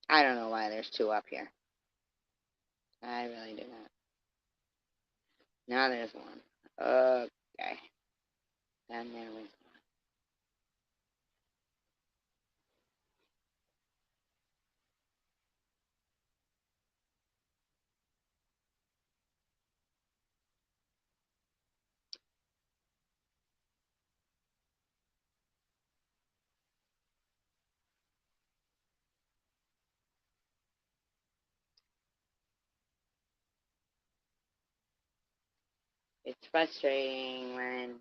I don't know why there's two up here. I really do not. Now there's one. Okay. And there was it's frustrating when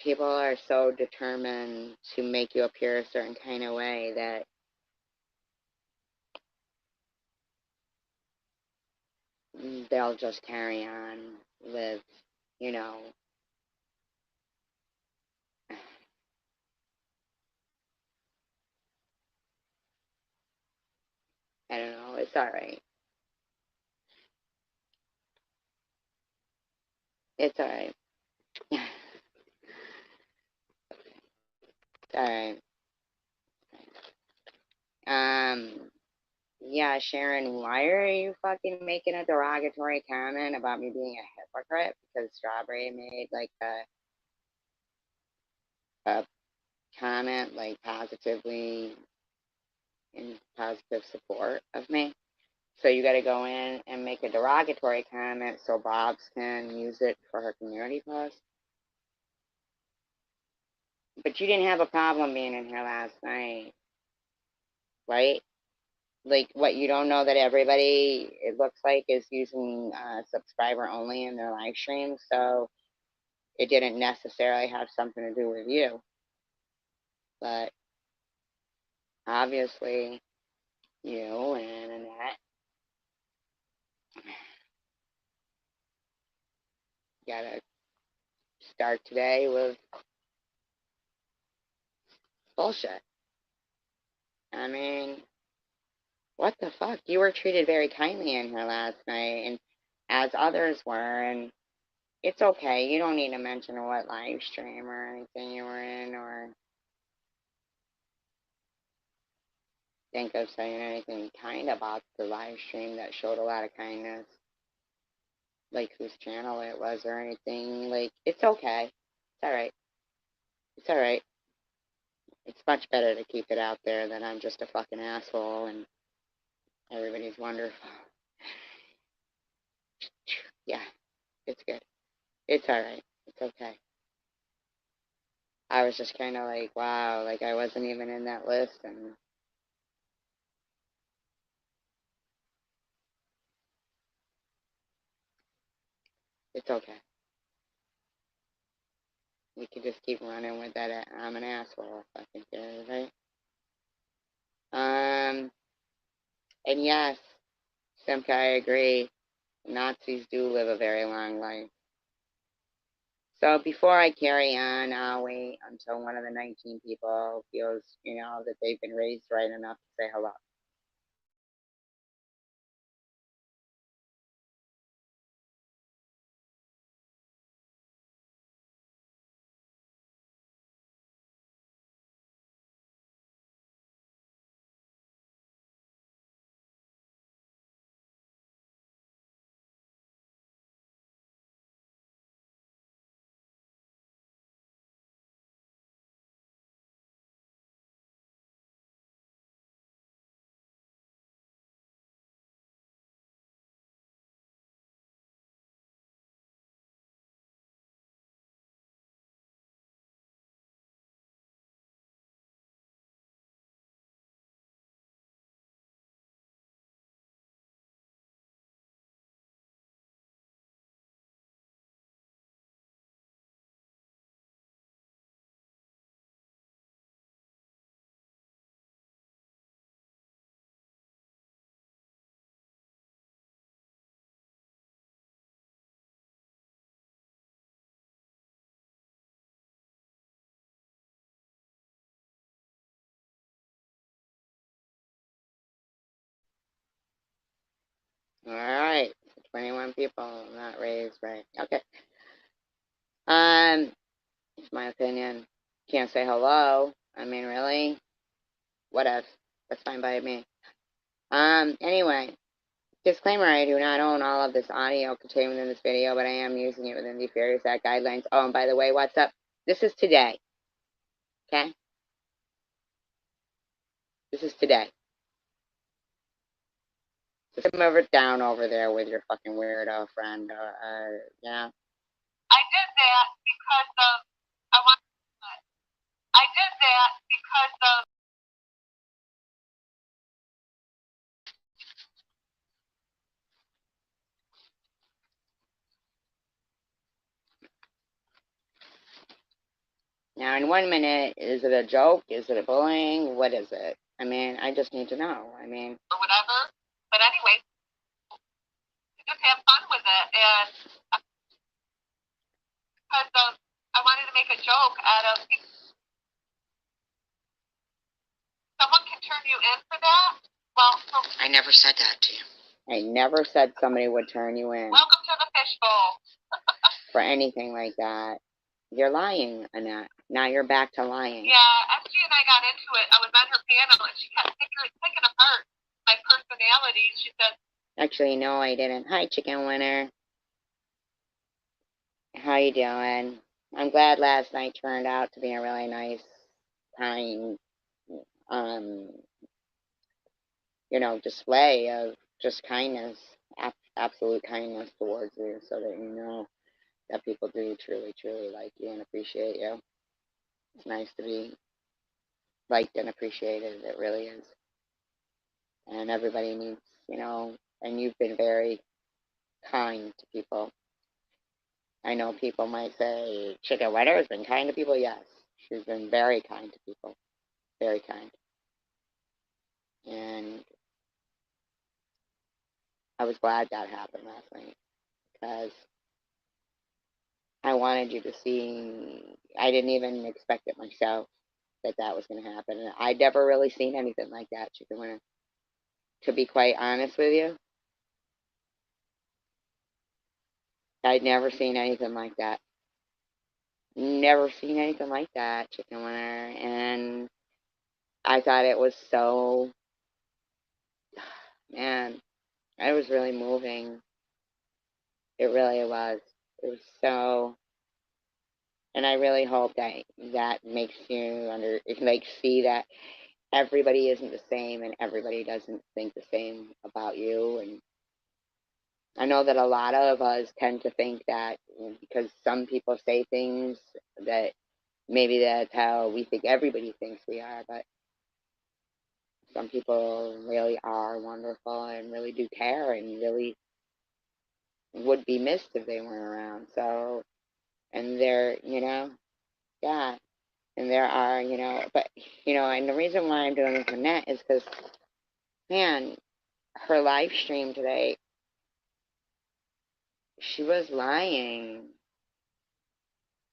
people are so determined to make you appear a certain kind of way that they'll just carry on with, you know, I don't know, it's all right. It's all right. It's all right. Um, yeah, Sharon, why are you fucking making a derogatory comment about me being a hypocrite? Because Strawberry made like a comment like positively in positive support of me. So you got to go in and make a derogatory comment so Bob's can use it for her community post. But you didn't have a problem being in here last night, right? Like, what, you don't know that everybody, it looks like, is using subscriber only in their live streams, so it didn't necessarily have something to do with you. But obviously, you and Annette gotta start today with bullshit. I mean, what the fuck? You were treated very kindly in here last night, and as others were, and it's okay. You don't need to mention what live stream or anything you were in, or think of saying anything kind about the live stream that showed a lot of kindness, like whose channel it was or anything. Like, it's okay. It's all right. It's all right. It's much better to keep it out there than I'm just a fucking asshole and everybody's wonderful. Yeah, it's good. It's all right. It's okay. I was just kind of like, wow, like I wasn't even in that list, and it's okay. We can just keep running with that. I'm an asshole. I think right. Um, and yes, Simka, I agree. Nazis do live a very long life. So before I carry on, I'll wait until one of the 19 people feels, that they've been raised right enough to say hello. All right, 21 people not raised right. Okay. It's my opinion. Can't say hello. I mean, really? What if? That's fine by me. Anyway, disclaimer, I do not own all of this audio contained within this video, but I am using it within the Furious Act guidelines. Oh, and by the way, what's up? This is today, okay? This is today. So sit down over there with your fucking weirdo friend, yeah. I did that because of, I did that because of, now, in 1 minute, is it a joke? Is it a bullying? What is it? I mean, I just need to know. I mean, or whatever. But anyway, just have fun with it. And because I wanted to make a joke out of, someone can turn you in for that. Well, I never said that to you. I never said somebody would turn you in. Welcome to the fishbowl. For anything like that. You're lying, Annette. Now you're back to lying. Yeah, after you and I got into it, I was on her panel, and she kept picking apart my personality. She said, actually, no, I didn't. Hi, Chicken Winner. How you doing? I'm glad last night turned out to be a really nice, kind, display of just kindness, absolute kindness towards you, so that you know that people do truly, truly like you and appreciate you. It's nice to be liked and appreciated. It really is. And everybody needs, and you've been very kind to people. I know people might say, Chicken Winter has been kind to people. Yes, she's been very kind to people. Very kind. And I was glad that happened last night because I wanted you to see, I didn't even expect it myself that was going to happen. And I'd never really seen anything like that, Chicken Winter. To be quite honest with you, I'd never seen anything like that. Never seen anything like that, Chicken Winter. And I thought it was so, man, it was really moving. It really was. It was so, and I really hope that makes you see that everybody isn't the same and everybody doesn't think the same about you. And I know that a lot of us tend to think that because some people say things that maybe that's how we think everybody thinks we are, but some people really are wonderful and really do care and really would be missed if they weren't around. So, and they're, yeah, and there are, but, and the reason why I'm doing this with Annette is because, man, her live stream today, she was lying.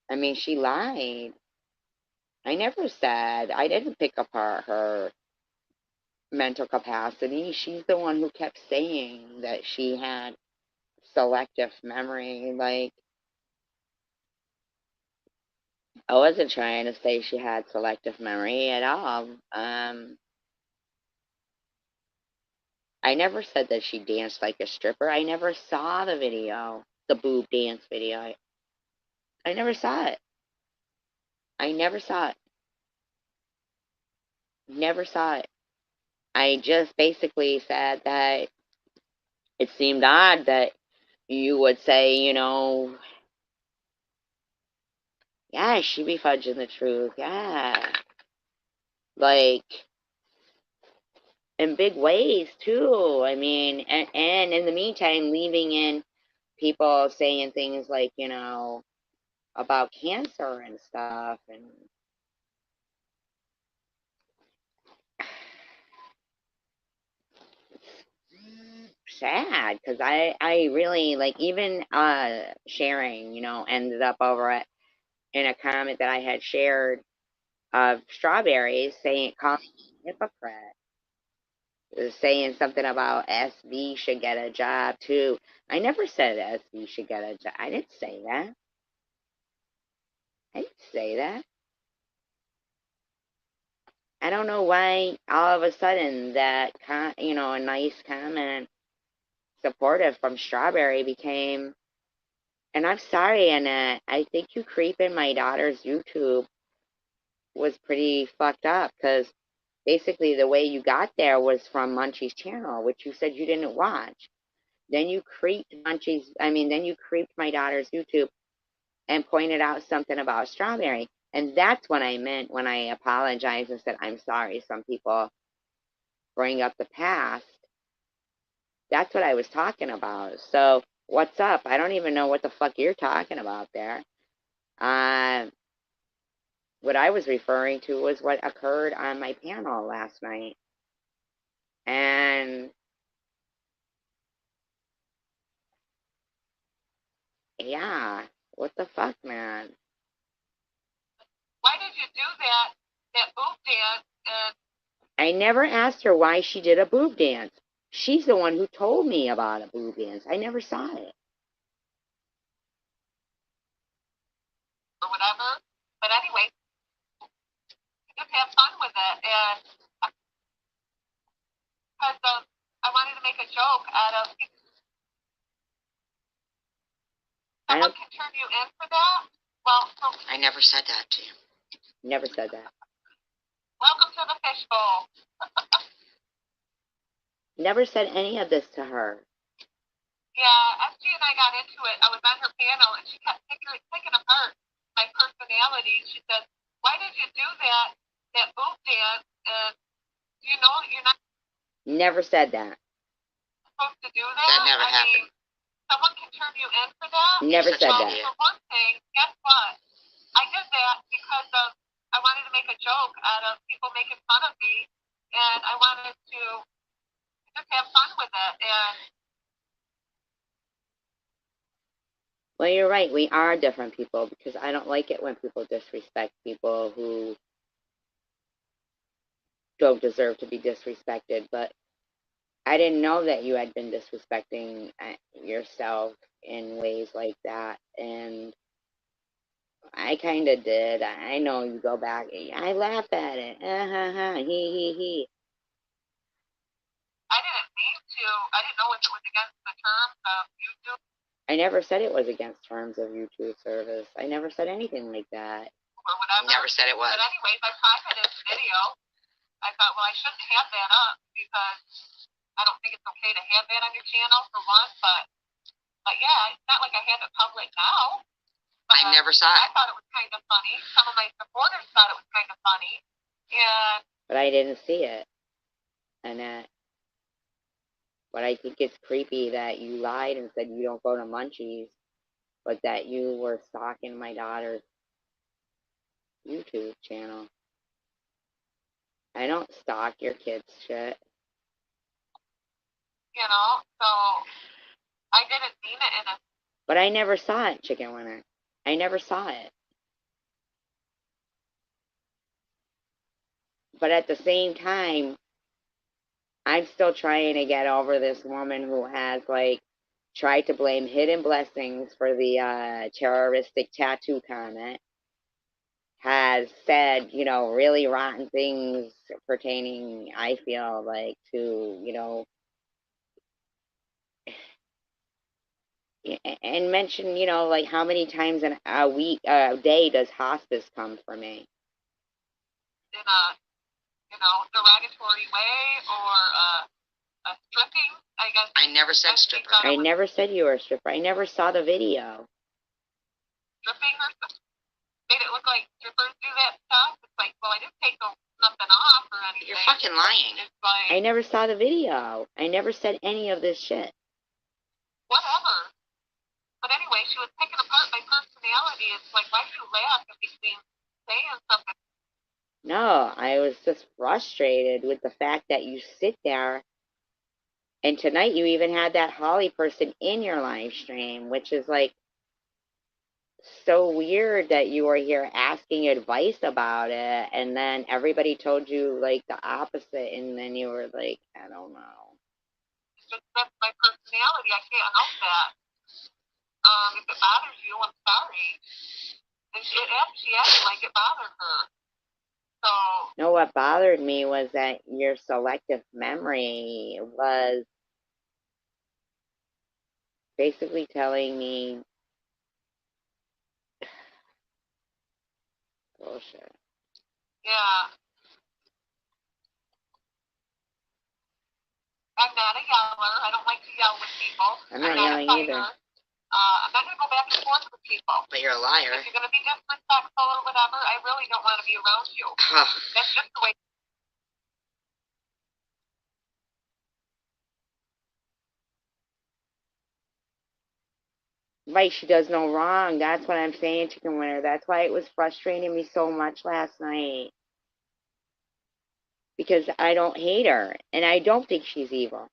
I mean, she lied. I never said, I didn't pick apart her mental capacity. She's the one who kept saying that she had selective memory. Like, I wasn't trying to say she had selective memory at all. I never said that she danced like a stripper. I never saw the video, the boob dance video. I never saw it. I never saw it. Never saw it. I just basically said that it seemed odd that you would say, yeah, she be fudging the truth. Yeah. Like, in big ways, too. I mean, and in the meantime, leaving in people saying things like, about cancer and stuff. And sad because I really like even sharing, ended up over it in a comment that I had shared of strawberries saying, calling me a hypocrite, saying something about SV should get a job too. I never said SV should get a job. I didn't say that. I didn't say that. I don't know why all of a sudden that, a nice comment, supportive from Strawberry became, and I'm sorry, Annette, I think you creeping my daughter's YouTube was pretty fucked up, because basically the way you got there was from Munchie's channel, which you said you didn't watch. Then you creeped then you creeped my daughter's YouTube and pointed out something about Strawberry. And that's what I meant when I apologized and said, I'm sorry, some people bring up the past. That's what I was talking about. So, what's up? I don't even know what the fuck you're talking about there. What I was referring to was what occurred on my panel last night. And yeah, what the fuck, man? Why did you do that boob dance? And I never asked her why she did a boob dance. She's the one who told me about a boob dance. I never saw it. or whatever. But anyway, just have fun with it. And because I wanted to make a joke out of someone can turn you in for that. Well, so I never said that to you. Never said that. Welcome to the fishbowl. Never said any of this to her. Yeah, SG and I got into it. I was on her panel, and she kept picking apart my personality. She said, "Why did you do that boob dance? And you know you're not Never said that. supposed to do that." That never happened. Someone can turn you in for that. Never said that. For one thing, guess what? I did that because I wanted to make a joke out of people making fun of me, and I wanted to just have fun with it. And well, you're right. We are different people, because I don't like it when people disrespect people who don't deserve to be disrespected. But I didn't know that you had been disrespecting yourself in ways like that. And I kind of did. I know you go back. I laugh at it. He. I didn't mean to. I didn't know if it was against the terms of YouTube. I never said it was against terms of YouTube service. I never said anything like that. Or whatever. Never said it was. But anyways, I privated this video. I thought, well, I shouldn't have that up because I don't think it's okay to have that on your channel for one. But yeah, it's not like I have it public now. But I never saw it. I thought it was kind of funny. Some of my supporters thought it was kind of funny. But I didn't see it. And but I think it's creepy that you lied and said you don't go to Munchies, but that you were stalking my daughter's YouTube channel. I don't stalk your kids' shit. So I didn't mean it in a... But I never saw it, Chicken Winner. I never saw it. But at the same time, I'm still trying to get over this woman who has, tried to blame Hidden Blessings for the terroristic tattoo comment, has said, really rotten things pertaining, I feel like, to, and mention, how many times a day does hospice come for me? In a, derogatory way or a stripping, I guess. I never said stripper. I never said you were a stripper. I never saw the video. Stripping or something? Made it look like strippers do that stuff. It's like, well, I didn't take nothing off or anything. You're fucking lying. It's like, I never saw the video. I never said any of this shit. Whatever. But anyway, she was picking apart my personality. It's like, why do you laugh in between saying something? No, I was just frustrated with the fact that you sit there, and tonight you even had that Holly person in your live stream, which is so weird that you were here asking advice about it, and then everybody told you the opposite, and then you were like, I don't know. It's just that's my personality. I can't help that. If it bothers you, I'm sorry. And she acted like it bothered her. So. No, what bothered me was that your selective memory was basically telling me bullshit. Yeah. I'm not a yeller. I don't like to yell with people. I'm not yelling either. I'm not going to go back and forth with people. But you're a liar. If you're going to be disrespectful or whatever, I really don't want to be around you. That's just the way. Right, she does no wrong. That's what I'm saying, Chicken Winner. That's why it was frustrating me so much last night. Because I don't hate her, and I don't think she's evil.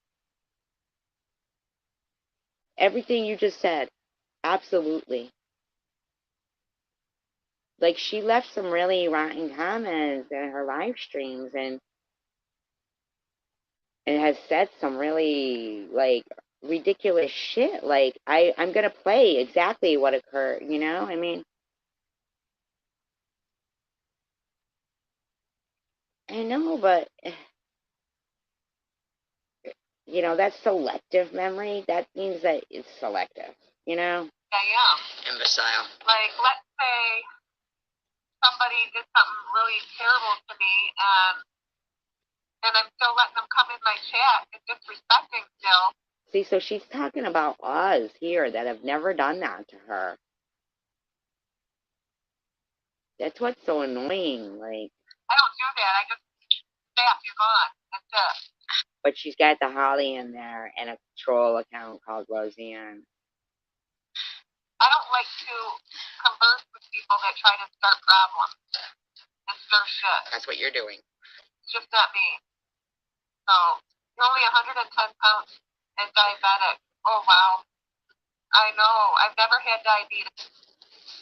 Everything you just said, absolutely. Like, she left some really rotten comments in her live streams, and has said some really, like, ridiculous shit. Like, I'm gonna play exactly what occurred, you know? I mean, I know, but you know, that's selective memory. That means that it's selective, you know? I am. Imbecile. Like, let's say somebody did something really terrible to me, and I'm still letting them come in my chat and disrespecting still. See, so she's talking about us here that have never done that to her. That's what's so annoying. Like, I don't do that. I just snap, you're gone. That's it. But she's got the Holly in there and a troll account called Roseanne. I don't like to converse with people that try to start problems and stir shit. That's what you're doing. It's just not me. So, you're only 110 pounds and diabetic. Oh, wow. I know. I've never had diabetes.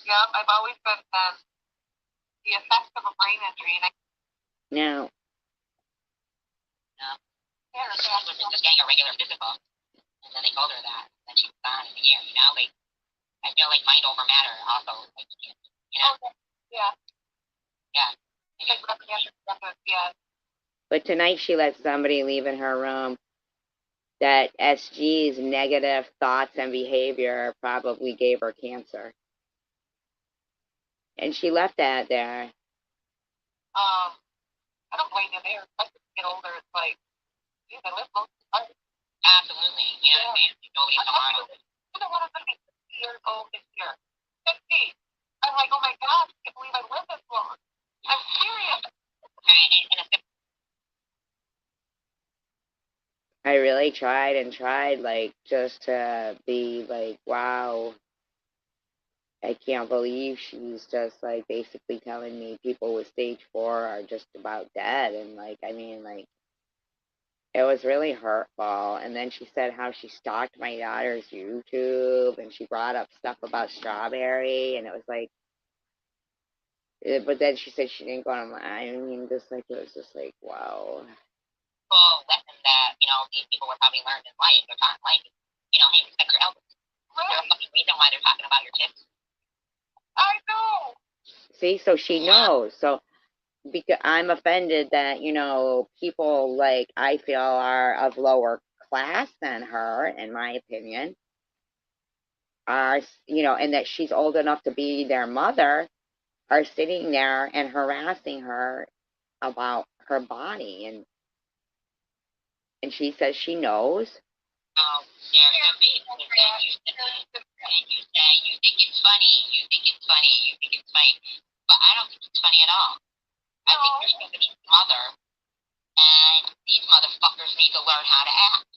Yep, I've always been the effects of a brain injury. And Now, she was just getting a regular physical. And then they told her that. And she was on in the air, you know? Like, I feel like mind over matter also. Like, you know? Okay. Yeah. Yeah. Yeah. but tonight she let somebody leave in her room that SG's negative thoughts and behavior probably gave her cancer. And she left that there. I don't blame you there. As you get older, it's like, geez, I live most of the life. Absolutely. You know what I mean? Nobody's tomorrow. You know what? I'm going to be 60 years old this year. 60. I'm like, oh my God, I can't believe I lived this long. I'm serious. I really tried and tried, like, just to be like, wow, I can't believe she's just, like, basically telling me people with stage 4 are just about dead. And, like, I mean, like, it was really hurtful. And then she said how she stalked my daughter's YouTube, and she brought up stuff about Strawberry, and it was like, but then she said she didn't go on mine. I mean, just like, it was just like, wow. Well, lesson that, you know, these people were probably learned in life. They're taught, like, you know, hey, respect your elders. Right. There's a fucking reason why they're talking about your tips. I know. See, so she knows. So, because I'm offended that, you know, people like I feel are of lower class than her, in my opinion, are, you know, and that she's old enough to be their mother, are sitting there and harassing her about her body. And she says she knows. There could be. You think it's funny. You think it's funny. You think it's funny. But I don't think it's funny at all. I think you're somebody's mother, and these motherfuckers need to learn how to act.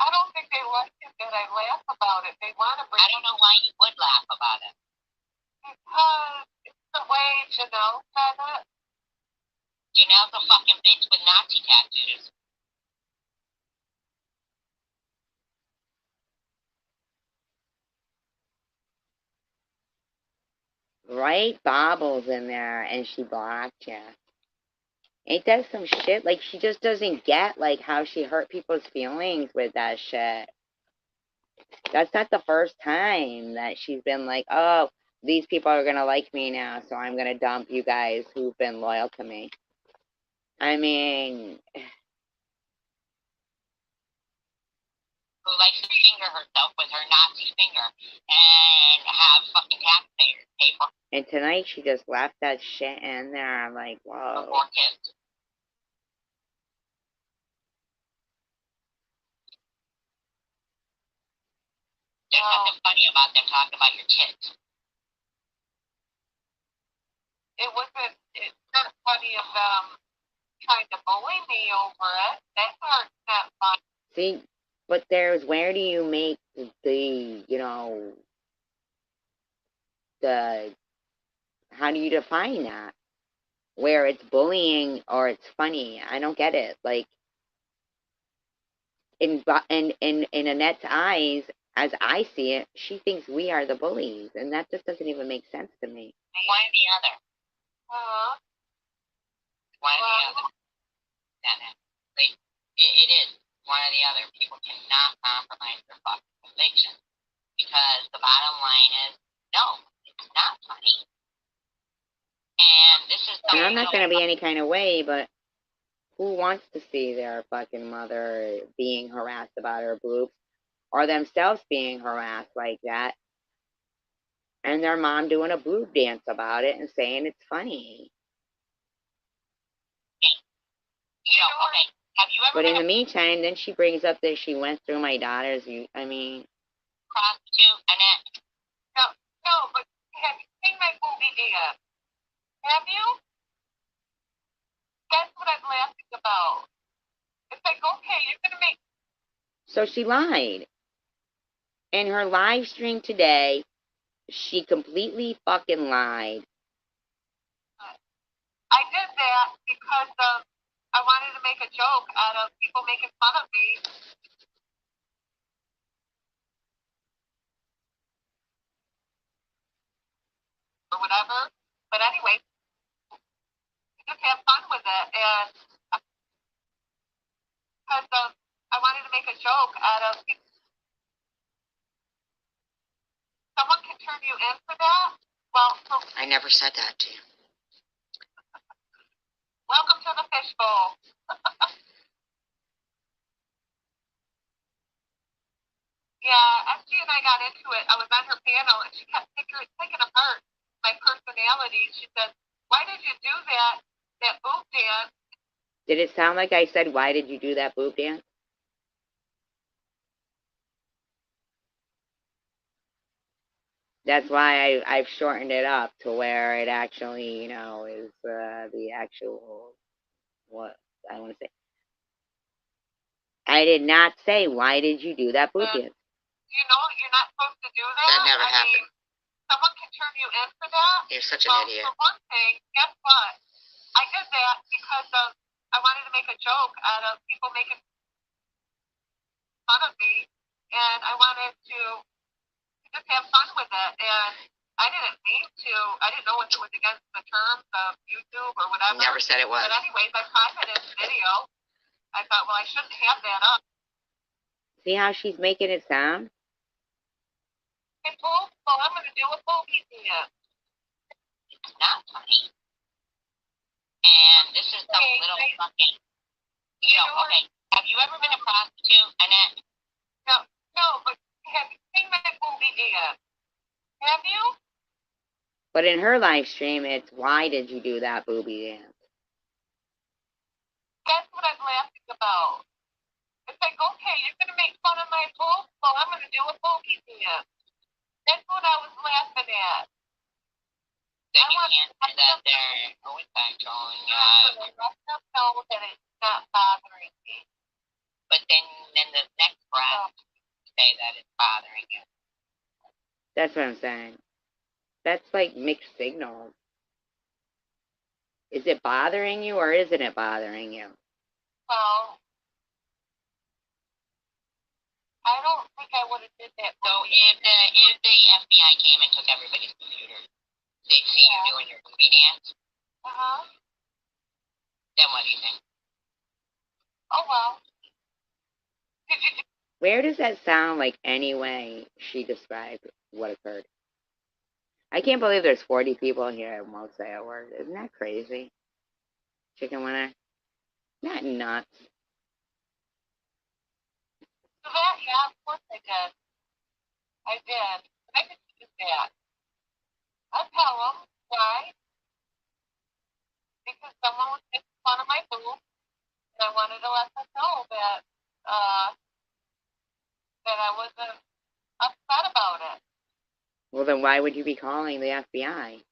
I don't think they like it that I laugh about it. They want to bring. I don't know why you would laugh about it. Because it's the way Janelle said it. Janelle's a fucking bitch with Nazi tattoos. Right? Bobbles in there, and she blocked you. Ain't that some shit? Like, she just doesn't get, like, how she hurt people's feelings with that shit. That's not the first time that she's been like, oh, these people are gonna like me now, so I'm gonna dump you guys who've been loyal to me. I mean, who likes to finger herself with her Nazi finger and have fucking taxpayers pay for and tonight she just left that shit in there. I'm like, whoa. more kids. There's nothing funny about them talking about your kids. It's not funny of them trying to bully me over it. That's not fun. See, but there's, where do you make the, you know, the, how do you define that? Where it's bullying or it's funny? I don't get it. Like, in Annette's eyes, as I see it, she thinks we are the bullies, and that just doesn't even make sense to me. One or the other. One or the other. Like, it is one or the other. People cannot compromise their fucking convictions because the bottom line is, no, it's not funny. And this is. And I'm not going to be any kind of way, but who wants to see their fucking mother being harassed about her boobs, or themselves being harassed like that, and their mom doing a boob dance about it and saying it's funny? Okay. Have you ever but in the meantime, then she brings up that she went through my daughter's, I mean... prostitute, Annette? No, but have you seen my movie, Dia? Have you? That's what I'm laughing about. It's like, okay, you're going to make... So she lied. In her live stream today, she completely fucking lied. I did that because I wanted to make a joke out of people making fun of me. Or whatever. But anyway, just have fun with it. And because I wanted to make a joke out of people. Someone can turn you in for that? Well, so I never said that to you. Welcome to the fishbowl. Yeah, FG and I got into it. I was on her panel, and she kept taking apart my personality. She said, why did you do that boob dance? Did it sound like I said, why did you do that boob dance? That's why I've shortened it up to where it actually, you know, is the actual, what I want to say. I did not say, why did you do that boob dance? You know, you're not supposed to do that. That never happened. Someone can turn you in for that. You're such an idiot. For one thing, guess what? I did that because I wanted to make a joke out of people making fun of me, and I wanted to just have fun with it. And I didn't mean to. I didn't know if it was against the terms of YouTube or whatever. You never said it was. But anyways, I private this video. I thought, well, I shouldn't have that up. See how she's making it sound? Hey, Paul, well, I'm going to do a boogie dance. It's not funny. And this is some little fucking, you know, okay, have you ever been a prostitute, Annette? No, but have you seen my boogie dance? Have you? But in her live stream, it's, why did you do that booby dance? That's what I'm laughing about. It's like, okay, you're going to make fun of my boobs? Well, I'm going to do a boogie dance. That's what I was laughing at. Then you can't say that they're always controlling you. Let them know that it's not bothering me. But then the next breath, say that it's bothering you. That's what I'm saying. That's like mixed signals. Is it bothering you or isn't it bothering you? Well, I don't think I would have did that. So if the FBI came and took everybody's computer, they'd see you doing your movie dance. Then what do you think? Oh well. Where does that sound like any way she described what occurred? I can't believe there's 40 people here at mostly at work. Isn't that crazy? Chicken winner? Not nuts. So that, yeah, of course I did. I did. I did do that. I tell them why. Because someone was making fun of my boob, and I wanted to let them know that that I wasn't upset about it. Well, then why would you be calling the FBI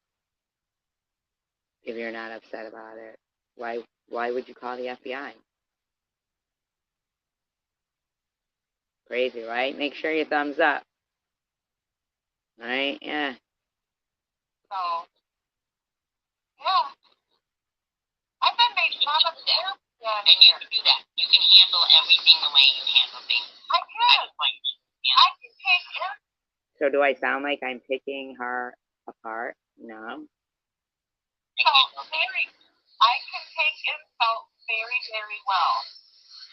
if you're not upset about it? Why would you call the FBI? Crazy, right? Make sure you thumbs up. Right? Yeah. So, yeah. I've been made fun of there. And you can do that. You can handle everything the way you handle things. I can. I can take it. So do I sound like I'm picking her apart? No. So, very, I can take insult very, very well.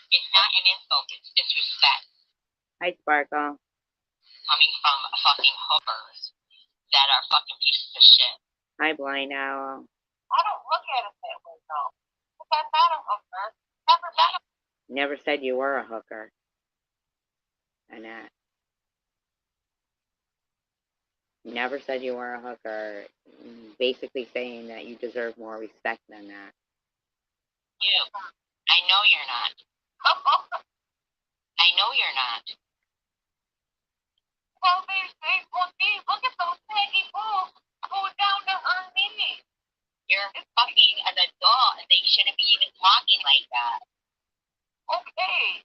It's not an insult, it's disrespect. Hi, Sparkle. Coming from fucking hookers that are fucking pieces of shit. Hi, Blind Owl. I don't look at it that way, though. Because I'm not a hooker. Never met a Never said you were a hooker. Annette. Never said you were a hooker. Basically saying that you deserve more respect than that. You. I know you're not. I know you're not. Well, look at those saggy boobs. Go down to her knees. You're fucking an adult, and they shouldn't be even talking like that. Okay.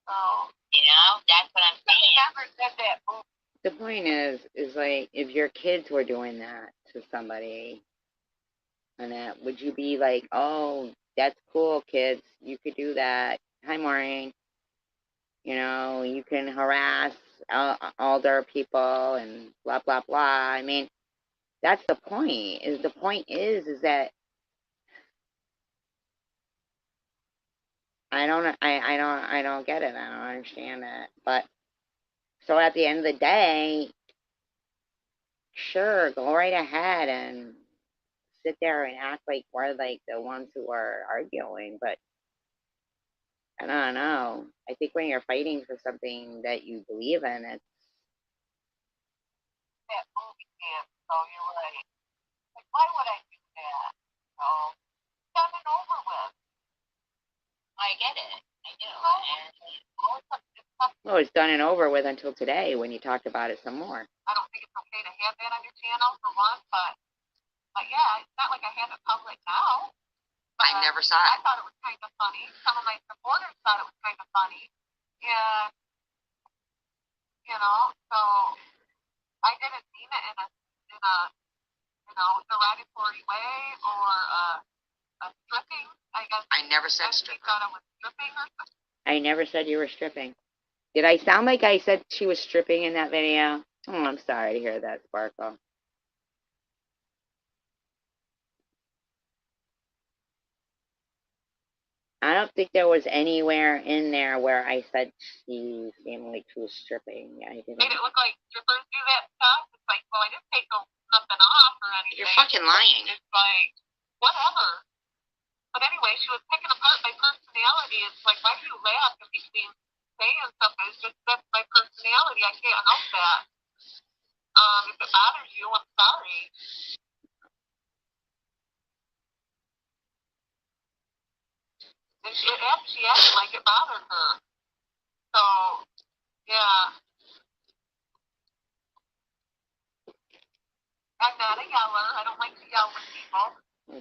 Oh, you know, that's what I'm saying. I never said that. The point is like, if your kids were doing that to somebody, Annette, would you be like, oh, that's cool, kids, you could do that. Hi, Maureen. You know, you can harass older people and blah, blah, blah. I mean, that's the point. The point is that I don't get it. I don't understand it. But so at the end of the day, sure, go right ahead and sit there and act like we're like the ones who are arguing. But I don't know. I think when you're fighting for something that you believe in, it's That movie camp, so you're right. Like, why would I do that? So, done and over with. I get it. I do. well, it's done and over with until today when you talked about it some more. I don't think it's okay to have that on your channel for one, but yeah, it's not like I have it public now. I never saw it. I thought it was kind of funny. Some of my supporters thought it was kind of funny. And, you know, so I didn't mean it in a derogatory way or a stripping. I guess I never said stripping. Thought I was stripping or something. I never said you were stripping. Did I sound like I said she was stripping in that video? Oh, I'm sorry to hear that, Sparkle. I don't think there was anywhere in there where I said she seemed like she was stripping. I didn't. Made it look like strippers do that stuff. It's like, well, I didn't take nothing off or anything. You're fucking lying. It's like, whatever. But anyway, she was picking apart my personality. It's like, why do you laugh in between saying something? It's just, that's my personality. I can't help that. If it bothers you, I'm sorry. And she acted like it bothered her. So, yeah. I'm not a yeller. I don't like to yell with people.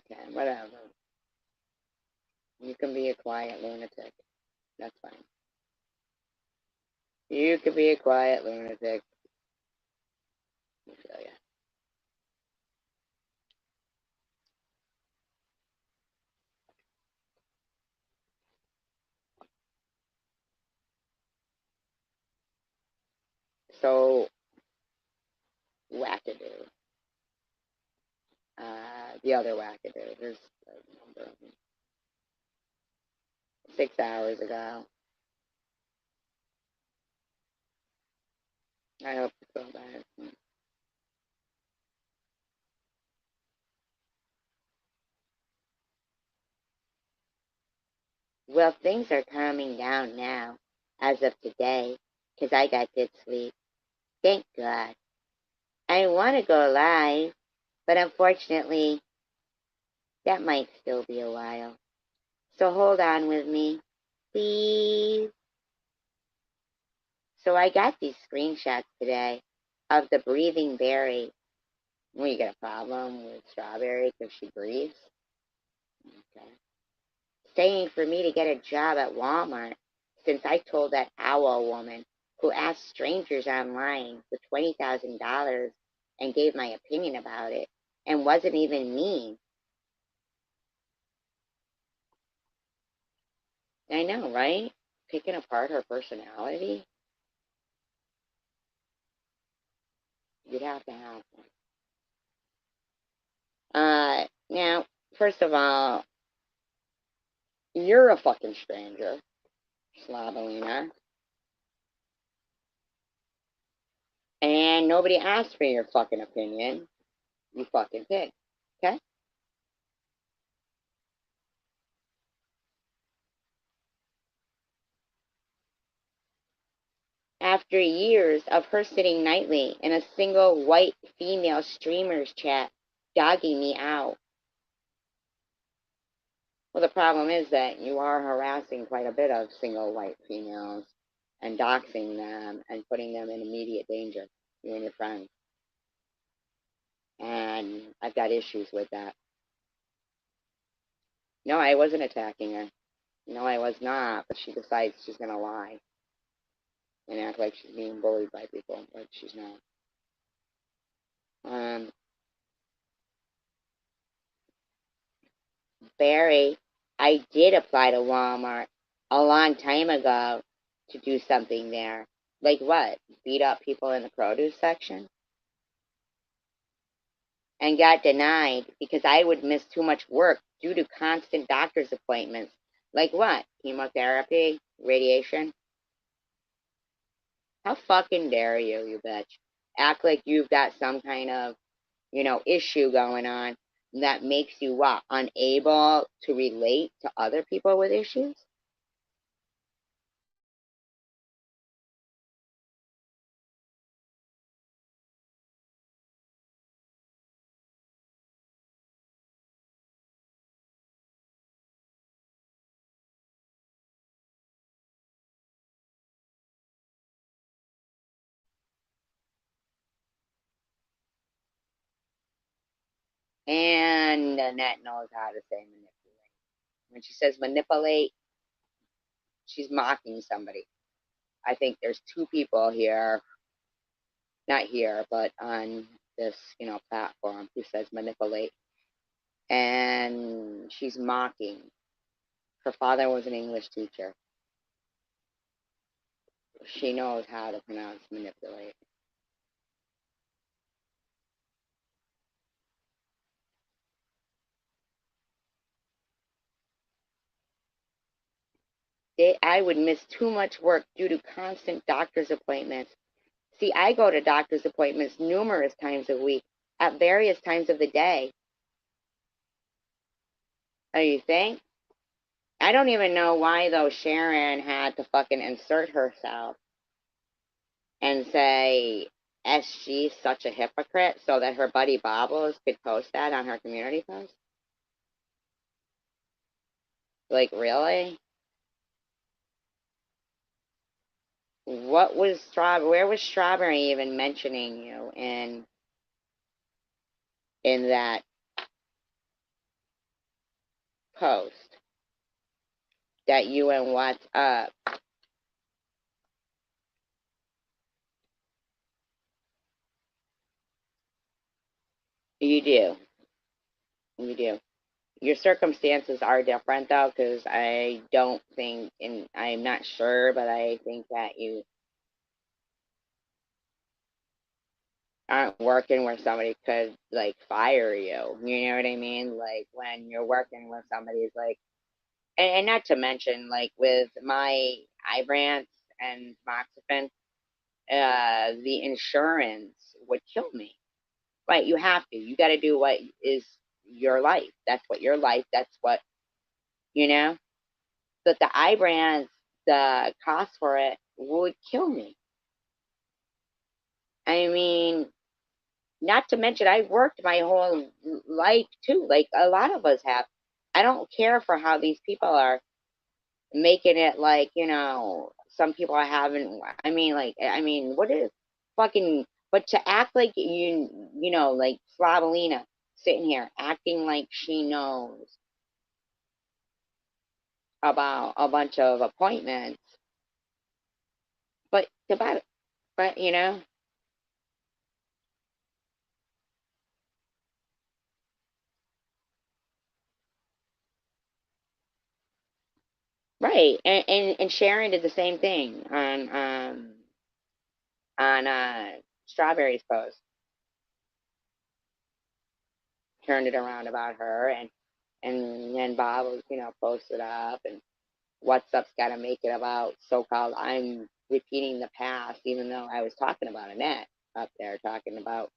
Okay, whatever. You can be a quiet lunatic. That's fine. You could be a quiet lunatic. I feel ya. So, wackadoo. The other wackadoo. There's a number of them. 6 hours ago. I hope you feel better. Well, things are calming down now, as of today, 'cause I got good sleep. Thank God. I want to go live, but unfortunately, that might still be a while. So hold on with me, please. So I got these screenshots today of the breathing berry. We got a problem with Strawberry because she breathes. Okay. Saying for me to get a job at Walmart since I told that owl woman who asked strangers online for $20,000 and gave my opinion about it and wasn't even mean. I know, right? Picking apart her personality, you'd have to have one. Now, first of all, you're a fucking stranger, Slabalina, and nobody asked for your fucking opinion. You fucking pig. Okay? After years of her sitting nightly in a single white female streamer's chat, dogging me out. Well, the problem is that you are harassing quite a bit of single white females and doxing them and putting them in immediate danger, you and your friends. And I've got issues with that. No, I wasn't attacking her. No, I was not, but she decides she's going to lie and act like she's being bullied by people, but she's not. Um, Barry, I did apply to Walmart a long time ago to do something there. Like what? Beat up people in the produce section? And got denied because I would miss too much work due to constant doctor's appointments. Like what? Chemotherapy? Radiation? How fucking dare you, you bitch? Act like you've got some kind of, issue going on that makes you what? Unable to relate to other people with issues? And Annette knows how to say manipulate. When she says manipulate, she's mocking somebody. I think there's two people here, not here, but on this, platform who says manipulate. And she's mocking. Her father was an English teacher. She knows how to pronounce manipulate. I would miss too much work due to constant doctor's appointments. See, I go to doctor's appointments numerous times a week at various times of the day. Oh, you think? I don't even know why, though, Sharon had to fucking insert herself and say SG such a hypocrite so that her buddy Bobbles could post that on her community post. Like, really? What was Strawberry? Where was Strawberry even mentioning you in that post that you and what's up? You do. You do. Your circumstances are different though, because I don't think, and I'm not sure, but I think that you aren't working where somebody could like fire you. You know what I mean? Like when you're working with somebody's like, and not to mention like with my Ibrance and Moxifen, the insurance would kill me. Right? You have to. You got to do what is your life. That's what your life. That's what you know. but the eye brands, the cost for it would kill me. I mean, not to mention, I worked my whole life too, like a lot of us have. I don't care for how these people are making it like, some people are having, I mean, what is fucking, but to act like like Slavalina sitting here acting like she knows about a bunch of appointments, but about it, but right, and Sharon did the same thing on Strawberry's post, turned it around about her, and then Bob was posted up, and what's up's got to make it about so-called I'm repeating the past, even though I was talking about Annette up there, talking about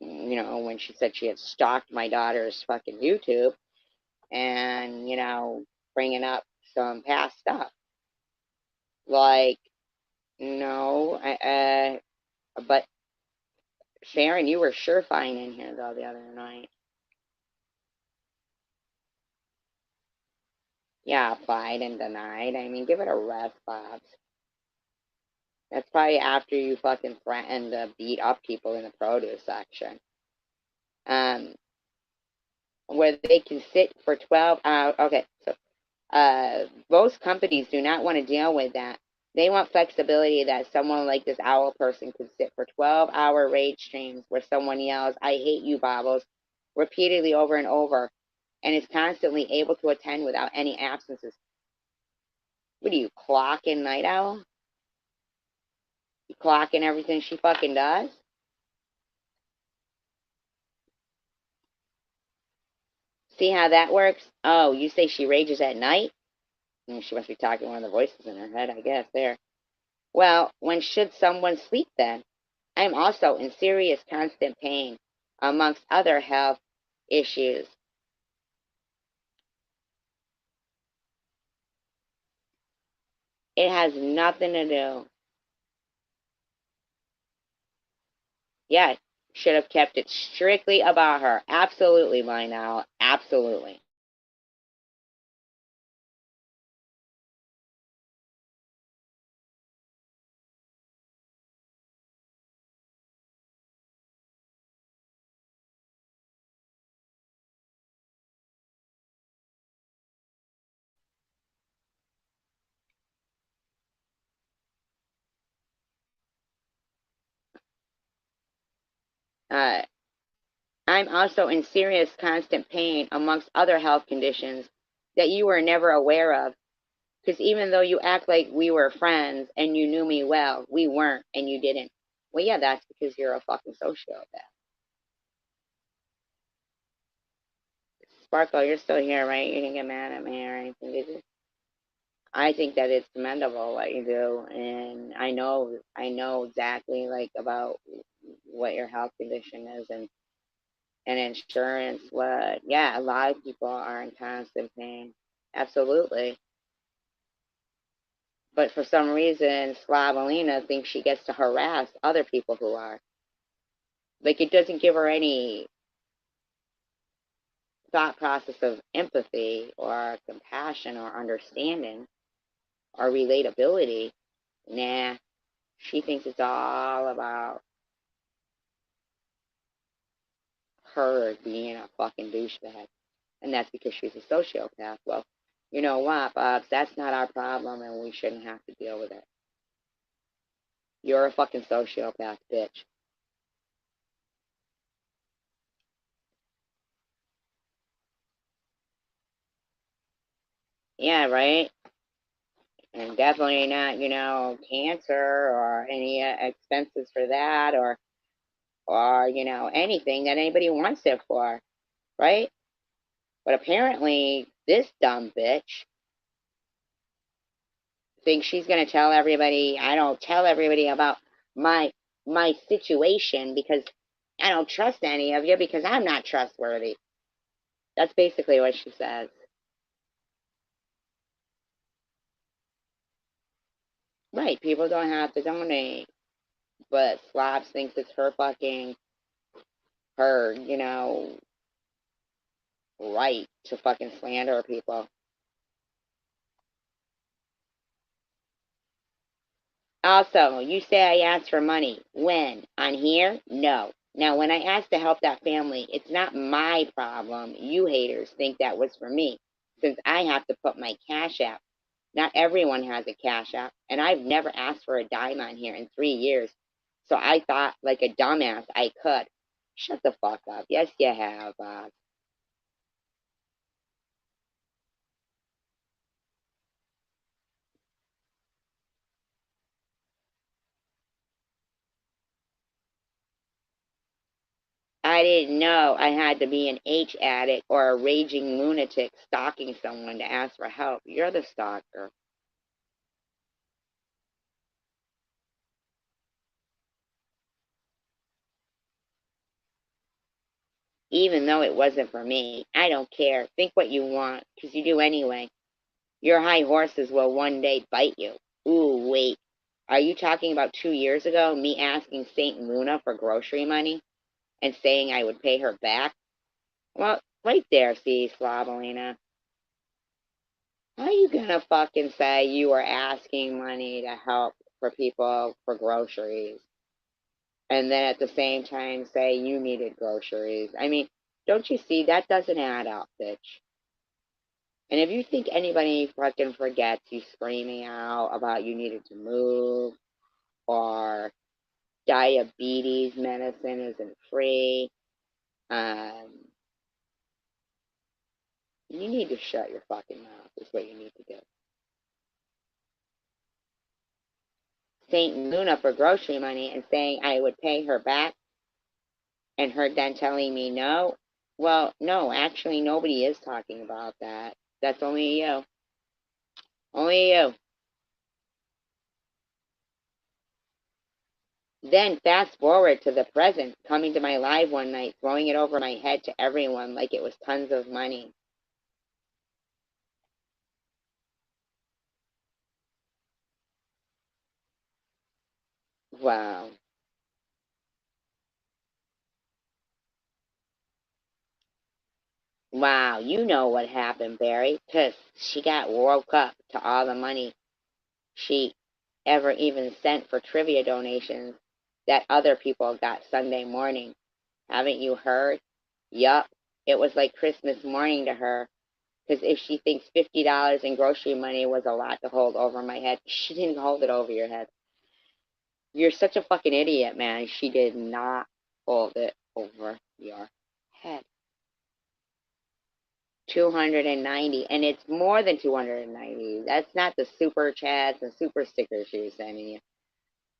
when she said she had stalked my daughter's fucking YouTube, and bringing up some past stuff, like no, but Sharon, you were sure fine in here though the other night. Yeah, applied and denied. I mean, give it a rest, Bobs. That's probably after you fucking threatened to beat up people in the produce section. Um, where they can sit for 12 hours. Okay, so most companies do not want to deal with that. They want flexibility that someone like this owl person could sit for 12-hour rage streams where someone yells, I hate you, Bobbles, repeatedly over and over, and is constantly able to attend without any absences. What do you clock in, Night Owl? You clock in everything she fucking does? See how that works? Oh, you say she rages at night? She must be talking to one of the voices in her head, I guess, there. Well, when should someone sleep then? I am also in serious constant pain, amongst other health issues. It has nothing to do. Yeah, should have kept it strictly about her. Absolutely, by now. Absolutely. Uh, I'm also in serious constant pain amongst other health conditions that you were never aware of. Because even though you act like we were friends and you knew me well, we weren't and you didn't. Well, yeah, that's because you're a fucking sociopath. Sparkle, you're still here, right? You didn't get mad at me or anything, did you? I think that it's commendable what you do, and I know exactly like about what your health condition is, and insurance. What? Yeah, a lot of people are in constant pain. Absolutely. But for some reason, Slavalina thinks she gets to harass other people who are. Like, it doesn't give her any thought process of empathy or compassion or understanding or relatability. Nah, she thinks it's all about her being a fucking douchebag. And that's because she's a sociopath. Well, you know what, Bobs? That's not our problem, and we shouldn't have to deal with it. You're a fucking sociopath, bitch. Yeah, right? And definitely not, cancer or any expenses for that, or anything that anybody wants it for, right? But apparently, this dumb bitch thinks she's gonna tell everybody. I don't tell everybody about my my situation because I don't trust any of you because I'm not trustworthy. That's basically what she says. Right, people don't have to donate, but Slobs thinks it's her, right to fucking slander people. Also, you say I asked for money. When? On here? No. Now, when I asked to help that family, it's not my problem. You haters think that was for me, since I have to put my cash app. Not everyone has a cash app, and I've never asked for a dime on here in 3 years. So I thought, like a dumbass, I could. Shut the fuck up. Yes, you have. I didn't know I had to be an H addict or a raging lunatic stalking someone to ask for help. You're the stalker. Even though it wasn't for me. I don't care. Think what you want, 'cause you do anyway. Your high horses will one day bite you. Ooh, wait. Are you talking about 2 years ago, me asking Saint Luna for grocery money and saying I would pay her back? Well, right there, see, Slavalina. How are you gonna fucking say you were asking money to help for people for groceries and then at the same time say you needed groceries? I mean, don't you see that doesn't add up, bitch? And if you think anybody fucking forgets you screaming out about you needed to move or diabetes medicine isn't free, um, you need to shut your fucking mouth, is what you need to do. St. Luna for grocery money and saying I would pay her back and her then telling me no. Well, no, actually, nobody is talking about that. That's only you. Only you. Then fast forward to the present, coming to my live one night, throwing it over my head to everyone like it was tons of money. Wow. Wow, you know what happened, Barry, 'cause she got woke up to all the money she ever even sent for trivia donations that other people got Sunday morning. Haven't you heard? Yup. It was like Christmas morning to her. Because if she thinks $50 in grocery money was a lot to hold over my head, she didn't hold it over your head. You're such a fucking idiot, man. She did not hold it over your head. 290, and it's more than 290. That's not the super chats and super stickers she was sending you.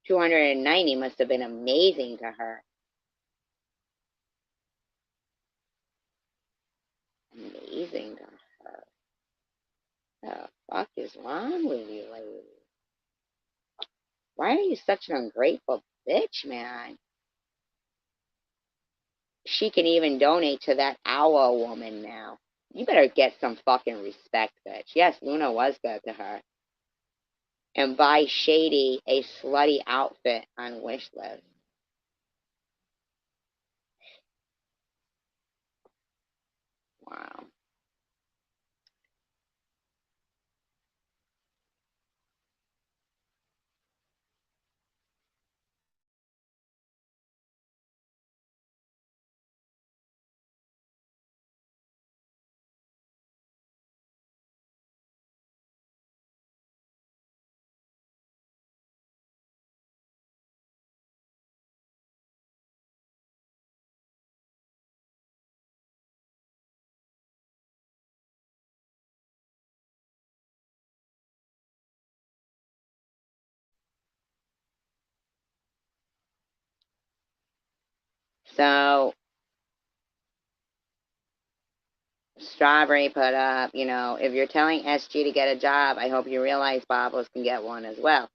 290 must have been amazing to her. Amazing to her. The fuck is wrong with you, lady? Why are you such an ungrateful bitch, man? She can even donate to that owl woman now. You better get some fucking respect, bitch. Yes, Luna was good to her. And buy Shady a slutty outfit on Wishlist. Wow. So, Strawberry put up, if you're telling SG to get a job, I hope you realize Bobbles can get one as well.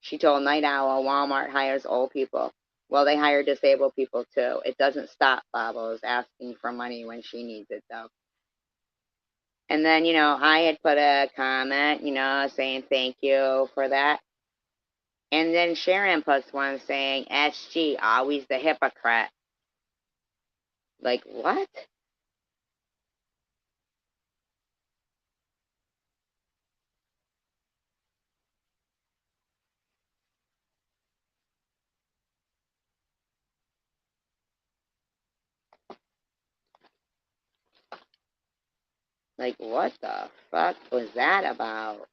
She told Night Owl Walmart hires old people. Well, they hire disabled people too. It doesn't stop Bobbles asking for money when she needs it, though. And then, I had put a comment, saying thank you for that. And then Sharon posts one saying, SG, always the hypocrite. Like, what? Like, what the fuck was that about?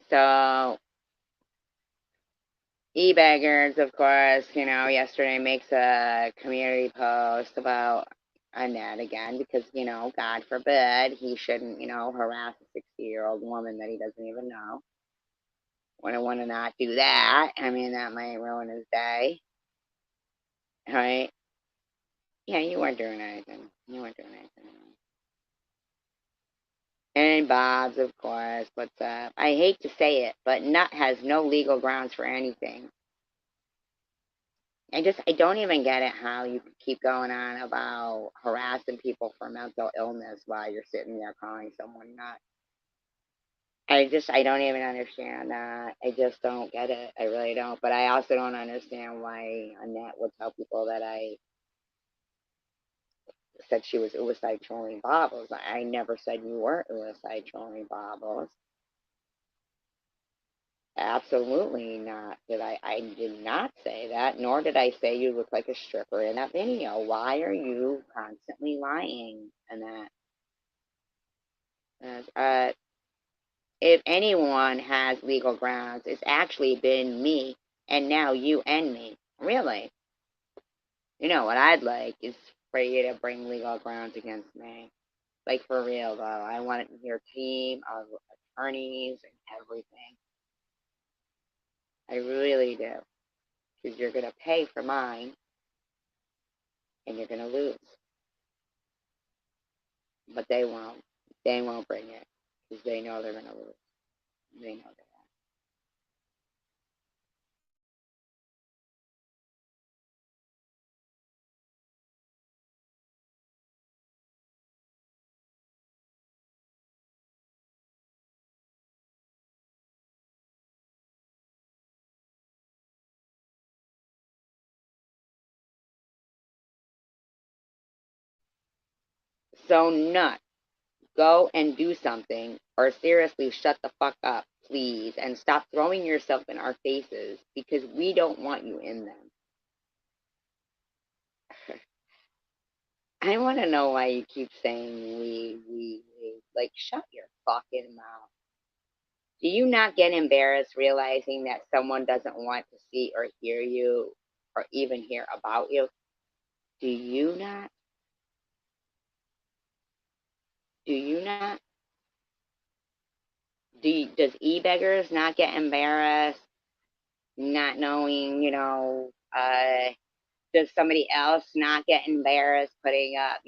So, e-beggars, of course, yesterday makes a community post about Annette again because, God forbid he shouldn't, harass a 60-year-old woman that he doesn't even know. Want to not do that. I mean, that might ruin his day, right? Yeah, you weren't doing anything. You weren't doing anything. And Bob's, of course. What's up? I hate to say it, but Nut has no legal grounds for anything. I don't even get it how you keep going on about harassing people for mental illness while you're sitting there calling someone nuts. I don't even understand that. I just don't get it. I really don't. But I also don't understand why Annette would tell people that I said she was suicide trolling Bobbles. I never said you were suicide trolling Bobbles. Absolutely not. I did not say that, nor did I say you look like a stripper in that video. Why are you constantly lying? And if anyone has legal grounds, it's actually been me, and now you and me. Really. What I'd like is for you to bring legal grounds against me. Like, for real, though. I want your team of attorneys and everything. I really do. Because you're going to pay for mine, and you're going to lose. But they won't. They won't bring it because they know they're going to lose. They know that. So nut, go and do something, or seriously shut the fuck up, please, and stop throwing yourself in our faces because we don't want you in them. I want to know why you keep saying we. Like, shut your fucking mouth. Do you not get embarrassed realizing that someone doesn't want to see or hear you or even hear about you? Do you not? Do you not? Does e-beggars not get embarrassed not knowing, does somebody else not get embarrassed putting up,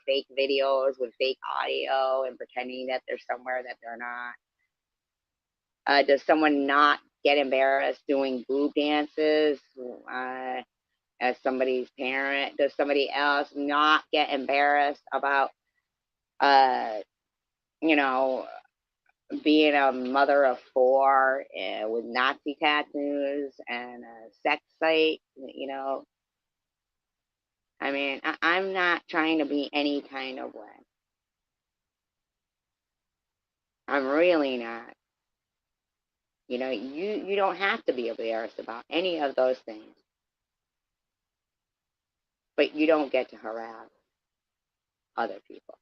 fake videos with fake audio and pretending that they're somewhere that they're not? Does someone not get embarrassed doing boob dances as somebody's parent? Does somebody else not get embarrassed about, uh, you know, being a mother of four with Nazi tattoos and a sex site? I mean, I'm not trying to be any kind of way. I'm really not. You don't have to be embarrassed about any of those things, but you don't get to harass other people.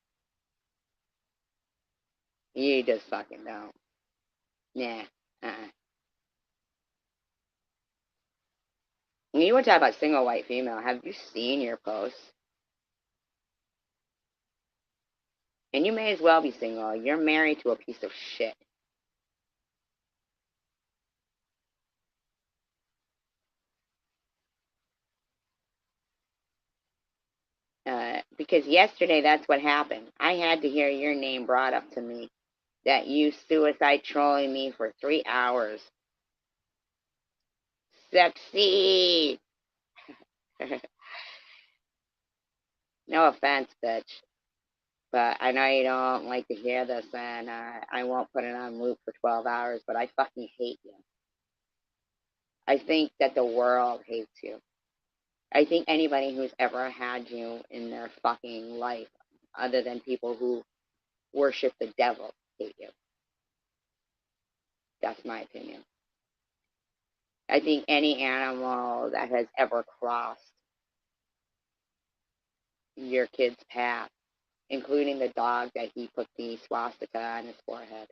You just fucking don't. Nah. Uh-uh. You were talking about single white female. Have you seen your posts? And you may as well be single. You're married to a piece of shit. Because yesterday that's what happened. I had to hear your name brought up to me that you suicide trolling me for 3 hours. Sexy. No offense, bitch. But I know you don't like to hear this, and I won't put it on loop for 12 hours, but I fucking hate you. I think that the world hates you. I think anybody who's ever had you in their fucking life, other than people who worship the devil, hate you. That's my opinion. I think any animal that has ever crossed your kid's path, including the dog that he put the swastika on his forehead,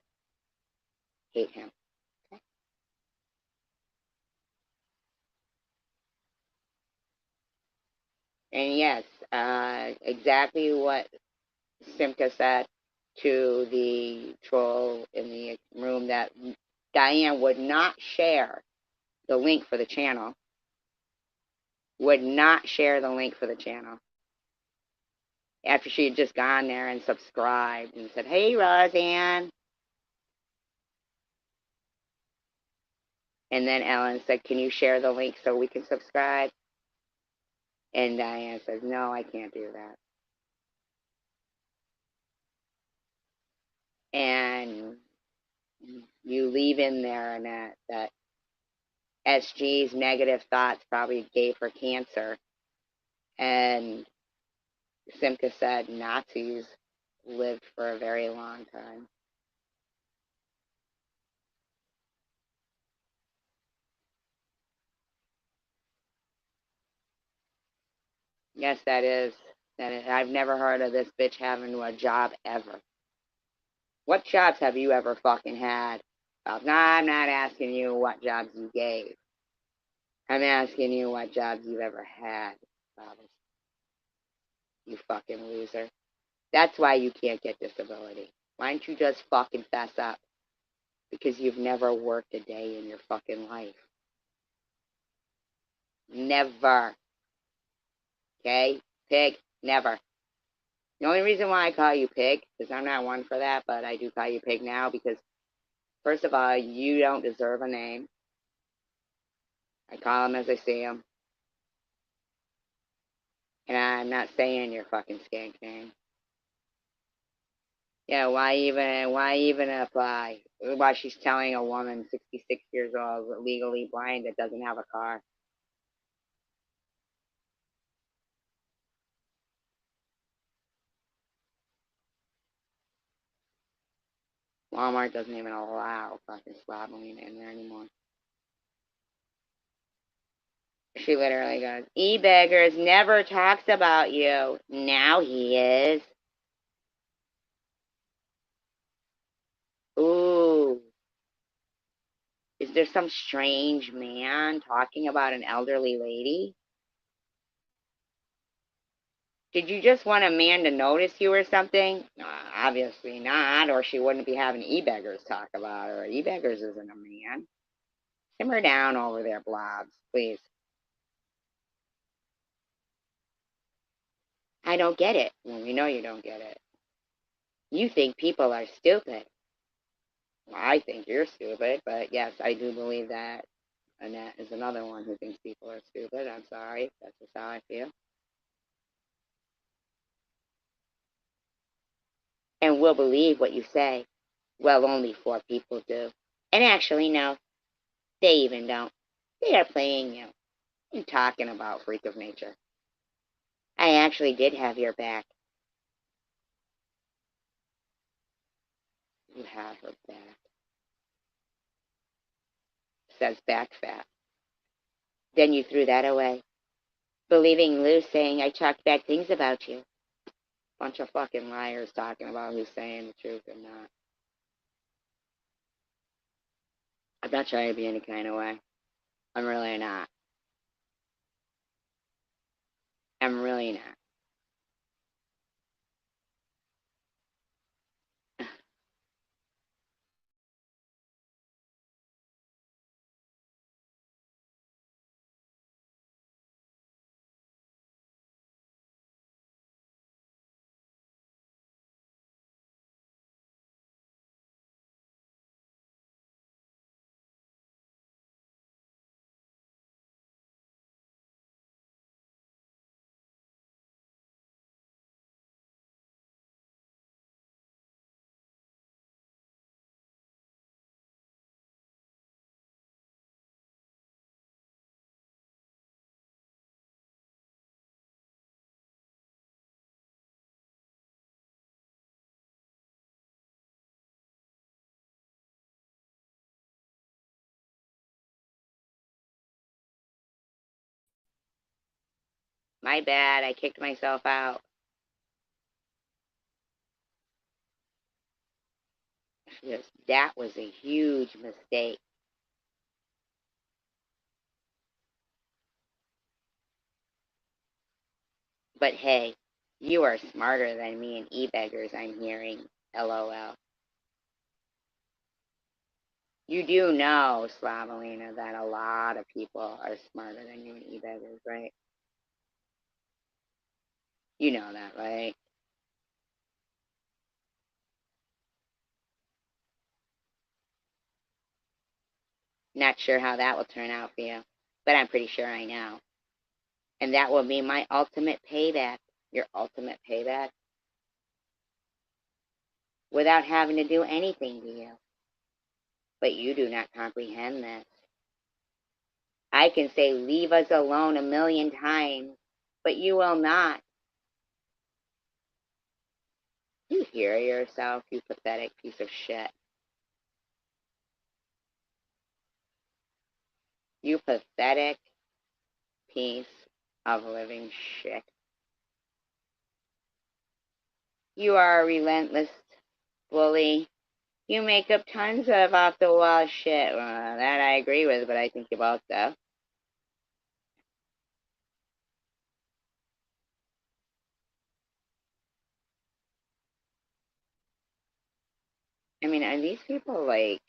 hate him. Okay? And yes, exactly what Simca said to the troll in the room, that Diane would not share the link for the channel, would not share the link for the channel after she had just gone there and subscribed and said, "Hey, Roseanne." And then Ellen said, "Can you share the link so we can subscribe?" And Diane says, "No, I can't do that." And you leave in there, Annette, that SG's negative thoughts probably gave her cancer. And Simca said Nazis lived for a very long time. Yes, that is. That is. I've never heard of this bitch having a job ever. What jobs have you ever fucking had? No, I'm not asking you what jobs you gave. I'm asking you what jobs you've ever had, Bobby. You fucking loser. That's why you can't get disability. Why don't you just fucking fess up? Because you've never worked a day in your fucking life. Never. Okay? Pig, never. The only reason why I call you Pig, because I'm not one for that, but I do call you Pig now because, first of all, you don't deserve a name. I call them as I see them. And I'm not saying your fucking skank name. Yeah, why even apply? Why she's telling a woman 66 years old, legally blind, that doesn't have a car. Walmart doesn't even allow fucking slobbering in there anymore. She literally goes, "E-beggars never talks about you. Now he is." Ooh. Is there some strange man talking about an elderly lady? Did you just want a man to notice you or something? Obviously not, or she wouldn't be having e-beggars talk about her. E-beggars isn't a man. Simmer down over there, blobs, please. I don't get it. Well, we know you don't get it. You think people are stupid. Well, I think you're stupid, but yes, I do believe that Annette is another one who thinks people are stupid. I'm sorry. That's just how I feel. And will believe what you say. Well, only 4 people do. And actually, no, they even don't. They are playing you. You're talking about freak of nature. I actually did have your back. You had her back. Says back fat. Then you threw that away, believing Lou saying I talked bad things about you. Bunch of fucking liars talking about who's saying the truth and not. I'm not trying to be any kind of way. I'm really not. I'm really not. My bad. I kicked myself out. Yes, that was a huge mistake. But hey, you are smarter than me and e-beggars, I'm hearing. LOL. You do know, Slavalina, that a lot of people are smarter than you and e-beggars, right? You know that, right? Not sure how that will turn out for you, but I'm pretty sure I know. And that will be my ultimate payback, your ultimate payback, without having to do anything to you. But you do not comprehend this. I can say, leave us alone a million times, but you will not. You hear yourself, you pathetic piece of shit. You pathetic piece of living shit. You are a relentless bully. You make up tons of off the wall shit. That I agree with, but I think you both though. I mean, are these people like,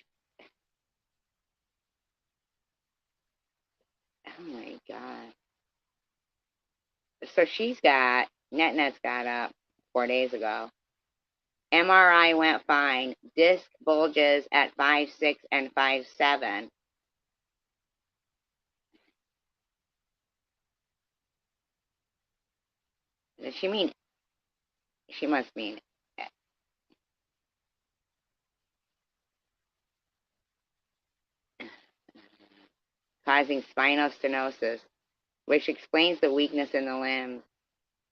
oh my god. So NetNet's got up 4 days ago. MRI went fine. Disc bulges at 5.6 and 5.7. Does she mean, she must mean causing spinal stenosis, which explains the weakness in the limbs.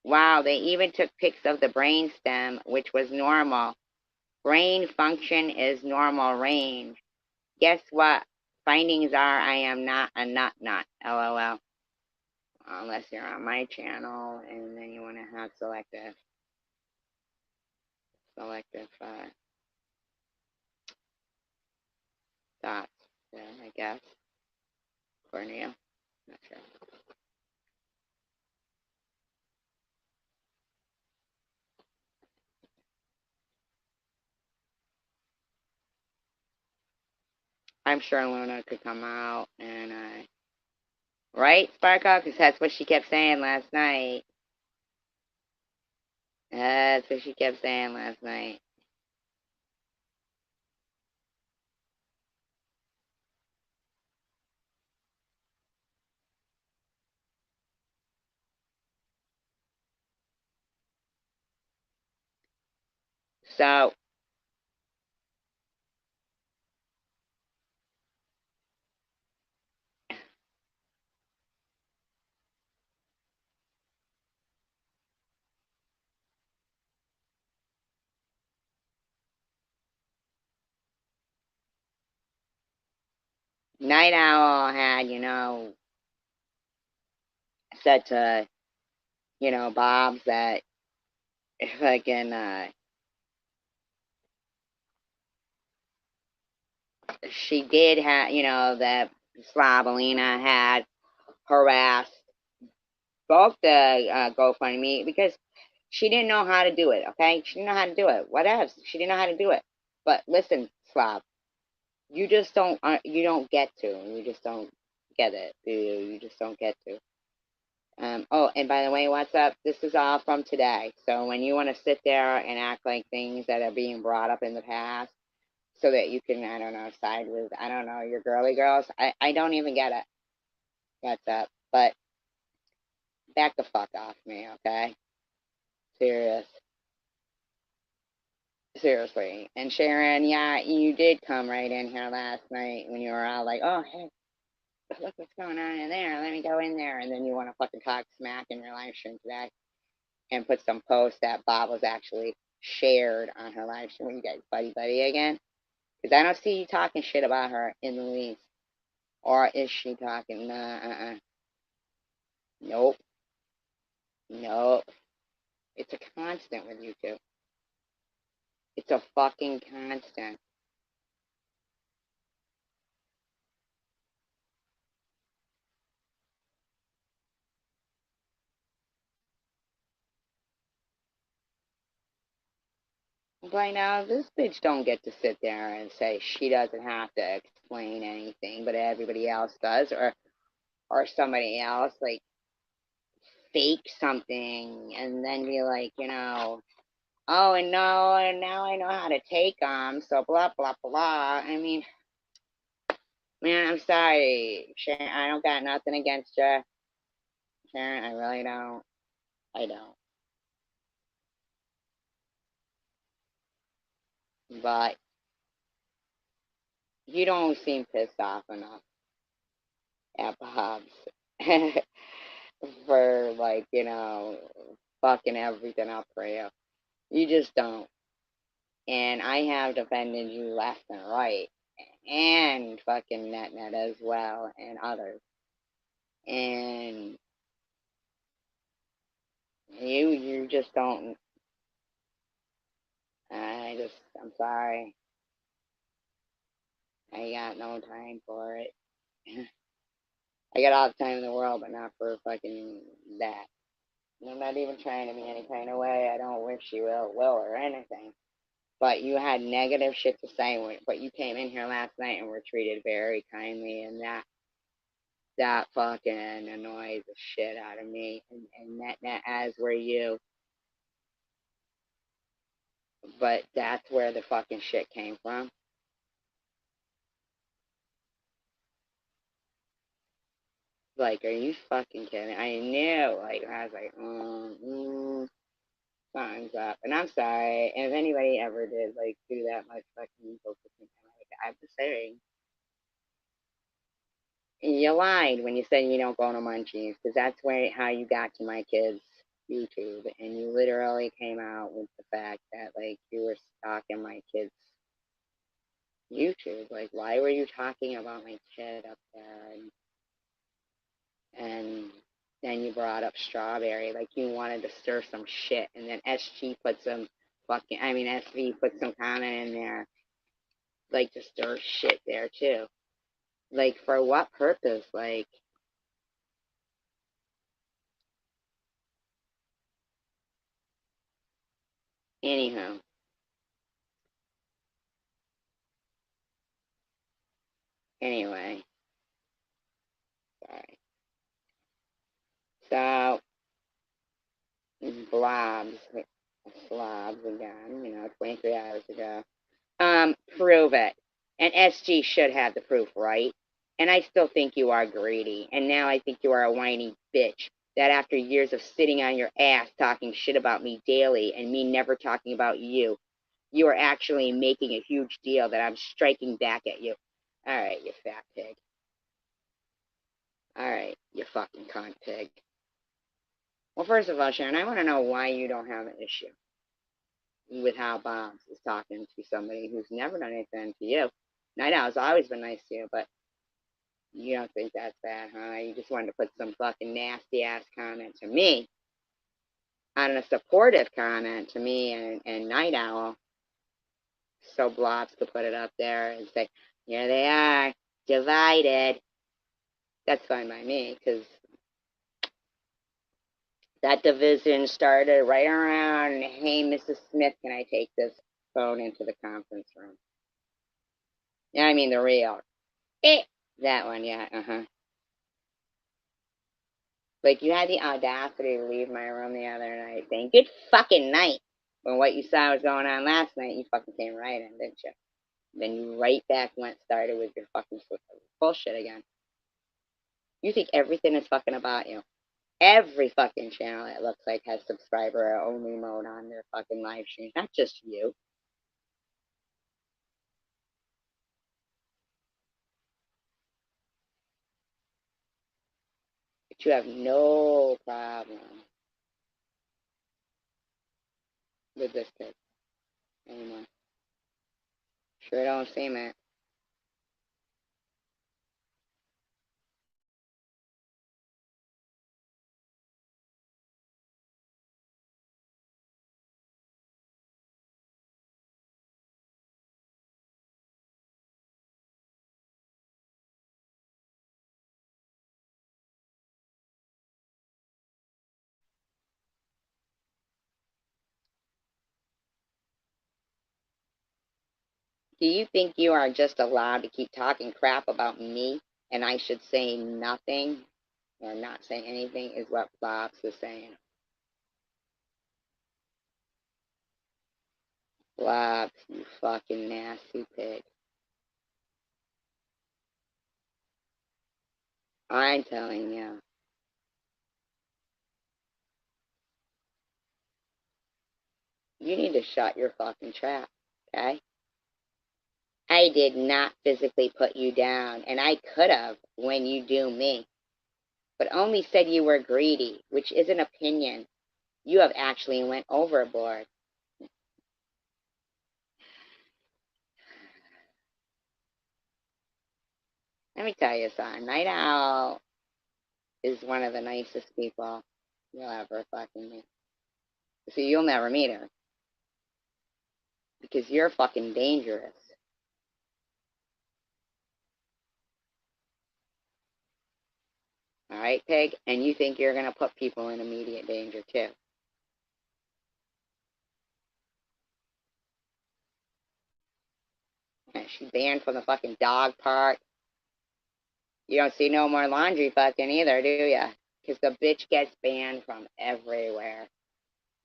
Wow, they even took pics of the brain stem, which was normal. Brain function is normal range. Guess what? Findings are I am not a nut nut. LOL. Unless you're on my channel and then you want to have selective thoughts. Yeah, I guess. According to you. Not sure. I'm sure Luna could come out and right, Sparkle? Because that's what she kept saying last night. That's what she kept saying last night. So, Night Owl had, said to, Bob's that fucking, she did have, that Slavalina had harassed both the GoFundMe because she didn't know how to do it, okay? She didn't know how to do it. Whatever. She didn't know how to do it. But listen, Slav, you don't get to. You just don't get it. You just don't get to. Oh, and by the way, what's up? This is all from today. So when you want to sit there and act like things that are being brought up in the past so that you can, I don't know, side with, I don't know, your girly girls, I don't even get it. What's up? But back the fuck off me, okay? Serious. Seriously. And Sharon, yeah, you did come right in here last night when you were all like, oh, hey, look what's going on in there. Let me go in there. And then you want to fucking talk smack in your live stream today and put some posts that Bob was actually shared on her live stream when you guys buddy buddy again. Because I don't see you talking shit about her in the least. Or is she talking? Nah, Nope. No, it's a constant with you two. It's a fucking constant. By now, this bitch don't get to sit there and say she doesn't have to explain anything, but everybody else does, or somebody else like fake something and then be like, oh, and no, and now I know how to take them, so blah blah blah. I mean, man, I'm sorry, Sharon. I don't got nothing against you, Sharon. I really don't. I don't. But you don't seem pissed off enough at Bob's for like, fucking everything up for you. You just don't. And I have defended you left and right, and fucking NetNet as well, and others. And you just don't. I'm sorry. I got no time for it. I got all the time in the world, but not for fucking that. And I'm not even trying to be any kind of way. I don't wish you will or anything. But you had negative shit to say, but you came in here last night and were treated very kindly, and that fucking annoys the shit out of me. And that as were you, but that's where the fucking shit came from. Like, are you fucking kidding? I knew. Like, I was like, something's up. And I'm sorry. And if anybody ever did, like, do that much fucking focusing, like, I'm just saying. And you lied when you said you don't go to Munchies, because that's where how you got to my kids' YouTube. And you literally came out with the fact that, like, you were stalking my kids' YouTube. Like, why were you talking about my kid up there? And then you brought up strawberry, like you wanted to stir some shit, and then SG put some SV put some comment in there, like to stir shit there too. Like for what purpose? Like anyhow, anyway, sorry. So blobs, slobs again. 23 hours ago. Prove it. And SG should have the proof, right? And I still think you are greedy. And now I think you are a whiny bitch. That after years of sitting on your ass talking shit about me daily and me never talking about you, you are actually making a huge deal that I'm striking back at you. All right, you fat pig. All right, you fucking cunt pig. Well, first of all, Sharon, I want to know why you don't have an issue with how Bobs is talking to somebody who's never done anything to you. Night Owl's always been nice to you, but you don't think that's bad, huh? You just wanted to put some fucking nasty ass comment to me on a supportive comment to me and Night Owl, so Blobs could put it up there and say, here they are, divided. That's fine by me, because that division started right around, hey, Mrs. Smith, can I take this phone into the conference room? Yeah, I mean the real. Eh, that one, yeah, uh-huh. Like, you had the audacity to leave my room the other night saying, good fucking night. When what you saw was going on last night, you fucking came right in, didn't you? Then you right back went started with your fucking bullshit again. You think everything is fucking about you. Every fucking channel, it looks like, has subscriber only mode on their fucking live streams. Not just you. But you have no problem with this kid anymore. Sure don't seem it. Do you think you are just allowed to keep talking crap about me and I should say nothing or not say anything, is what Bob's is saying. Bobs, you fucking nasty pig. I'm telling you, you need to shut your fucking trap, okay? I did not physically put you down, and I could have when you do me, but only said you were greedy, which is an opinion. You have actually went overboard. Let me tell you something. Night Owl is one of the nicest people you'll ever fucking meet. See, you'll never meet her because you're fucking dangerous. All right, pig? And you think you're going to put people in immediate danger, too. And she's banned from the fucking dog park. You don't see no more laundry fucking either, do ya? Because the bitch gets banned from everywhere.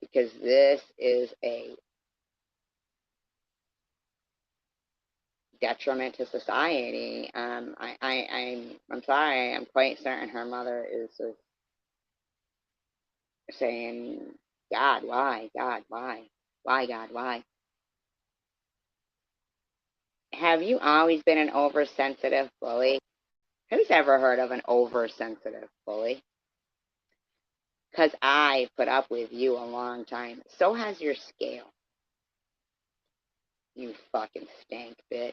Because this is a detriment to society. I'm sorry. I'm quite certain her mother is saying, God, why? God, why? Why, God, why? Have you always been an oversensitive bully? Who's ever heard of an oversensitive bully? Because I put up with you a long time. So has your scale. You fucking stank bitch.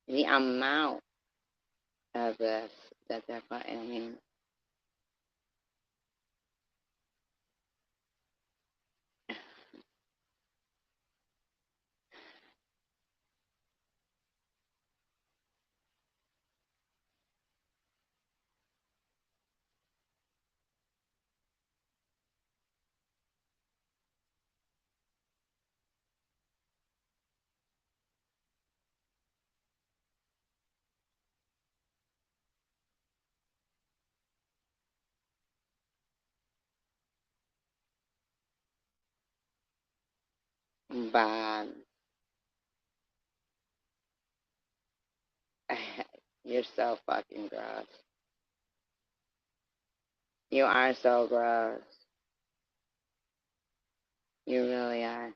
The amount of this that they're putting, I mean, Bob, you're so fucking gross. You are so gross. You really are.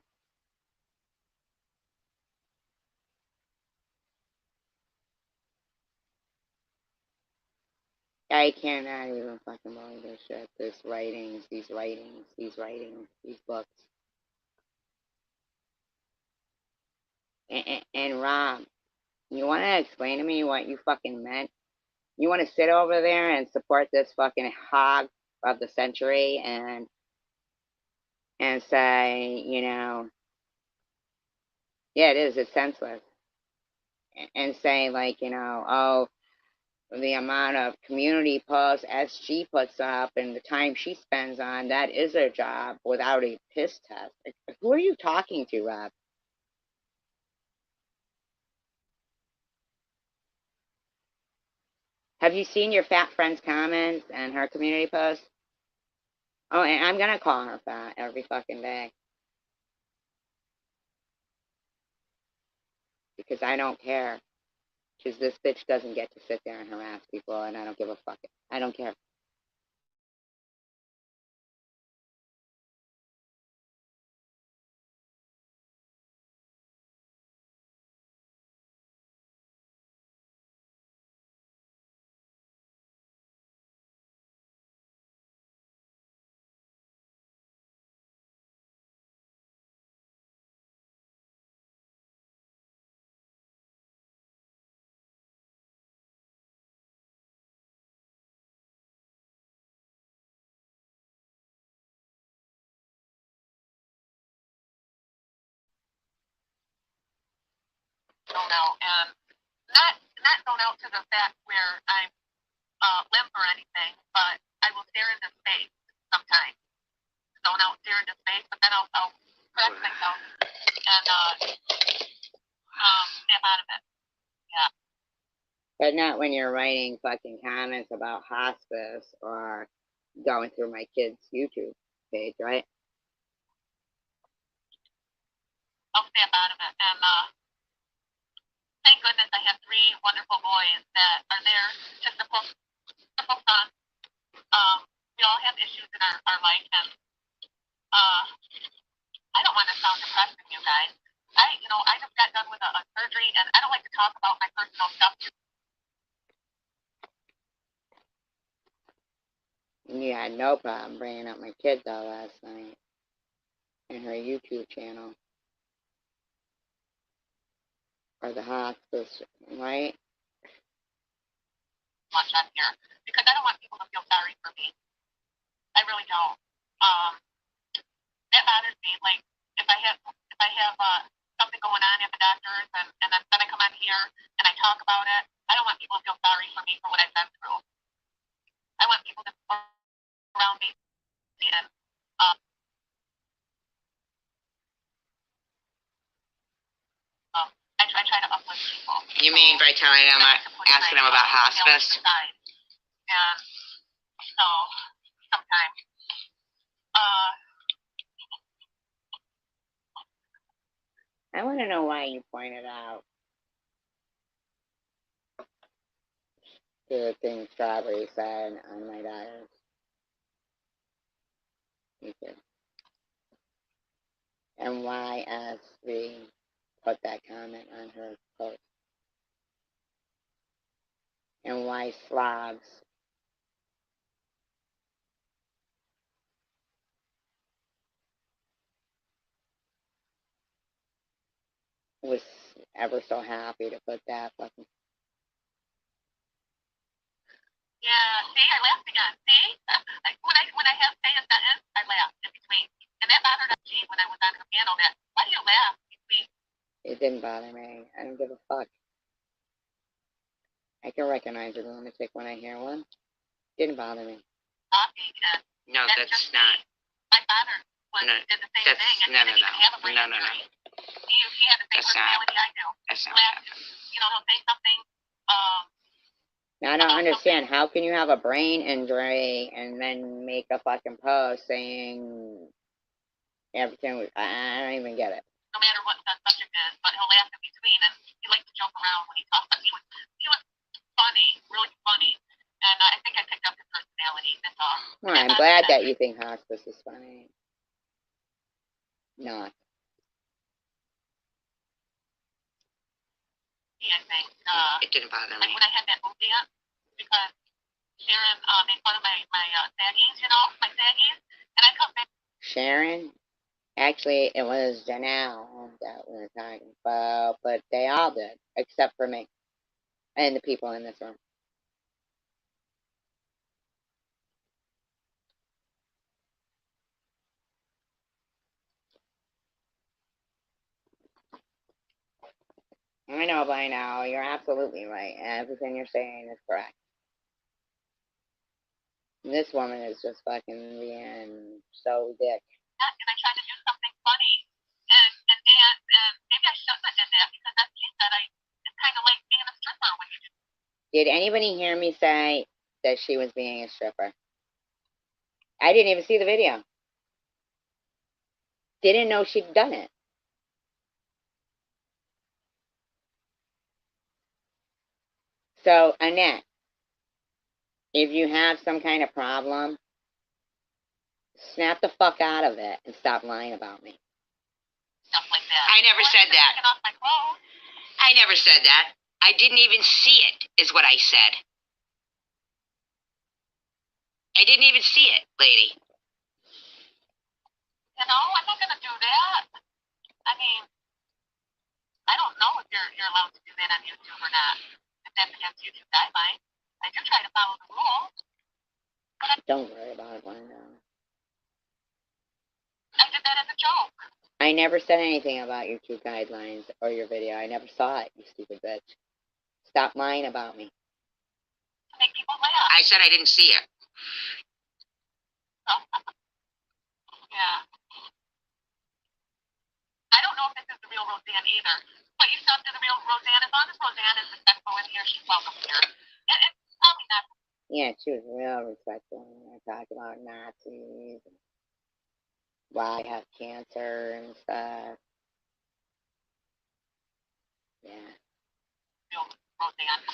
I cannot even fucking believe this shit. This writings, these writings, these writings, these books. And Rob, you want to explain to me what you fucking meant? You want to sit over there and support this fucking hog of the century and say, yeah, it is. It's senseless. And say like, oh, the amount of community posts SG puts up and the time she spends on that is her job without a piss test. Like, who are you talking to, Rob? Have you seen your fat friend's comments and her community posts? Oh, and I'm gonna call her fat every fucking day because I don't care. Because this bitch doesn't get to sit there and harass people, and I don't give a fuck. I don't care. zone out, and not zone out to the fact where I'm limp or anything, but I will stare into space sometimes. Zone out, stare into space, but then I'll correct myself and snap out of it. Yeah. But not when you're writing fucking comments about hospice or going through my kid's YouTube page, right? I'll snap out of it. And thank goodness I have 3 wonderful boys that are there to support us. We all have issues in our life, and I don't want to sound depressing, you guys. I just got done with a surgery, and I don't like to talk about my personal stuff. You had no problem bringing up my kid though last night in her YouTube channel or the hospice, right? Much on here because I don't want people to feel sorry for me. I really don't. That bothers me. Like if I have something going on at the doctor's, and then I come on here and I talk about it, I don't want people to feel sorry for me for what I've been through. I want people to around me and I try to uplift people. You mean by telling them, asking them about hospice? And so sometimes, I want to know why you pointed out the thing Strawberry said on my daughters. Me too. And why S3 put that comment on her post. And why Slobs was ever so happy to put that fucking. yeah, see, I laughed again. See? When I have say a sentence, I laugh in between. And that bothered me when I was on the piano. That why do you laugh in between? It didn't bother me. I don't give a fuck. I can recognize a lunatic when I hear one. Didn't bother me. No, that's not. My father did the same thing, and he didn't even have a brain injury. He had the same personality I do. That's not he'll say something. Now, I don't understand. How can you have a brain injury and then make a fucking post saying everything? I don't even get it. No matter what the subject is, but he'll laugh in between, and he likes to joke around when he talks. He was funny, really funny, and I think I picked up his personality. That's all. Well, I'm glad that you think hospice is funny. Not. I think it didn't bother me. Like when I had that movie up, because Sharon made fun of my saggies, my saggies, and I come back. Sharon? Actually, it was Janelle that we were talking about, but they all did, except for me and the people in this room. I know by now. You're absolutely right. Everything you're saying is correct. This woman is just fucking being so dick. And I tried to do something funny, and maybe I shouldn't have did that because as she said, it's kind of like being a stripper when you do. Did anybody hear me say that she was being a stripper? I didn't even see the video. Didn't know she'd done it. So, Annette, if you have some kind of problem, snap the fuck out of it and stop lying about me. Stuff like that. I never said that. Off my clothes. I never said that. I didn't even see it, is what I said. I didn't even see it, lady. I'm not going to do that. I mean, I don't know if you're allowed to do that on YouTube or not. If that's against YouTube guidelines. I do try to follow the rules. Don't worry about it, Wanda. I did that as a joke. I never said anything about your two guidelines or your video. I never saw it, you stupid bitch. Stop lying about me. To make people laugh. I said I didn't see it. Yeah. I don't know if this is the real Roseanne either. But you said to the real Roseanne, as long as Roseanne is respectful in here, she's welcome here. And it's probably not. Yeah, she was real respectful. I talked about Nazis and why I have cancer and stuff. Yeah. Real Roseanne.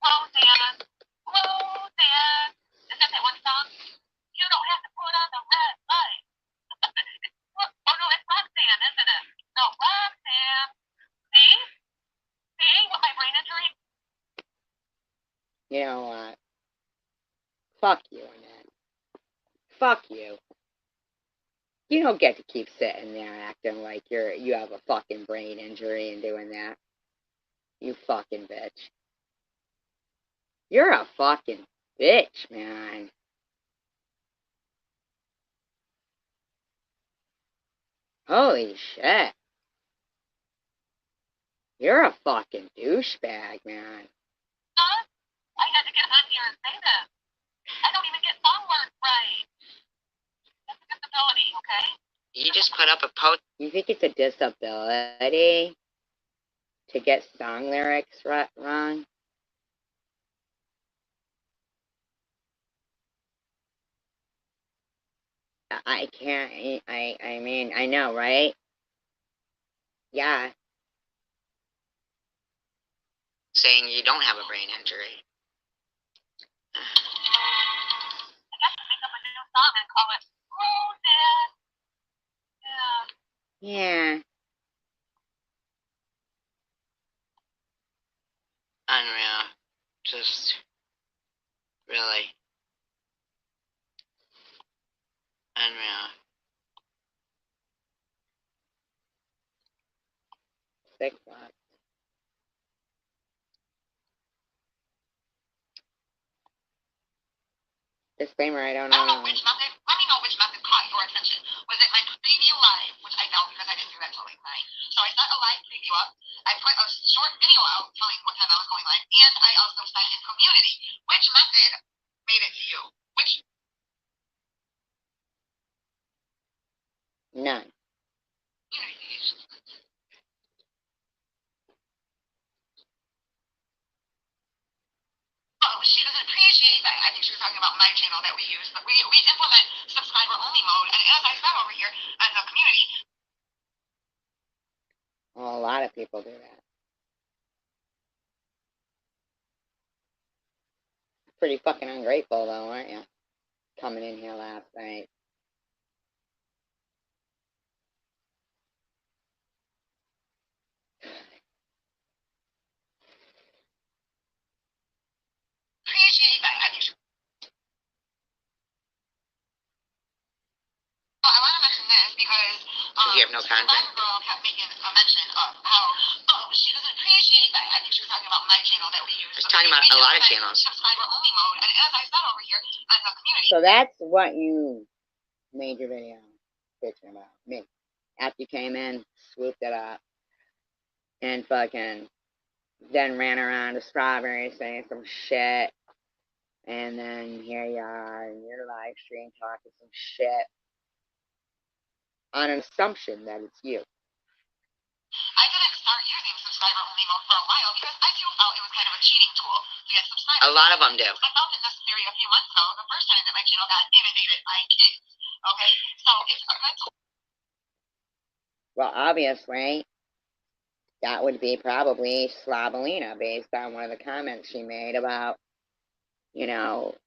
Roseanne. Roseanne. Is that one song? You don't have to put on the red light. Oh no, it's Roxanne, isn't it? No, Roxanne. See? See? With my brain injury? You know what? Fuck you, Annette. Fuck you. You don't get to keep sitting there acting like you have a fucking brain injury and doing that. You fucking bitch. You're a fucking bitch, man. Holy shit. You're a fucking douchebag, man. Huh? I had to get on here and say that. I don't even get song words right. That's a disability, okay? You just put up a post. You think it's a disability to get song lyrics wrong? I can't, I mean, I know, right? Yeah. Saying you don't have a brain injury. I have to make up a new song and call it Roseanne. Yeah. Yeah. Unreal. Just really unreal. Sick fuck. Disclaimer, I don't I don't know know. which method. Let me know which method caught your attention. Was it my preview live, which I don't because I didn't do that till late night. So I set a live preview up. I put a short video out telling what time I was going live, and I also set in community. Which method made it to you? Which? None. Oh, she doesn't appreciate that. I think she was talking about my channel that we use, but we implement subscriber only mode, and as I said over here as a community. Well, a lot of people do that. Pretty fucking ungrateful, though, aren't you? Coming in here last night. Appreciate that. I think she. Well, I want to mention this because You have no content. Girl kept making a mention of how she doesn't appreciate that. I think she was talking about my channel that we use. I was talking about a lot of channels. Subscriber only mode, and as I said over here as a community. So that's what you made your video bitching about. Me. After you came in, swooped it up, and fucking then ran around to Strawberry saying some shit. And then here you are in your live stream talking some shit on an assumption that it's you. I didn't start using subscriber only mode for a while because I too felt it was kind of a cheating tool to get subscribers. A lot of them do. I felt it necessary a few months ago, the first time that my channel got inundated by kids. Okay, so it's a good tool. Well, obviously, that would be probably Slavalina, based on one of the comments she made about, you know.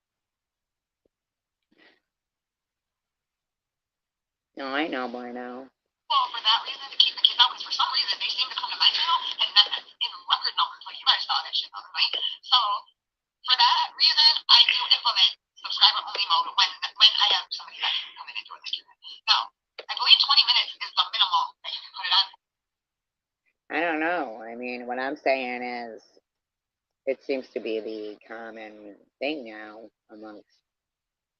No, I know, boy, no. Well, for that reason, to keep the kids out, because for some reason they seem to come to my channel and then in record numbers, like you guys saw that shit the other night. So for that reason, I do implement subscriber only mode when I have somebody that can come in and do it. Now, I believe 20 minutes is the minimum that you can put it on. I don't know. I mean, what I'm saying is, it seems to be the common thing now amongst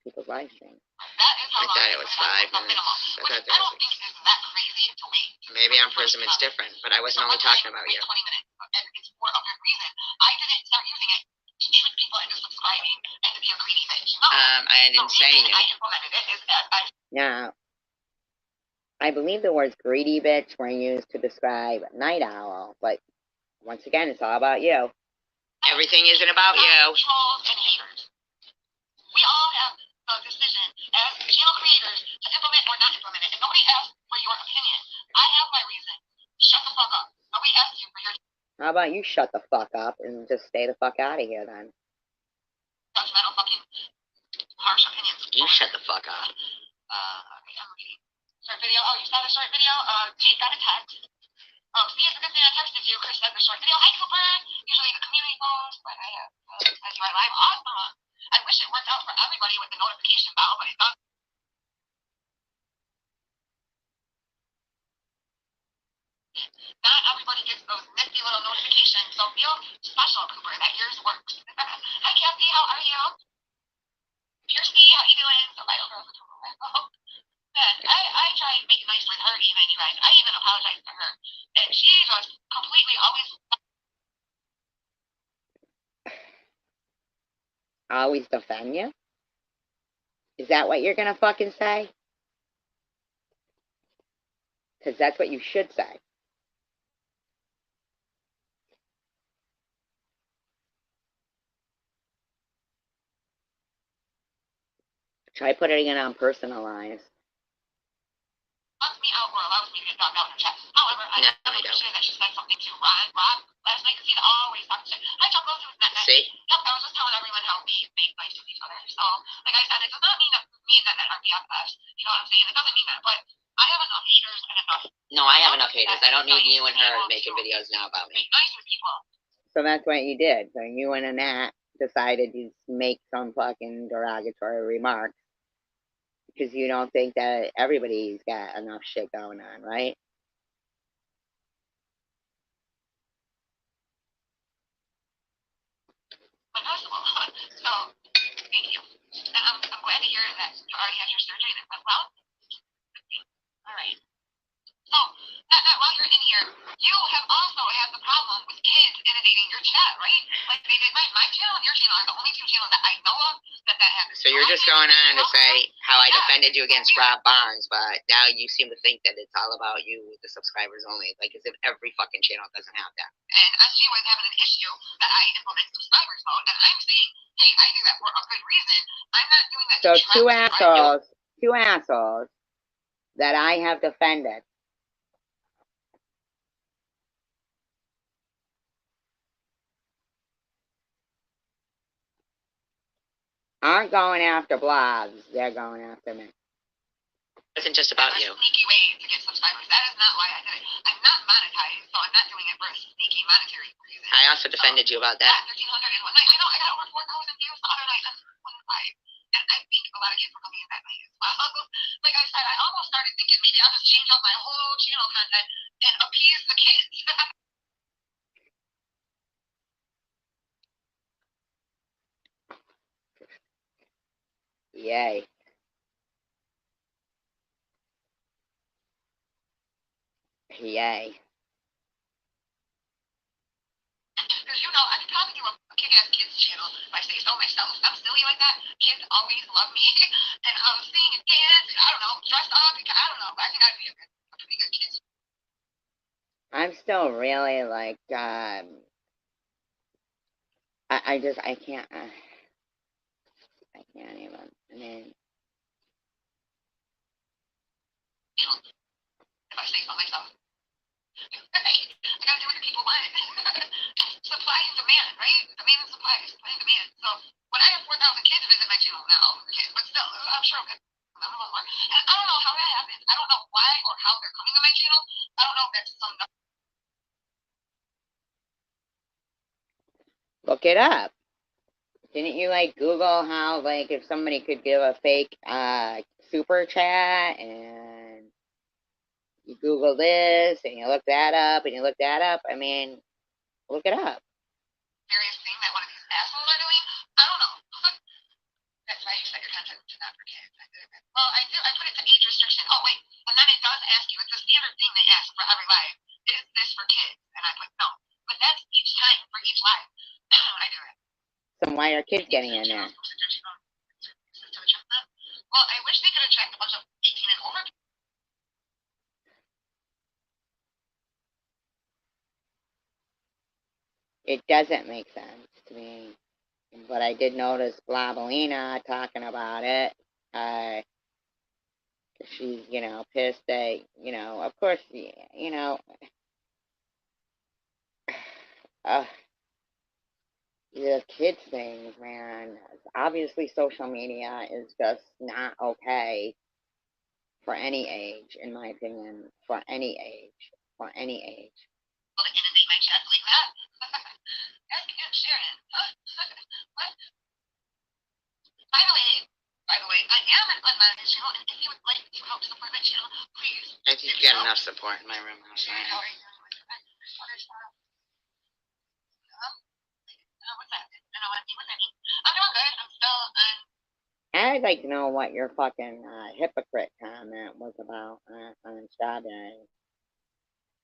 people's live streams. That is how I thought it was 5 minutes. I don't think is that crazy Maybe on Prism it's different, but I wasn't only talking about you. 20 minutes, and it's for a good reason. I didn't start using it to trick people into subscribing and to be a greedy bitch. No. I didn't say you. I implemented it is that Now, I believe the words greedy bitch were used to describe Night Owl, but once again, it's all about you. Everything isn't about you. Trolls and haters. We all have a decision as channel creators to implement or not implement it, and nobody asked for your opinion. I have my reason. Shut the fuck up. Nobody asked you for your How about you shut the fuck up and just stay the fuck out of here then? judgmental fucking harsh opinions. You shut the fuck up. Okay, I'm reading. Short video. Oh, you saw the short video? Jake got a text. Oh, see, it's a good thing I texted you. Chris said the short video. Hi, Cooper. Usually the community phones, but I have as you are live. Awesome. I wish it worked out for everybody with the notification bell, but it doesn't. Not everybody gets those nifty little notifications, so feel special, Cooper, that yours works. Hi, Kathy, how are you? Kirsty, how you doing? So my girls are I try and make nice with her even, you guys. I even apologize to her. And she was completely always... Always defend you? Is that what you're gonna fucking say? Because that's what you should say. Try putting it on personalized. Lets me out or allows me to get knocked out in the chat. However, I appreciate that she said something to Rob last night because he'd always talk shit. Hi, Chuckles, who's that? See? Yep, I was just telling everyone how we make nice with each other. So, like I said, it does not mean that me and that are BFFs. You know what I'm saying? It doesn't mean that, but I have enough haters and enough. No, I have enough haters. I don't need you and her making videos now about me. Make nice with people. So that's what you did. So you and Annette decided to make some fucking derogatory remarks because you don't think that everybody's got enough shit going on, right? Impossible. So, thank you. And I'm glad to hear that you already had your surgery and it went well. All right. So, while you're in here, you have also had the problem with kids inundating your chat, right? Like they did my channel and your channel are the only two channels that I know of that happens. So you're just going on to say how I defended you against Rob Barnes, but now you seem to think that it's all about you with the subscribers only, like as if every fucking channel doesn't have that. And SG was having an issue that I implement subscribers mode, and I'm saying, hey, I do that for a good reason. I'm not doing that. So two assholes that I have defended aren't going after blogs, they're going after me. It isn't just about you. Sneaky way to get subscribers. That is not why I did it. I'm not monetized, so I'm not doing it for a sneaky monetary reason. I also defended you about that. 1,300 in one night. I know, I got over 4,000 views the other night. That's 1.5. And I think a lot of kids were coming in that night as well. Like I said, I almost started thinking maybe I'll just change up my whole channel content and appease the kids. Yay. Yay. Because you know, I could probably do a kick-ass kids channel if I say so myself. I'm silly like that. Kids always love me. And sing and dance, and I don't know, dress up. I don't know. I think I'd be a pretty good kid. I'm still really like, I can't even, I mean. If I say so myself. I gotta do what the people want. Supply and demand, right? Demand and supply, supply and demand. So when I have 4,000 kids visit my channel now, okay, but still, I'm sure I'm gonna more. And I don't know how that happens. I don't know why or how they're coming to my channel. I don't know if that's some. Look it up. Didn't you like Google how like if somebody could give a fake super chat, and you Google this and you look that up and you look that up? I mean, look it up. Various thing that one of these assholes are doing. I don't know. That's why you set your content to not for kids. Well, I do. I put it to age restriction. Oh wait, And then it does ask you, it's a standard thing they ask for every live. Is this for kids? And I click no. But that's each time for each live. I do it. So why are kids getting in there? Well, I wish they could attract a bunch of 18 and over. It doesn't make sense to me. But I did notice Blabalina talking about it. She's, pissed that, of course, the kids things, man. Obviously, social media is just not okay for any age, in my opinion. For any age. For any age. Well, inundate my chest like that. Guys can't share it. What? By the way, I am an unmanaged channel, and if you would like to help support my channel, please. I think you got enough support in my room. What's that? I don't know what that means. I'm doing good. I'm still I'd like to know what your fucking hypocrite comment was about on Strawberry.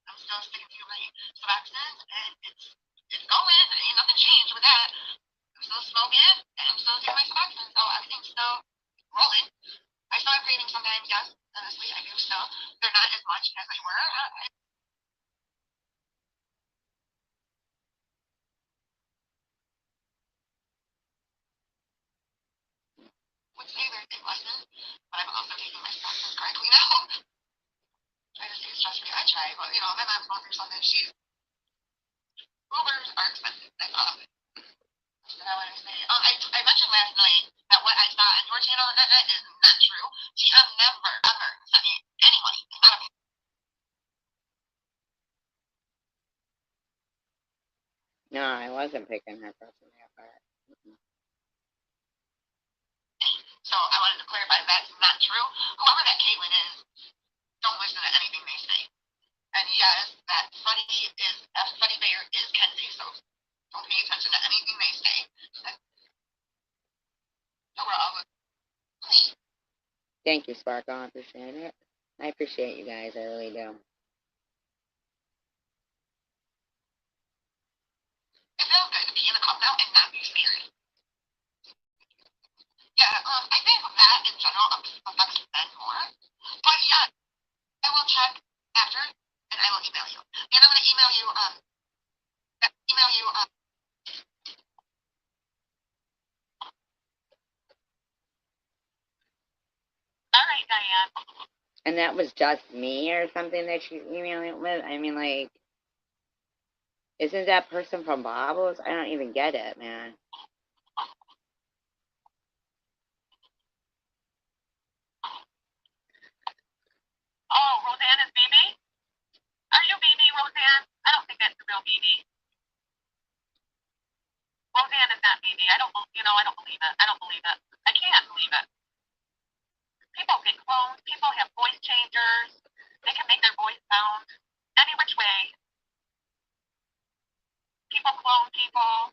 I'm still sticking to my suboxone, and it's going. Ain't nothing changed with that. I'm still smoking, and I'm still doing my suboxone, so everything's still rolling. I still have cravings sometimes, yes. Honestly, I do still. They're not as much as they were. Would say they're a lesson, but I'm also taking my suboxone correctly now. Try to stay stress free. I try, but my mom's going through something. Ubers are expensive. That's all. So now what I say, I mentioned last night that what I saw on your channel and that is not true. GM never ever sent me any money. Not a penny. No, I wasn't picking her personally apart. So I wanted to clarify that's not true. Whoever that Caitlin is, don't listen to anything they say. And yes, that Freddie Bear is Kenzie, so don't pay attention to anything they say. Overall, please. Thank you, Sparkle. I appreciate it. I appreciate you guys. I really do. It feels good to be in the cup now and not be scared. Yeah, I think that in general affects men more. But yeah, I will check after and I will email you. And I'm gonna email you All right, Diane. And that was just me or something that she's emailing with? I mean, like, isn't that person from Bobbles? I don't even get it, man. Oh, Roseanne is BB? Are you BB, Roseanne? I don't think that's the real BB. Roseanne is not BB. I don't believe it. I don't believe it. I can't believe it. People get clones. People have voice changers. They can make their voice sound any which way. People clone people.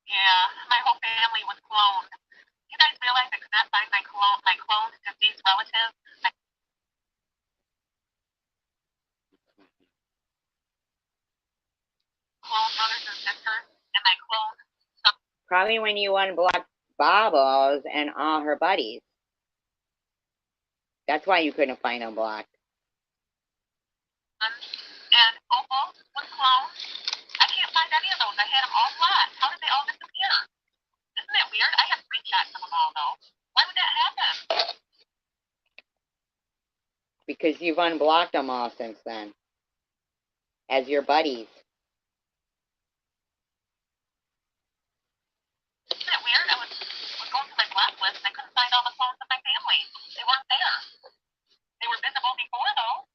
Yeah, my whole family was cloned. You guys realize I could not find my cloned deceased relatives? My clone brothers and sisters, and my clone. Probably when you unblocked Bobbles and all her buddies. That's why you couldn't find them blocked. And Opal was cloned. I can't find any of those. I had them all blocked. How did they all disappear? Isn't that weird? I have screenshots of them all, though. Why would that happen? Because you've unblocked them all since then. As your buddies. Isn't that weird? I was going through my block list and I couldn't find all the clones of my family. They weren't there. They were visible before, though.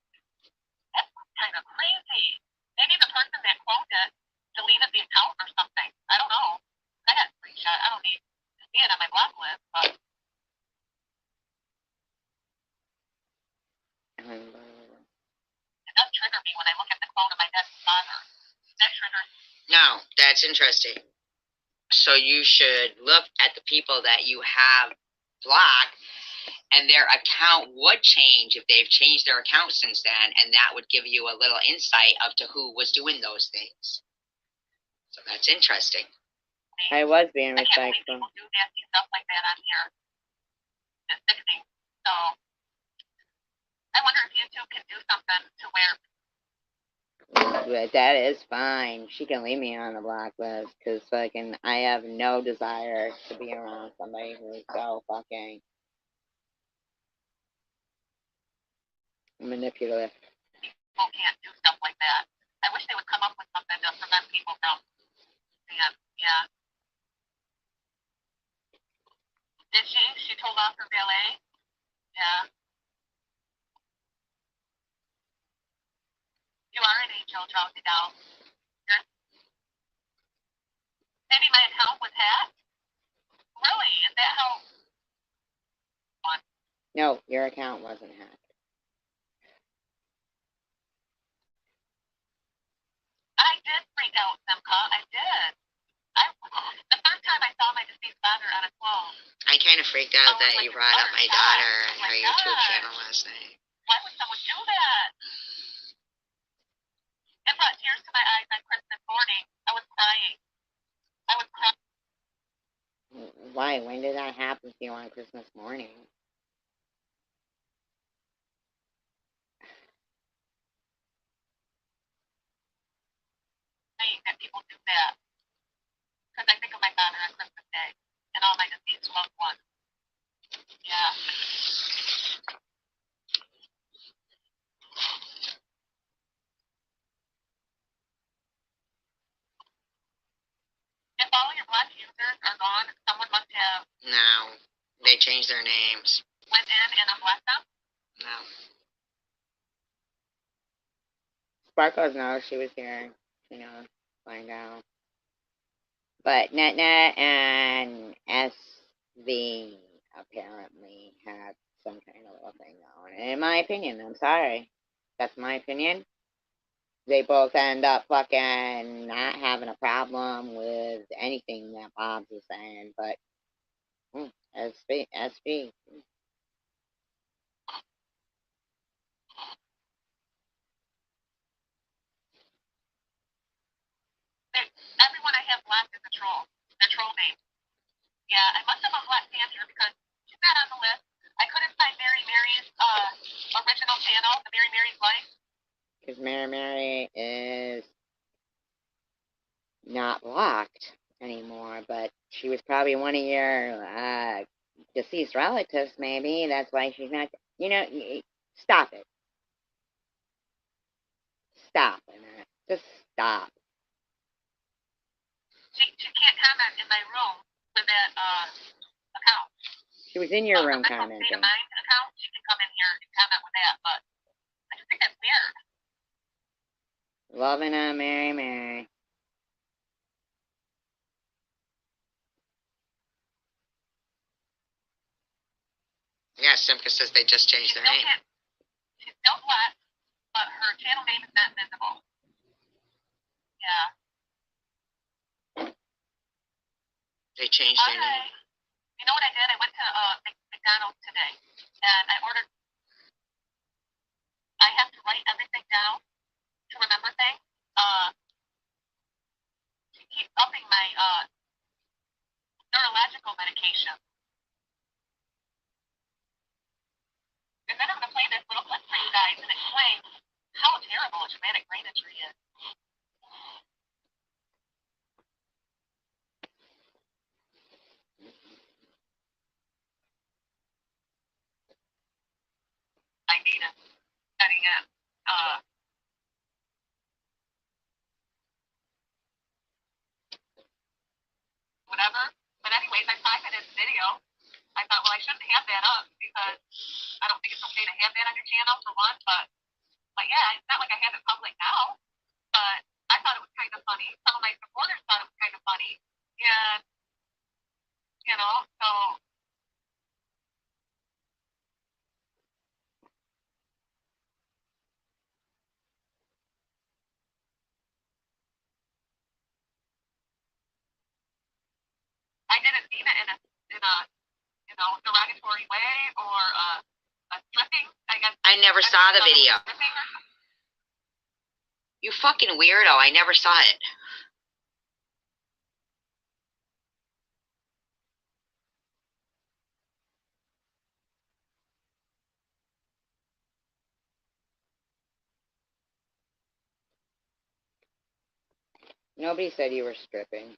That's kind of crazy. Maybe the person that cloned it deleted the account or something. I don't know. I got a screenshot. I don't need to see it on my block list, but it does trigger me when I look at the clone of my dead father. That triggers. No, that's interesting. So you should look at the people that you have blocked, and their account would change if they've changed their account since then, and that would give you a little insight of to who was doing those things. So that's interesting. I was being I can't believe respectful. people do nasty stuff like that on here. It's sickening. So I wonder if YouTube can do something to where. But that is fine. She can leave me on the block list because fucking I have no desire to be around somebody who's so fucking manipulative. People can't do stuff like that. I wish they would come up with something to prevent people from. Yeah. Did she? She told off her valet? Yeah. You are an angel, Drowsy Doll. Maybe my account was hacked? Really? Is that how? No, your account wasn't hacked. I did freak out, Simca. I did. The first time I saw my deceased father on a phone. I kind of freaked out that you brought up my daughter and her YouTube channel last night. Why would someone do that? It brought tears to my eyes on Christmas morning. I was crying. I was crying. Why? When did that happen to you on Christmas morning? That people do that. Because I think of my father on Christmas Day and all my deceased loved ones. Yeah. If all your black users are gone, someone must have. No, they changed their names. Went in and unblocked them? No. Sparkles knows she was here. You know, find out. But NetNet and SV apparently had some kind of little thing going. In my opinion, I'm sorry. That's my opinion. They both end up fucking not having a problem with anything that Bob's is saying, but SV. Everyone I have blocked is a troll. They're troll names. Yeah, I must have unblocked Sandra because she's not on the list. I couldn't find Mary Mary's original channel, the Mary Mary's Life. Because Mary is not blocked anymore, but she was probably one of your deceased relatives, maybe. That's why she's not. You know, stop it. Stop, Annette. Just stop. She can't comment in my room with that account. She was in your room commenting. State of Mind account, she can come in here and comment with that, but I just think that's weird. Loving a Mary. Yeah, Simca says they just changed their name. She's still black, but her channel name is not visible. Yeah. They changed their name. You know what I did? I went to McDonald's today, and I ordered. I have to write everything down to remember things. To keep upping my neurological medication. And then I'm going to play this little clip for you guys and explain how terrible a traumatic brain injury is. I need it. Studying it. Whatever. But anyways, I private this video. I thought, well, I shouldn't have that up because I don't think it's okay to have that on your channel for one, but yeah, it's not like I have it public now. But I thought it was kind of funny. Some of my supporters thought it was kind of funny. And, you know, so. didn't mean it in a derogatory way or a stripping. I never saw the video. You fucking weirdo. I never saw it. Nobody said you were stripping.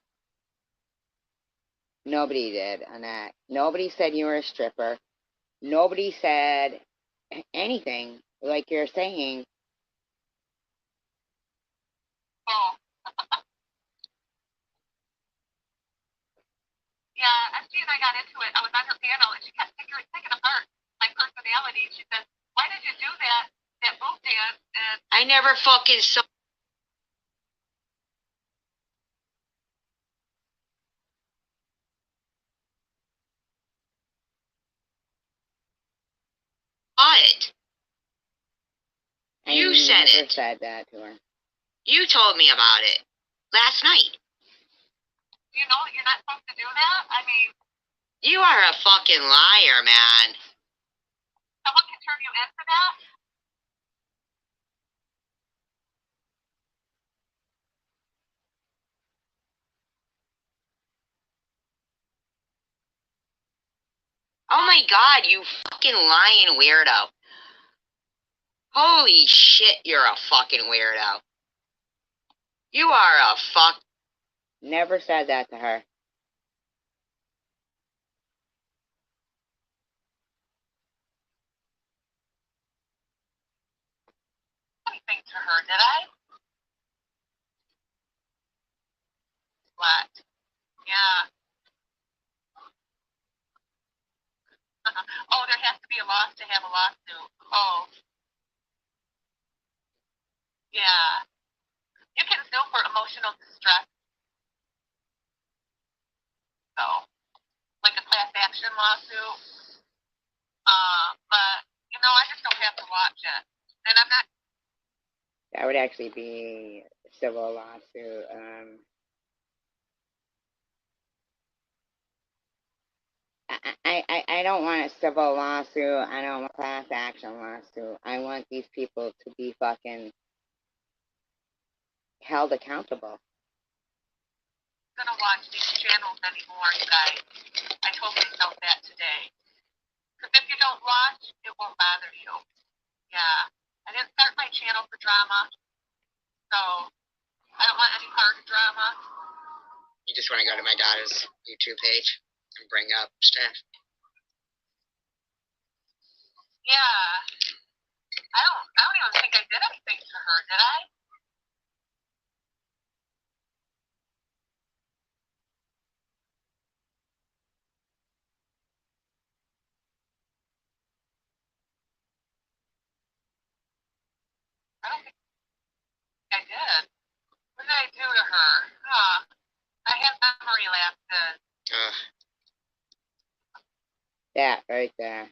Nobody did, Annette. Nobody said you were a stripper. Nobody said anything like you're saying. Oh. Yeah, FG and I got into it. I was on her panel, and she kept picking apart my personality. She said, "Why did you do that boob dance?" And I never fucking saw it. You said it. I never said that to her. You told me about it last night. you know you're not supposed to do that. I mean, you are a fucking liar, man. Someone can turn you in for that. Oh my god, you fucking lying weirdo. Holy shit, you're a fucking weirdo. You are a fuck. Never said that to her. Anything to her, did I? What? Yeah. Oh, there has to be a loss to have a lawsuit. Oh. Yeah. You can sue for emotional distress. So, like a class action lawsuit. But, I just don't have to watch it. And I'm not. That would actually be a civil lawsuit. I don't want a civil lawsuit. I don't want a class action lawsuit. I want these people to be fucking held accountable. I'm gonna watch these channels anymore, you guys. I told myself that today. Because if you don't watch, it won't bother you. Yeah. I didn't start my channel for drama. So, I don't want any part of drama. You just want to go to my daughter's YouTube page and bring up stuff. Yeah. I don't even think I did anything to her, did I? I don't think I did. What did I do to her? I have memory lapses. That right there.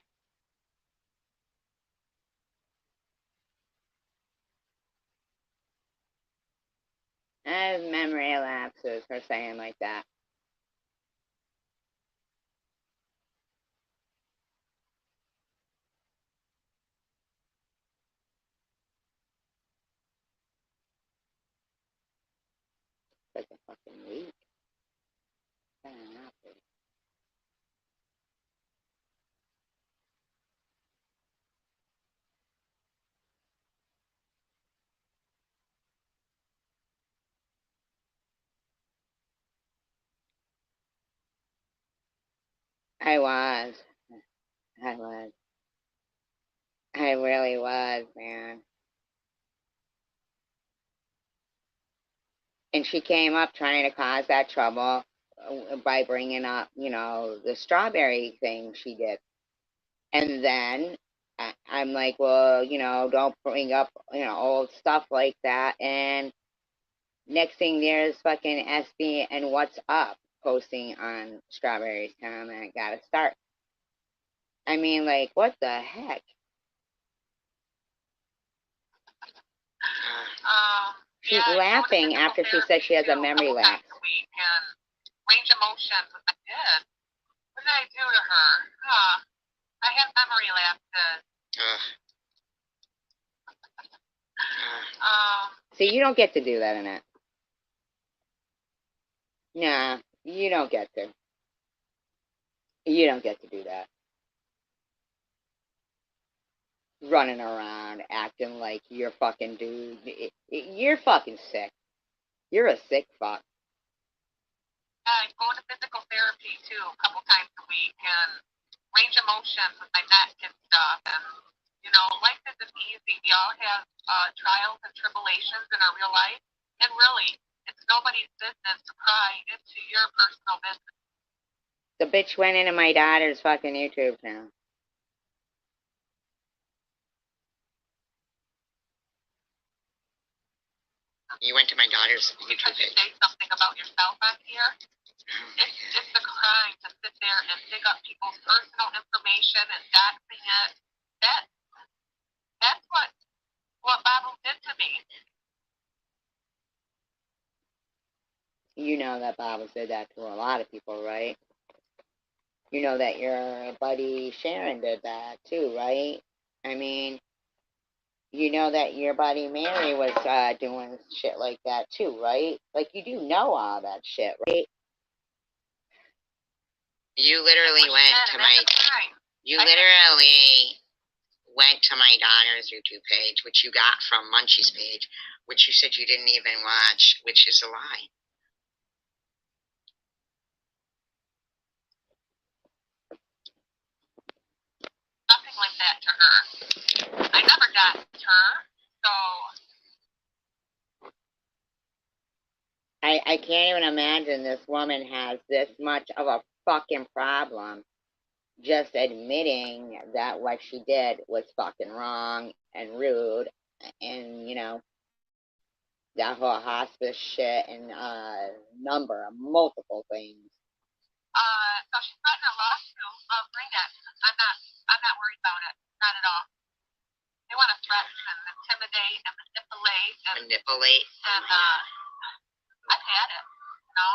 I have memory lapses for saying like that. Like a fucking week. I was. I really was, man. And she came up trying to cause that trouble by bringing up, the strawberry thing she did. And then I'm like, well, don't bring up, old stuff like that. And next thing there's fucking SB and What's Up posting on Strawberry's comment. Gotta start. I mean, like, what the heck? She's laughing after she said she has a memory lapse. range of motion with my kid. What did I do to her? I have memory lapses. See, you don't get to do that, Annette. Nah, you don't get to. You don't get to do that. Running around acting like you're fucking dude. You're fucking sick. You're a sick fuck. I go to physical therapy too a couple times a week and range of motion with my neck and stuff. And, you know, life isn't easy. We all have trials and tribulations in our real life. And really, it's nobody's business to pry into your personal business. The bitch went into my daughter's fucking YouTube now. You went to my daughter's YouTube Because you page. say something about yourself on here. It's a crime to sit there and dig up people's personal information and doxing it. That's what Bible did to me. You know that Bible said that to a lot of people, right? You know that your buddy Sharon did that too, right? I mean, you know that your buddy Mary was doing shit like that too, right? Like, you do know all that shit, right? You literally went to my. You literally went to my daughter's YouTube page, which you got from Munchie's page, which you said you didn't even watch, which is a lie. Nothing like that to her. I never got her, so. I can't even imagine this woman has this much of a fucking problem just admitting that what she did was fucking wrong and rude, and, you know, that whole hospice shit and multiple things. So she's fighting a lawsuit. Bring it. I'm not worried about it. Not at all. They want to threaten and intimidate and manipulate. And I've had it. You know.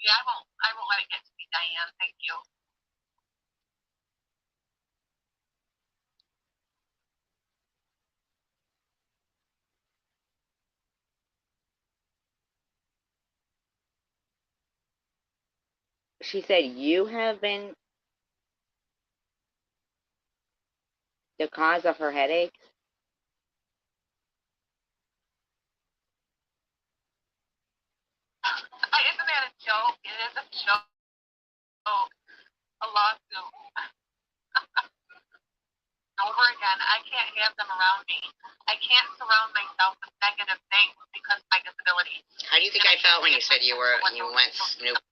Yeah, I won't let it get to me, Diane. Thank you. She said you have been the cause of her headaches. Isn't that a joke? It is a joke. A lawsuit. Over again, I can't have them around me. I can't surround myself with negative things because of my disability. How do you think I felt when you said you went snooping?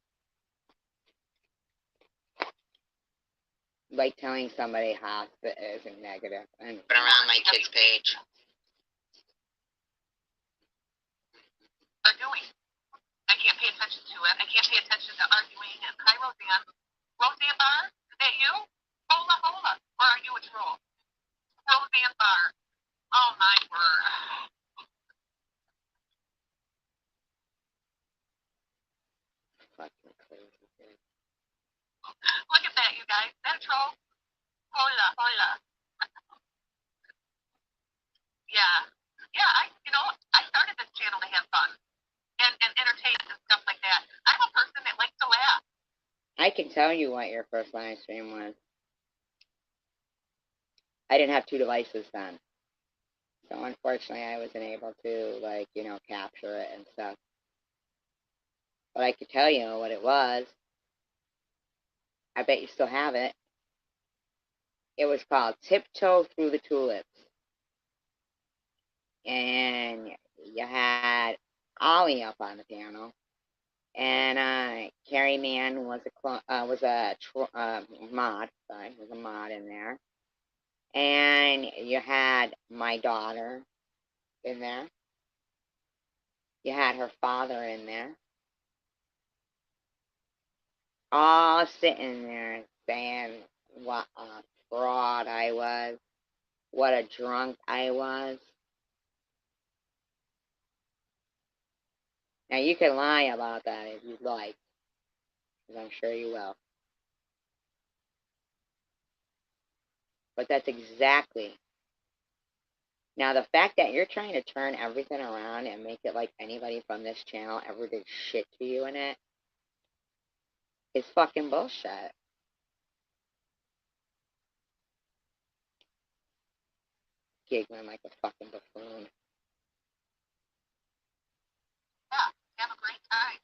Like telling somebody hospice isn't negative. And around my kid's page. Are doing. I can't pay attention to it. I can't pay attention to arguing. And hi, Roseanne. Roseanne Barr? Is that you? Hola. Or are you a troll? Roseanne Barr. Oh, my word. fucking crazy. Look at that, you guys. That troll? Hola. Yeah. Yeah, I started this channel to have fun and entertain and stuff like that. I'm a person that likes to laugh. I can tell you what your first live stream was. I didn't have two devices then. So unfortunately I wasn't able to, capture it and stuff. But I could tell you what it was. I bet you still have it. It was called Tiptoe Through the Tulips. And you had Ollie up on the piano. And Carrie Mann was a mod in there. And you had my daughter in there. You had her father in there. All sitting there saying what a fraud I was, what a drunk I was. Now you can lie about that if you'd like, because I'm sure you will. But that's exactly. Now the fact that you're trying to turn everything around and make it like anybody from this channel ever did shit to you in it is fucking bullshit. Giggling like a fucking buffoon. Yeah, have a great time.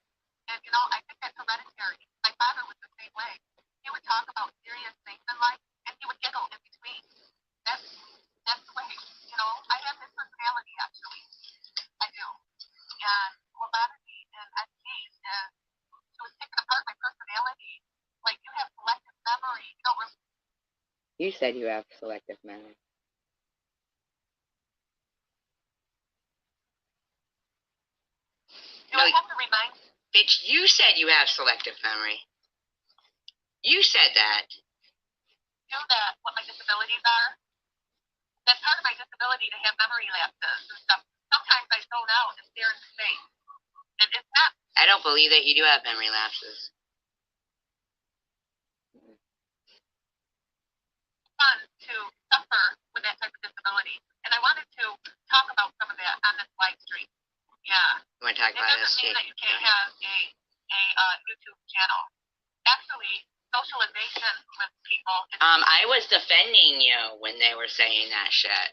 And, you know, I think that's hereditary. My father was the same way. He would talk about serious things in life, and he would giggle in between. That's the way, you know, I have this personality, actually. I do. And what bothered me in SD is she was taking apart my personality. Like, you have selective memory. You don't really... You said you have selective memory. Do I have to remind you? Bitch, you said you have selective memory. You said that. Do that, what my disabilities are. That's part of my disability, to have memory lapses and stuff. Sometimes I zone out and stare into space. And it's not... I don't believe that you do have memory lapses. Fun to suffer with that type of disability. And I wanted to talk about some of that on this live stream. Yeah. You want to talk It about doesn't this, mean too? that you can't have a YouTube channel. Actually, socialization with people. I was defending you when they were saying that shit.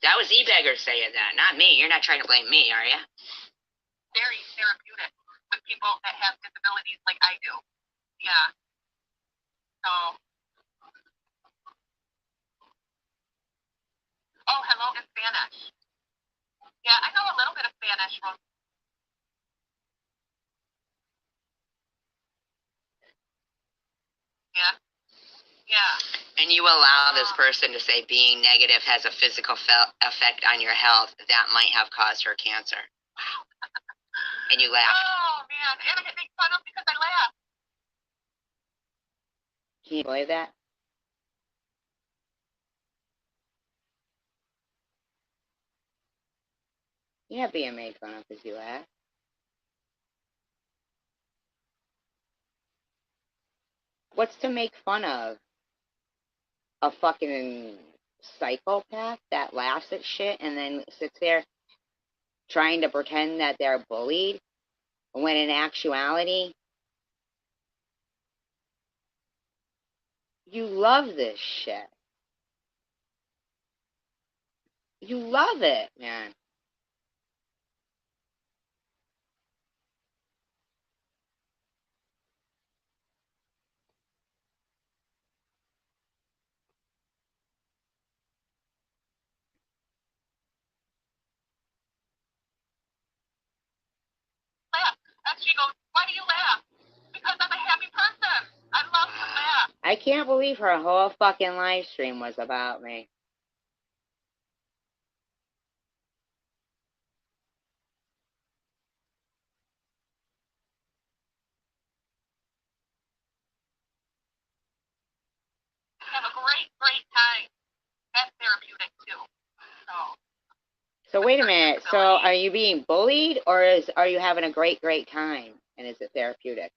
That was E-Beggar saying that, not me. You're not trying to blame me, are you? Very therapeutic with people that have disabilities like I do. Yeah. So. Oh, hello in Spanish. Yeah, I know a little bit of Spanish. Yeah. Yeah. And you allow this person to say being negative has a physical effect on your health that might have caused her cancer. Wow. And you laughed. Oh, man. And I get made fun of because I laugh. Can you believe that? You're not being made fun of because you laugh. What's to make fun of? A fucking psychopath that laughs at shit and then sits there trying to pretend that they're bullied when in actuality you love this shit. You love it, man. Laugh. And she goes, why do you laugh? Because I'm a happy person. I love to laugh. I can't believe her whole fucking live stream was about me. Have a great, great time. That's therapeutic too. So wait a minute. So are you being bullied or are you having a great, great time? And is it therapeutic?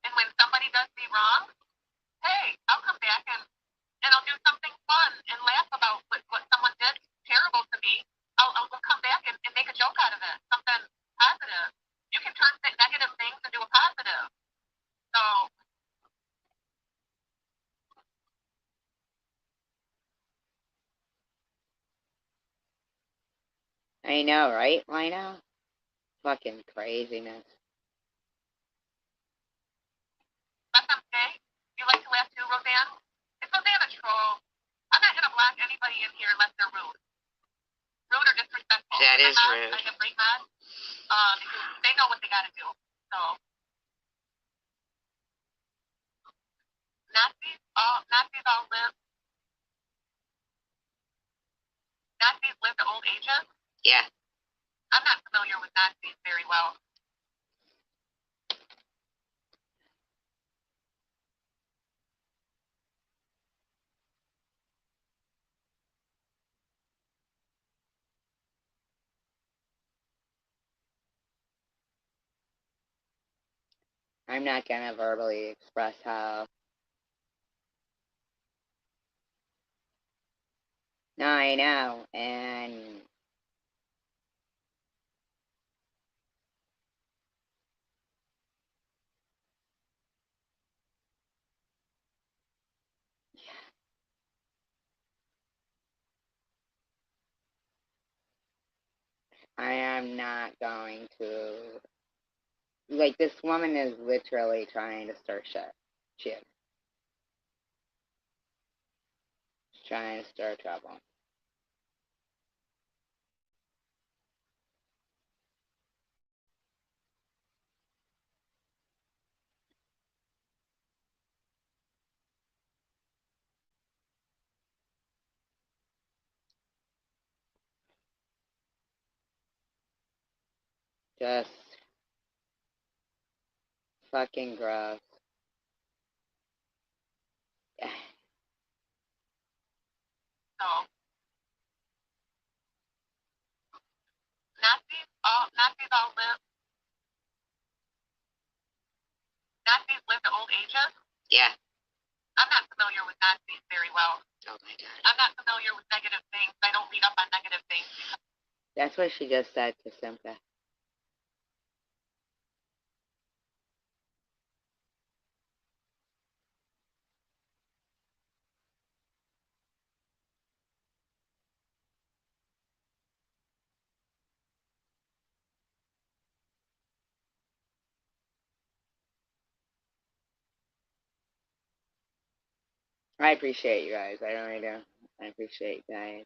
And when somebody does me wrong, hey, I'll come back and I'll do something fun and laugh about what someone did terrible to me. I'll come back and make a joke out of it, something positive. You can turn negative things into a positive. So. I know, right, Lino? Fucking craziness. That's okay. You like to laugh too, Roseanne? Is Roseanne a troll? I'm not going to block anybody in here unless they're rude. Rude or disrespectful. That is rude. I have great mods. Because they know what they got to do. So. Nazis all live. Nazis live to old ages? Yeah. I'm not familiar with Nazis very well. I'm not gonna verbally express how. No, I know, and I am not going to. Like, this woman is literally trying to stir shit. She is. She's trying to stir trouble. Just fucking gross. So Nazis all live. Nazis live to old ages. Yeah. I'm not familiar with Nazis very well. Oh my God. I'm not familiar with negative things. I don't read up on negative things. That's what she just said to Simka. I appreciate you guys. I really do. I appreciate you guys.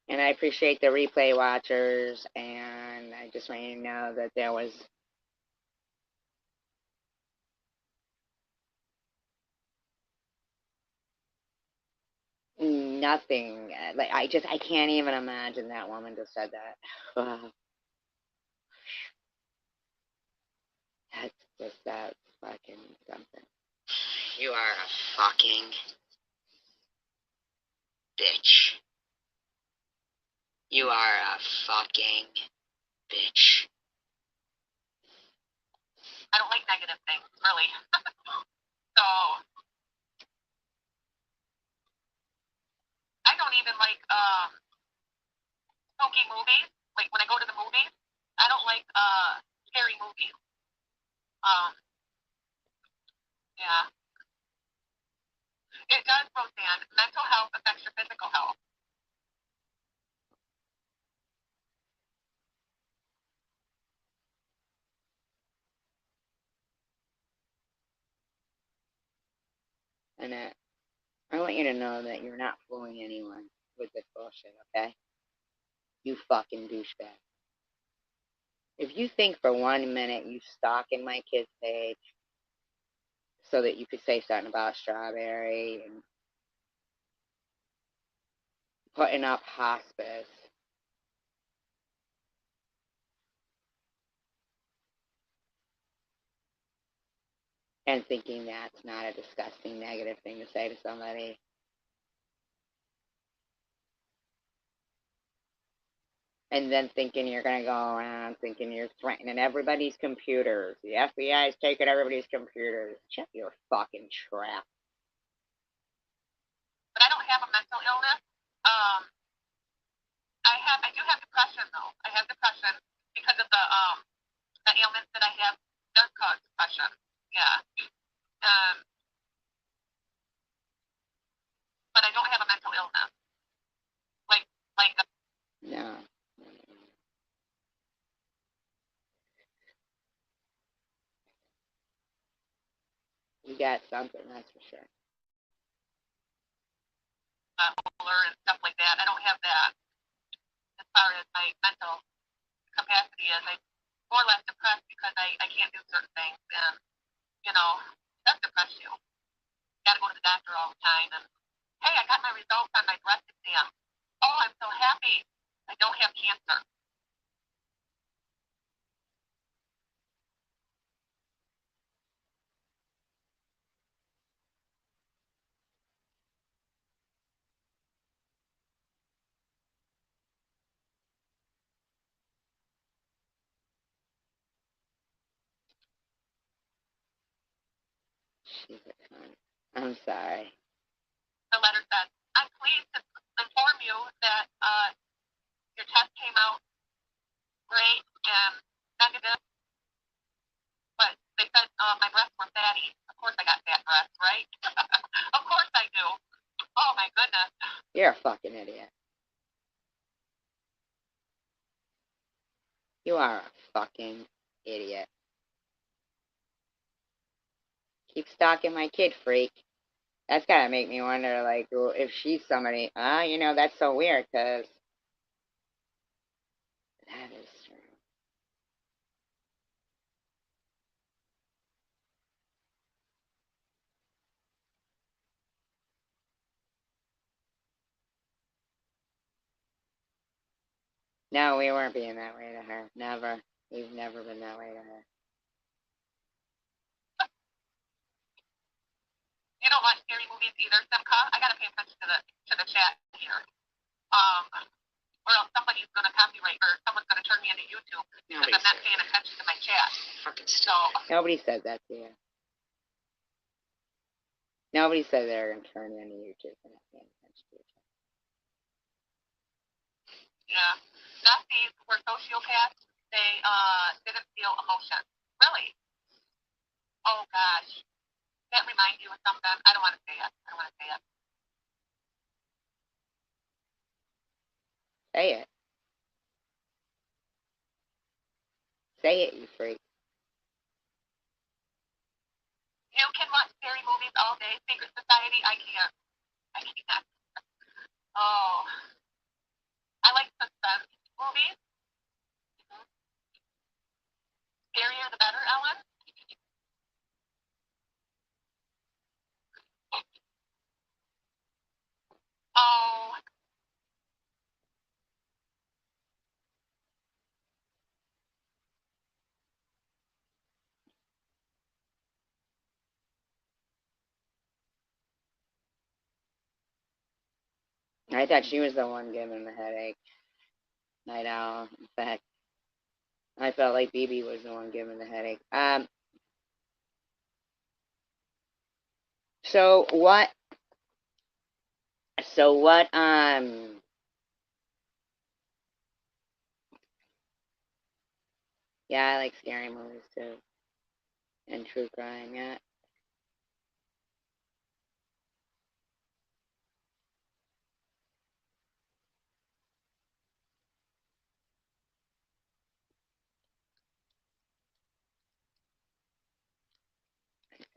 And I appreciate the replay watchers. And I just want you to know that there was nothing. Like, I can't even imagine that woman just said that. That's fucking something. You are a fucking bitch. You are a fucking bitch. I don't like negative things, really. So I don't even like spooky movies. Like when I go to the movies, I don't like scary movies. Yeah. It does, Roseanne. Mental health affects your physical health. And I want you to know that you're not fooling anyone with this bullshit, okay? You fucking douchebag. If you think for 1 minute you stalking my kid's page so that you could say something about Strawberry and putting up hospice and thinking that's not a disgusting negative thing to say to somebody, and then thinking you're going to go around thinking you're threatening everybody's computers. The FBI is taking everybody's computers. Shut your fucking trap. But I don't have a mental illness. I do have depression though. I have depression because of the ailments that I have does cause depression. Yeah. But I don't have a mental illness. Like No. You got something, that's for sure. bipolar and stuff like that. I don't have that as far as my mental capacity is. I'm more or less depressed because I can't do certain things, and you know that depresses you. Got to go to the doctor all the time, and hey, I got my results on my breast exam. Oh, I'm so happy. I don't have cancer. She's a cunt. I'm sorry. The letter said, I'm pleased to inform you that your test came out great and negative, but they said my breasts were fatty. Of course I got fat breasts, right? Of course I do. Oh my goodness. You're a fucking idiot. You are a fucking idiot. Keep stalking my kid, freak. That's gotta make me wonder, like, well, if she's somebody. That's so weird, because that is true. No, we weren't being that way to her. Never. We've never been that way to her. You don't watch scary movies either, Simca. I gotta pay attention to the chat here. Or else somebody's gonna copyright or someone's gonna turn me into YouTube because I'm not paying attention to my chat. Fucking So Nobody said that to you. Nobody said they were gonna turn you into YouTube for not paying attention to you. yeah, Nazis were sociopaths. They didn't feel emotion. Really? Oh gosh, that reminds you of something. I don't want to say it. I don't want to say it. Say it. Say it, you freak. You can watch scary movies all day. Secret Society, I can't. I can't. Oh, I like suspense movies. Scarier the better, Ellen. Oh, I thought she was the one giving the headache. Night Owl. In fact, I felt like BB was the one giving the headache. So what? So what? Yeah, I like scary movies too, and true crime. Yeah.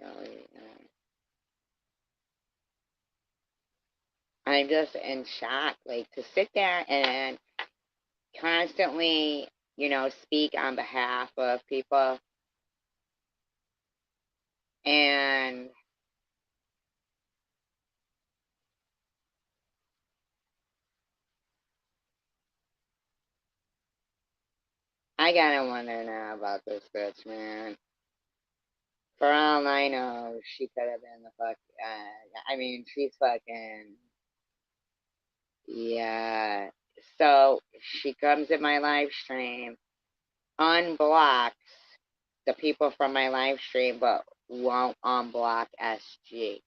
Really, I'm just in shock, like to sit there and constantly, speak on behalf of people, and I gotta wonder now about this bitch, man. For all I know, she could have been the fuck. I mean, she's fucking. Yeah. So she comes in my live stream, unblocks the people from my live stream, but won't unblock SG.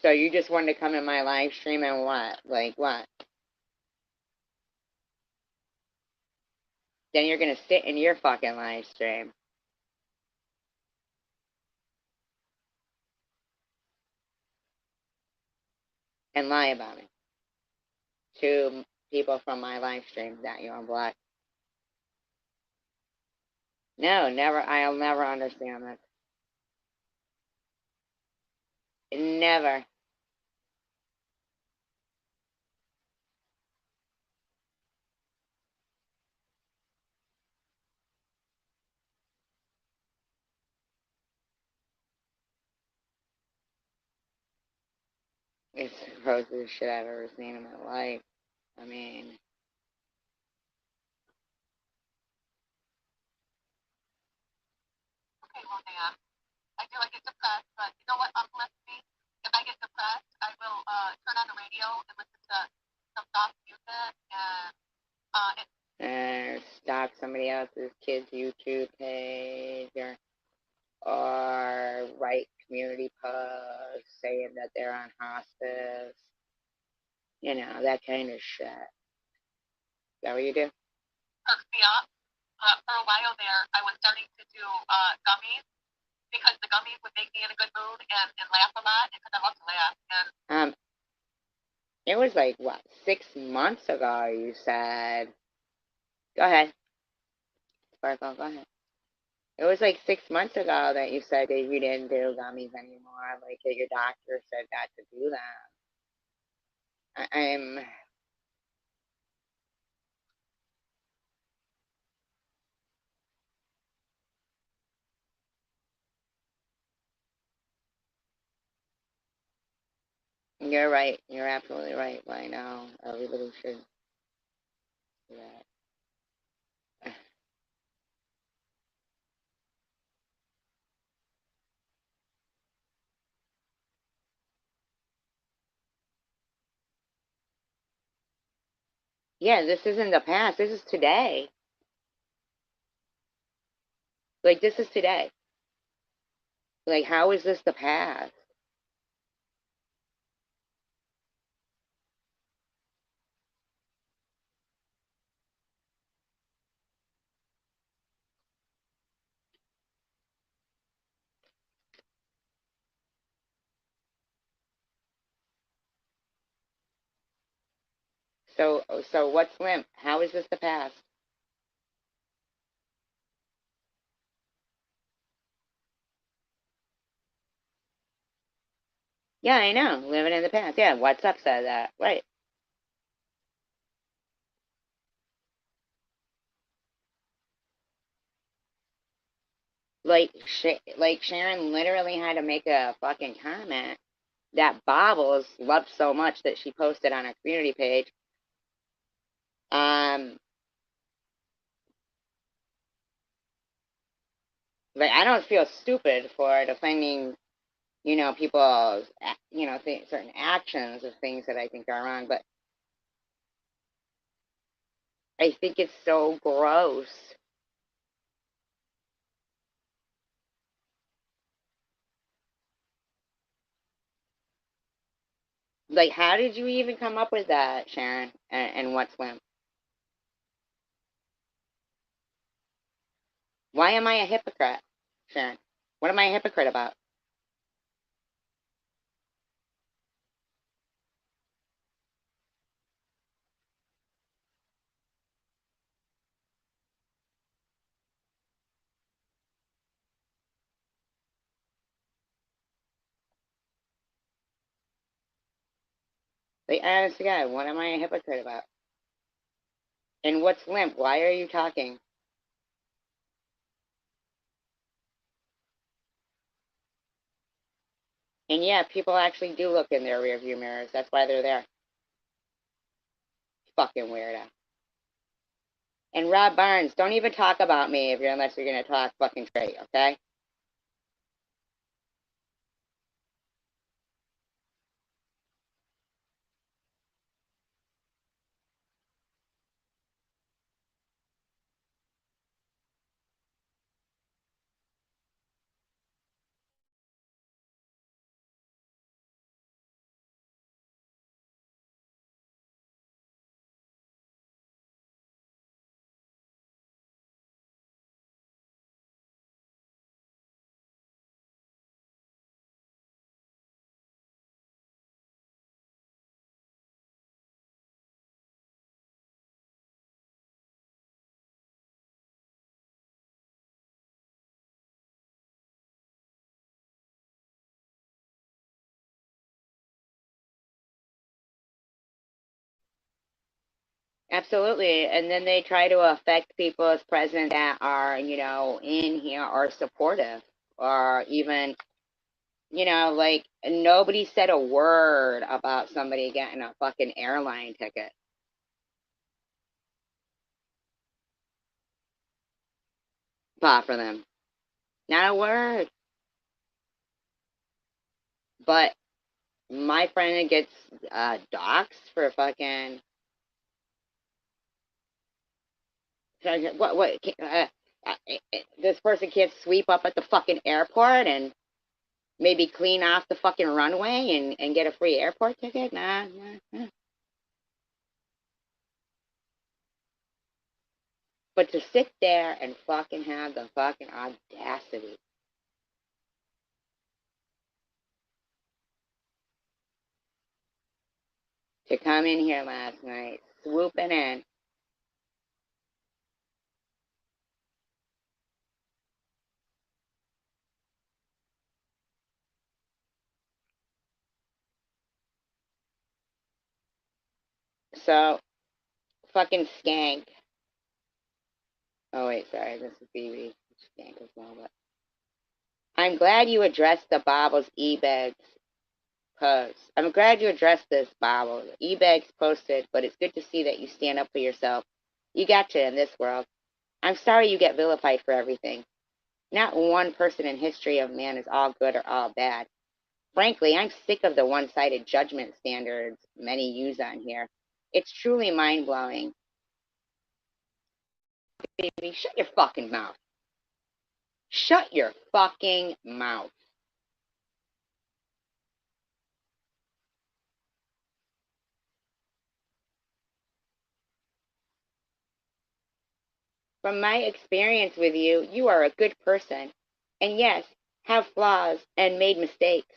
So you just wanted to come in my live stream and what? Like what? Then you're gonna sit in your fucking live stream and lie about me to people from my live stream that you unblock. No, never. I'll never understand that. Never. It's the grossest shit I've ever seen in my life. I mean, okay, well, Dan. I feel like it's depressed, but you know what uplifts me? If I get depressed, I will turn on the radio and listen to some soft music and stalk somebody else's kid's YouTube page or or write community posts saying that they're on hospice, you know, that kind of shit. Is that what you do? Yeah. For a while there, I was starting to do gummies because the gummies would make me in a good mood and laugh a lot because I love to laugh. And it was like, what, 6 months ago you said, go ahead, Sparkle, go ahead. It was like 6 months ago that you said that you didn't do gummies anymore, like that your doctor said not to do that. I'm, you're right, you're absolutely right. Why now? Everybody should do that. Yeah, this isn't the past, this is today. Like, this is today. Like, how is this the past? So what's limp? How is this the past? Yeah, I know. Living in the past. Yeah, what's up said that. Right. Like Sharon literally had to make a fucking comment that Bobbles loved so much that she posted on her community page. Um, like I don't feel stupid for defending, people's, certain actions of things that I think are wrong, but I think it's so gross. Like, how did you even come up with that, Sharon? And what's limp? Why am I a hypocrite, Sharon? What am I a hypocrite about? Like, honest to God, what am I a hypocrite about? And what's limp? Why are you talking? And yeah, people actually do look in their rearview mirrors. That's why they're there. Fucking weirdo. And Rob Barnes, don't even talk about me unless you're gonna talk fucking straight, okay? Absolutely. And then they try to affect people as president that are, in here or supportive or even, like nobody said a word about somebody getting a fucking airline ticket. Fought for them. Not a word. But my friend that gets doxxed for fucking what This person can't sweep up at the fucking airport and maybe clean off the fucking runway and get a free airport ticket? Nah, nah, nah. But to sit there and fucking have the fucking audacity to come in here last night, swooping in, so fucking skank. Oh wait, sorry, this is BB. Skank as well, but I'm glad you addressed the Bobbles e-bags post. I'm glad you addressed this, Bobble. E-bags posted, but it's good to see that you stand up for yourself. You got to in this world. I'm sorry you get vilified for everything. Not one person in history of man is all good or all bad. Frankly, I'm sick of the one-sided judgment standards many use on here. It's truly mind-blowing. Baby, shut your fucking mouth. Shut your fucking mouth. From my experience with you, you are a good person. And yes, have flaws and made mistakes.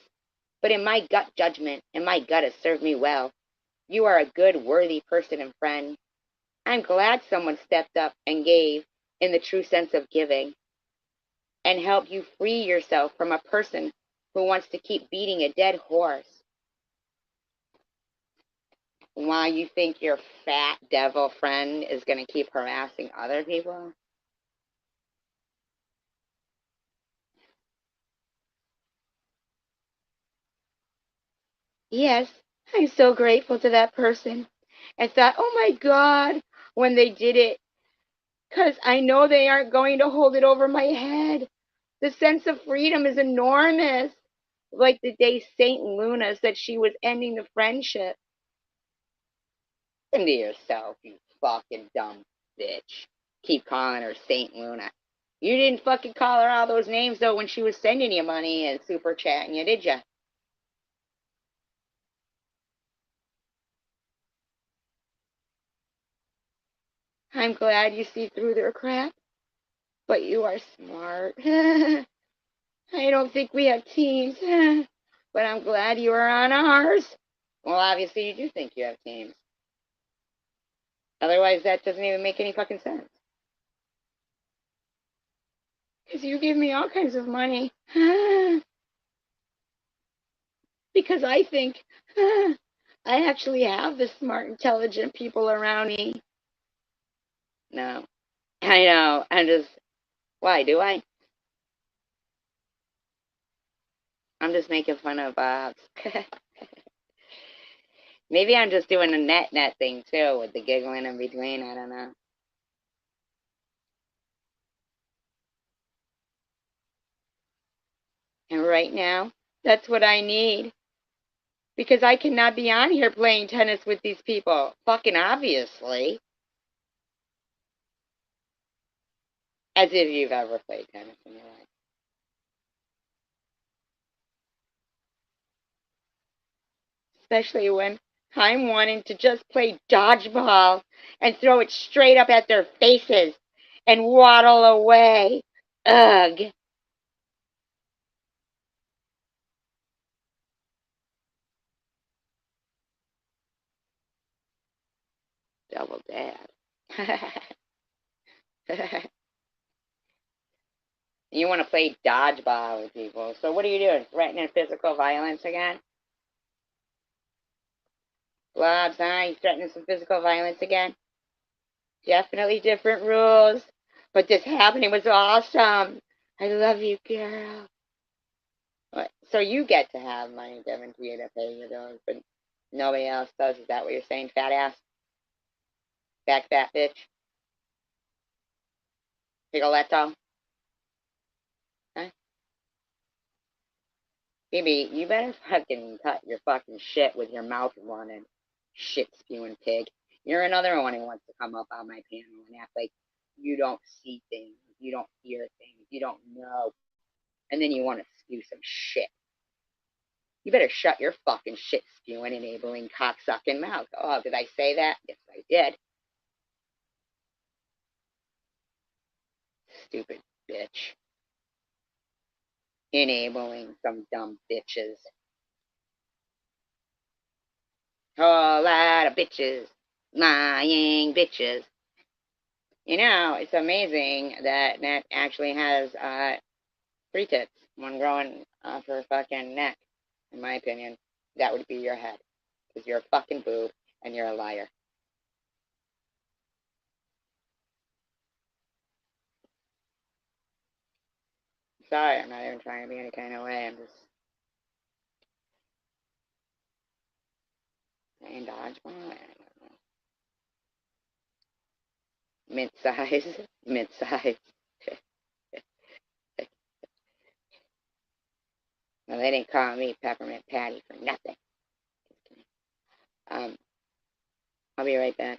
But in my gut judgment, and my gut has served me well, you are a good, worthy person and friend. I'm glad someone stepped up and gave in the true sense of giving and helped you free yourself from a person who wants to keep beating a dead horse. Why you think your fat devil friend is going to keep harassing other people? Yes, I'm so grateful to that person. And thought, oh my God, when they did it, because I know they aren't going to hold it over my head. The sense of freedom is enormous. Like the day Saint Luna said she was ending the friendship. Listen to yourself, you fucking dumb bitch. Keep calling her Saint Luna. You didn't fucking call her all those names, though, when she was sending you money and super chatting you, did you? I'm glad you see through their crap, but you are smart. I don't think we have teams, but I'm glad you are on ours. Well, obviously you do think you have teams. Otherwise, that doesn't even make any fucking sense. Because you give me all kinds of money. Because I think I actually have the smart, intelligent people around me. No, I know. I'm just, why do I? I'm just making fun of Bob's. Maybe I'm just doing a net thing too with the giggling in between. I don't know. And right now, that's what I need. Because I cannot be on here playing tennis with these people. Fucking obviously. As if you've ever played tennis in your life. Especially when I'm wanting to just play dodgeball and throw it straight up at their faces and waddle away. Ugh. Double dab. You want to play dodgeball with people. So what are you doing? Threatening physical violence again? Globs, huh? You threatening some physical violence again? Definitely different rules. But this happening was awesome. I love you, girl. So you get to have money given to you to pay your bills, but nobody else does. Is that what you're saying, fat ass? Back fat bitch? Picoletto? Huh? Baby, you better fucking cut your fucking shit with your mouth running, shit spewing pig. You're another one who wants to come up on my panel and act like you don't see things, you don't hear things, you don't know, and then you want to spew some shit. You better shut your fucking shit spewing, enabling, cocksucking mouth. Oh, did I say that? Yes, I did. Stupid bitch. Enabling some dumb bitches. Whole lot of bitches. Lying bitches. You know, it's amazing that Nat actually has 3 tits. One growing off her fucking neck. In my opinion, that would be your head. Because you're a fucking boob and you're a liar. Sorry, I'm not even trying to be any kind of way. I'm just saying dodgeball. Mid-size. Mid-size. No, they didn't call me Peppermint Patty for nothing. Um, I'll be right back.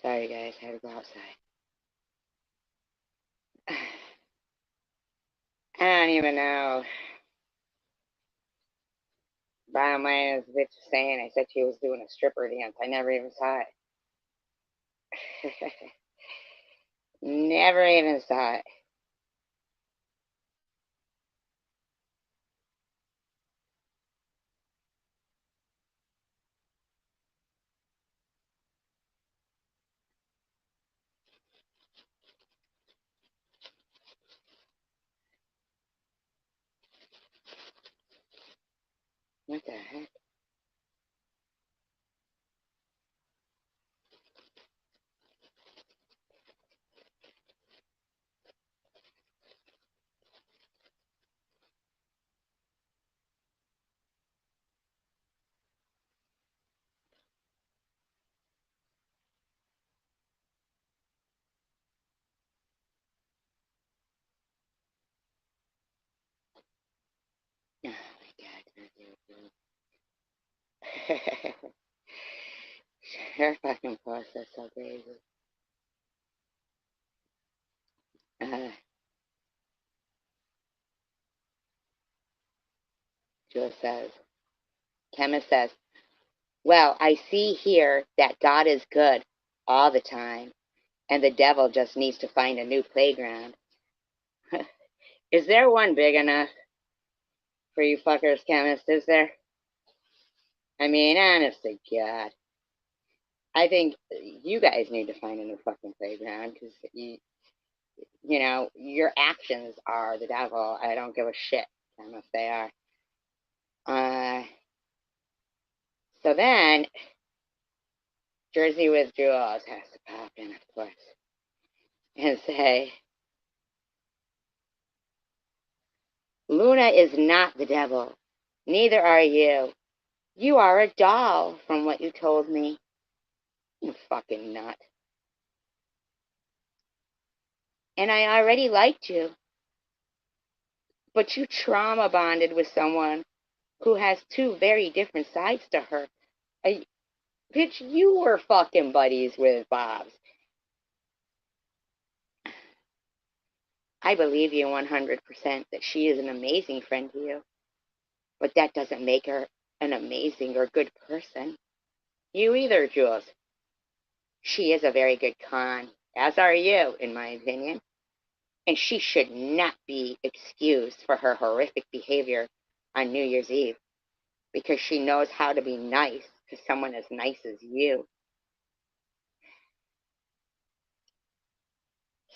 Sorry, guys. I had to go outside. I don't even know. Bottom line is, the bitch was saying I said she was doing a stripper dance. I never even saw it. Never even saw it. What the heck? Her fucking post is so crazy. Jules says, Chemist says, well, I see here that God is good all the time, and the devil just needs to find a new playground. Is there one big enough for you fuckers, Chemist? Is there? I mean, honest to God. I think you guys need to find a new fucking playground because you know, your actions are the devil. I don't give a shit how much they are. So then, Jersey with Jewels has to pop in, of course, and say, Luna is not the devil. Neither are you. You are a doll, from what you told me. You fucking nut. And I already liked you. But you trauma bonded with someone who has two very different sides to her. Bitch, you were fucking buddies with Bob's. I believe you 100% that she is an amazing friend to you. But that doesn't make her an amazing or good person. You either, Jules. She is a very good con, as are you, in my opinion. And she should not be excused for her horrific behavior on New Year's Eve because she knows how to be nice to someone as nice as you,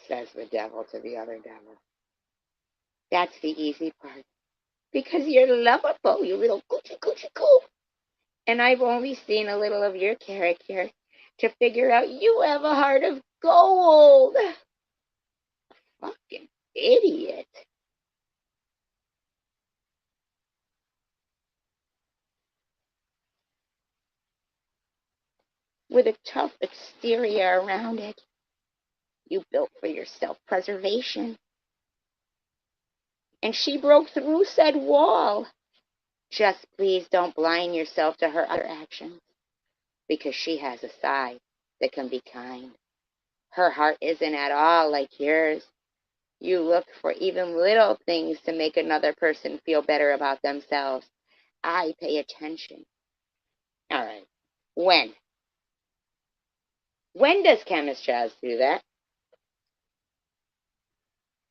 says the devil to the other devil. That's the easy part. Because you're lovable, you little coochie coochie coo. And I've only seen a little of your character to figure out you have a heart of gold. Fucking idiot. With a tough exterior around it, you built for your self-preservation. And she broke through said wall. Just please don't blind yourself to her other actions, because she has a side that can be kind. Her heart isn't at all like yours. You look for even little things to make another person feel better about themselves. I pay attention. All right. When? When does Chemist Jazz do that?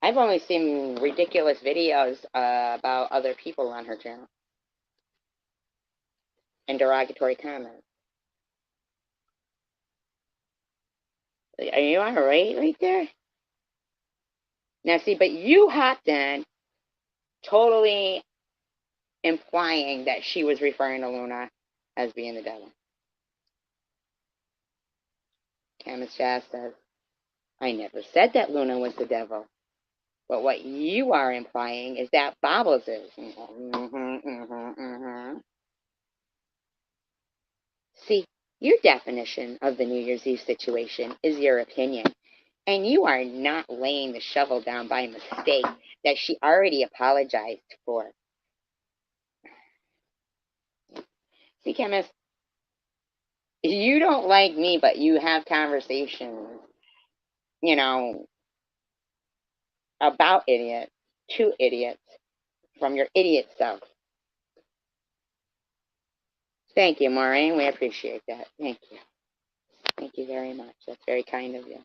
I've only seen ridiculous videos about other people on her channel and derogatory comments. Are you all right there? Now, see, but you hopped in totally implying that she was referring to Luna as being the devil. Chemist Jazz says, I never said that Luna was the devil. But what you are implying is that Bobbles is. See, your definition of the New Year's Eve situation is your opinion. And you are not laying the shovel down by mistake that she already apologized for. See, Chemist, you don't like me, but you have conversations, you know, about idiots, to idiots, from your idiot self. Thank you, Maureen. We appreciate that. Thank you. Thank you very much. That's very kind of you.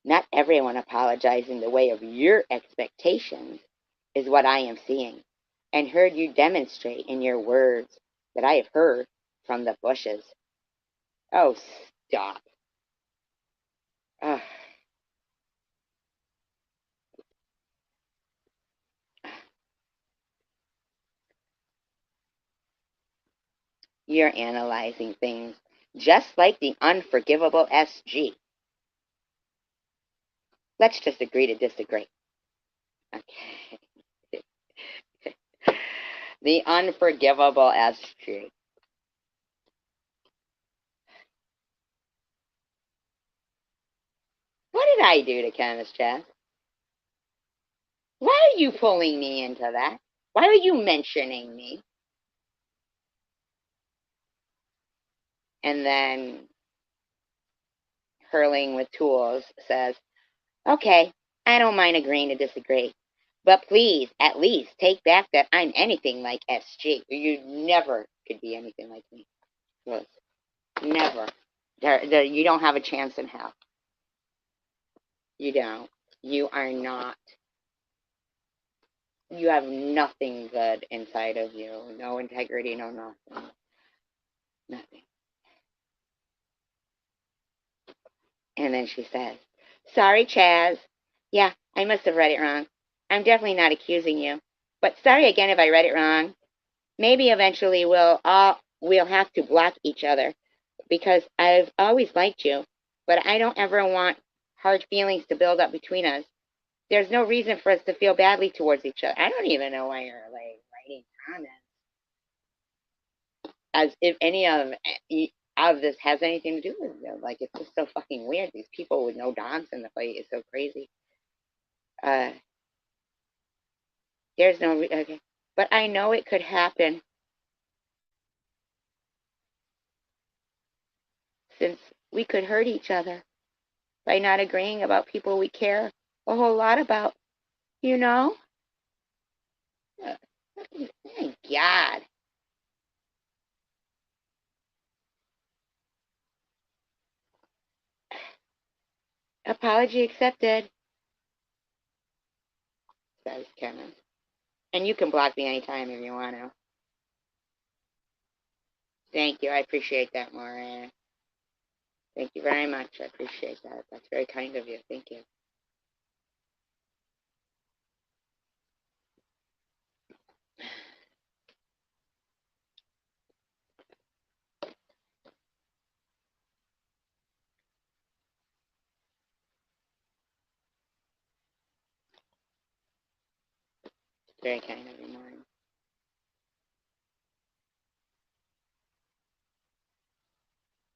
Not everyone apologizing the way of your expectations is what I am seeing and heard you demonstrate in your words that I have heard from the bushes. Oh, stop. Ugh. You're analyzing things just like the unforgivable SG. Let's just agree to disagree. Okay. The unforgivable SG. What did I do to Chemist Jeff? Why are you pulling me into that? Why are you mentioning me? And then Hurling with Tools says, okay, I don't mind agreeing to disagree. But please, at least take back that I'm anything like SG. You never could be anything like me. Yes. Never. You don't have a chance in hell. You don't. You are not. You have nothing good inside of you. No integrity, no nothing. Nothing. And then she says, sorry, Chaz. Yeah, I must have read it wrong. I'm definitely not accusing you. But sorry again if I read it wrong. Maybe eventually we'll have to block each other because I've always liked you, but I don't ever want hard feelings to build up between us. There's no reason for us to feel badly towards each other. I don't even know why you're like writing comments as if any of this has anything to do with it. Like it's just so fucking weird. These people with no dogs in the fight is so crazy. Uh, there's no okay, but I know it could happen since we could hurt each other by not agreeing about people we care a whole lot about. You know? Thank God. Apology accepted, says Kevin. And you can block me anytime if you want to. Thank you. I appreciate that, Maureen. Thank you very much. I appreciate that. That's very kind of you. Thank you. Very kind of you, Maureen.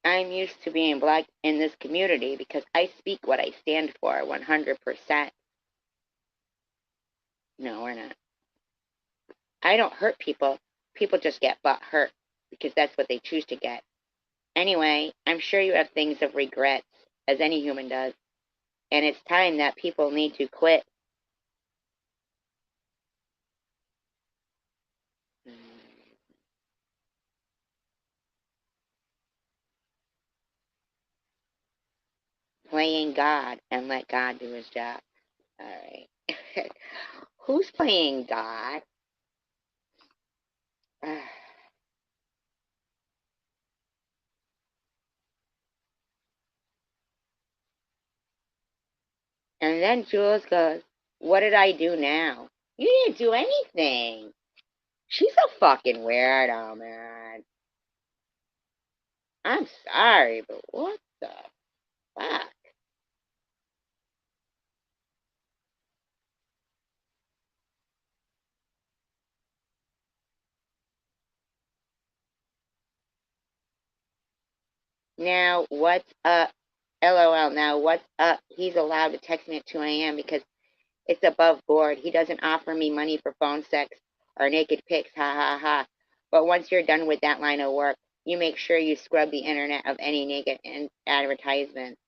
I'm used to being black in this community because I speak what I stand for 100%. No, we're not. I don't hurt people. People just get butt hurt because that's what they choose to get. Anyway, I'm sure you have things of regrets, as any human does, and it's time that people need to quit playing God and let God do his job. All right. Who's playing God? And then Jules goes, what did I do now? You didn't do anything. She's a fucking weirdo, man. I'm sorry, but what the fuck? Now, what's up? LOL. Now, what's up? He's allowed to text me at 2 a.m. because it's above board. He doesn't offer me money for phone sex or naked pics. Ha ha ha. But once you're done with that line of work, you make sure you scrub the internet of any naked advertisements.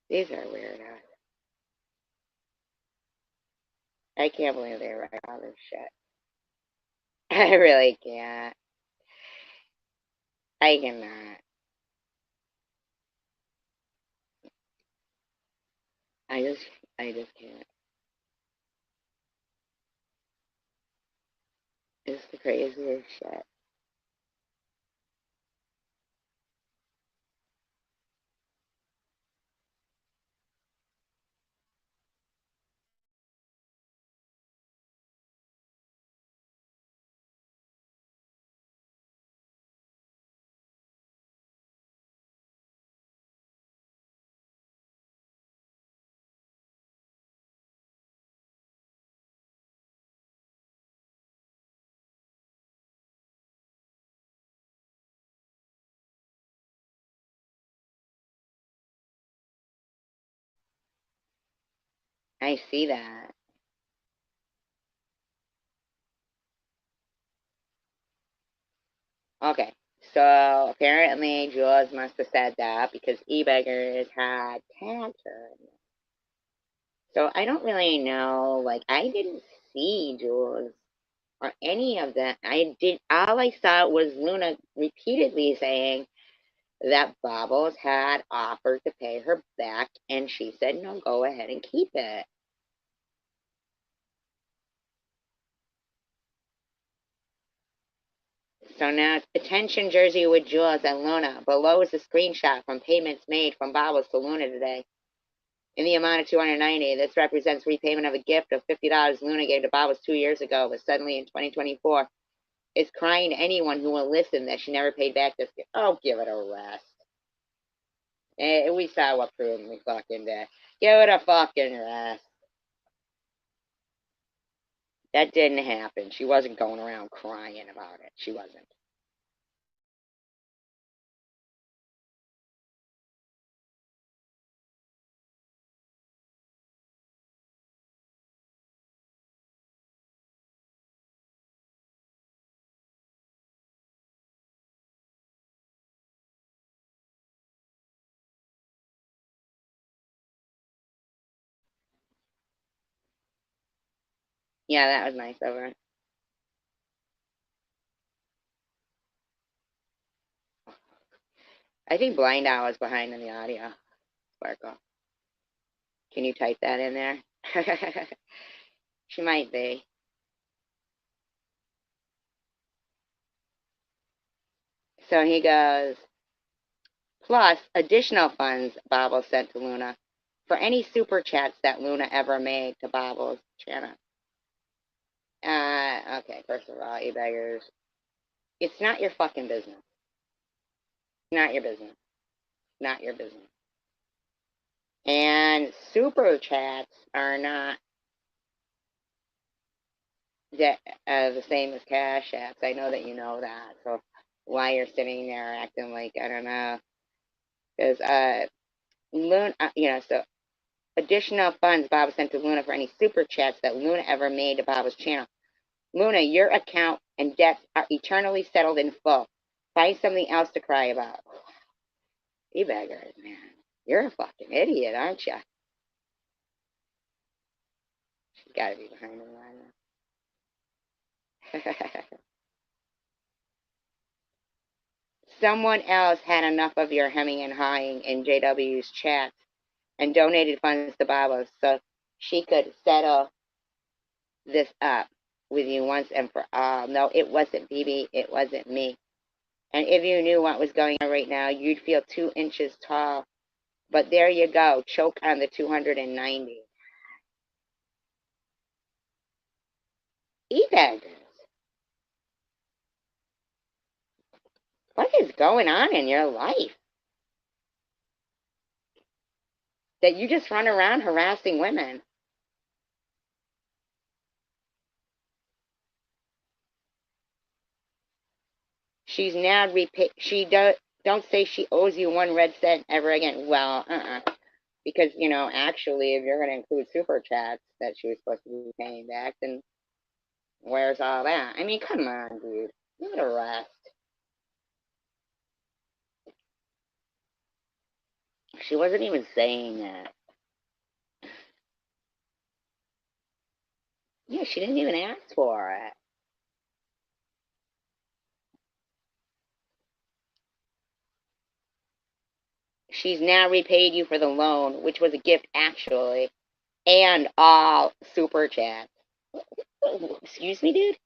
These are weirdos. I can't believe they write all this shit. I really can't. I cannot. I just, I just can't. It's the craziest shit. I see that. Okay, so apparently Jules must have said that because e-beggars had tagged her. So I don't really know. Like, I didn't see Jules or any of that. I did. All I saw was Luna repeatedly saying that Bobbles had offered to pay her back, and she said, "No, go ahead and keep it." So now it's attention Jersey with Jules and Luna. Below is a screenshot from payments made from Bobbles to Luna today in the amount of $290. This represents repayment of a gift of $50 Luna gave to Bobbles 2 years ago, but suddenly in 2024 is crying to anyone who will listen that she never paid back this gift. Oh, give it a rest. We saw what proof we fucking did. Give it a fucking rest. That didn't happen. She wasn't going around crying about it. She wasn't. Yeah, that was nice of her. I think Blind Owl is behind in the audio. Sparkle. Can you type that in there? She might be. So he goes, plus additional funds Bobble sent to Luna for any super chats that Luna ever made to Bobble's channel. Okay, first of all, you beggars, it's not your fucking business. Not your business. Not your business. And super chats are not the same as cash apps. I know that you know that. So why you're sitting there acting like I don't know? Because Luna, so additional funds Bob sent to Luna for any super chats that Luna ever made to Bob's channel. Luna, your account and debts are eternally settled in full. Find something else to cry about. You beggars, man. You're a fucking idiot, aren't you? She's got to be behind the line. Someone else had enough of your hemming and hawing in JW's chats and donated funds to Baba so she could settle this up with you once and for all. No, it wasn't BB. It wasn't me. And if you knew what was going on right now, you'd feel 2 inches tall. But there you go. Choke on the 290. E-baggers. What is going on in your life? That you just run around harassing women. She's now repaid. Don't say she owes you 1 red cent ever again. Well, because actually, if you're going to include super chats that she was supposed to be paying back, then where's all that? I mean, come on, dude. Give it a rest. She wasn't even saying that. Yeah, she didn't even ask for it. She's now repaid you for the loan, which was a gift actually, and all super chats. Excuse me, dude?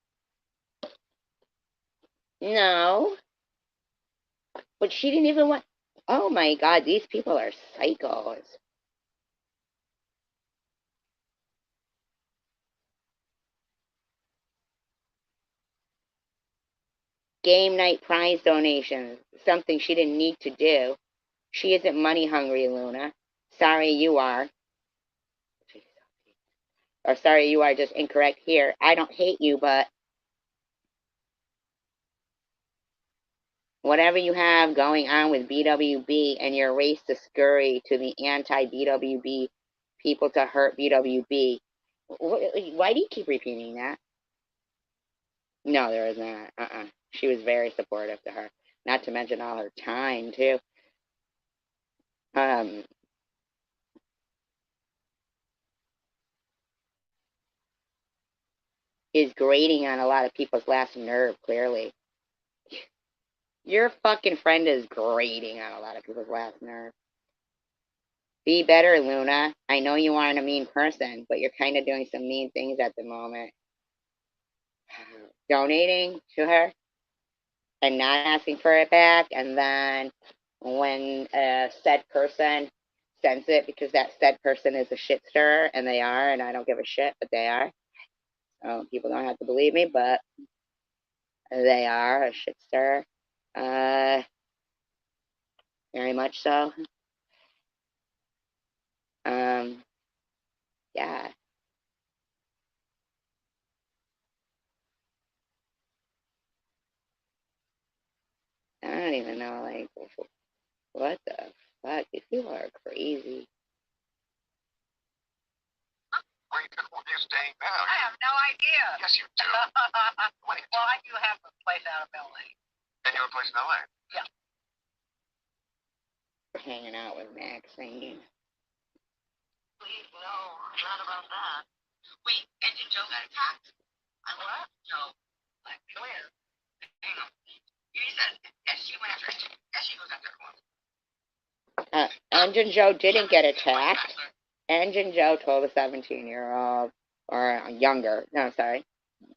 No. But she didn't even want. Oh my god, these people are psychos. Game night prize donations, something she didn't need to do. She isn't money hungry, Luna. Sorry you are. Or sorry you are just incorrect here. I don't hate you, but whatever you have going on with BWB and your race to scurry to the anti-BWB people to hurt BWB. Why do you keep repeating that? No, there is not. She was very supportive to her. Not to mention all her time too. Um, is grating on a lot of people's last nerve. Clearly, your fucking friend is grating on a lot of people's last nerve. Be better, Luna. I know you aren't a mean person, but you're kind of doing some mean things at the moment. Donating to her and not asking for it back, and then when a said person sends it because that said person is a shit stirrer, and they are, and I don't give a shit, but they are. People don't have to believe me, but they are a shit stirrer. Very much so. Yeah. I don't even know, like, what the fuck? These people are crazy. Where you staying now? I have no idea. Yes, you do. Well, I do have a place out of LA. And you have a place in LA? Yeah. We're hanging out with Maxine. Please, no, not about that. Wait, Engine Joe got attacked? I what? Joe. Like, where? Hang on. You said SG went after SG goes after everyone. Engine Joe didn't get attacked. Engine Joe told a 17-year-old, or younger, no, sorry,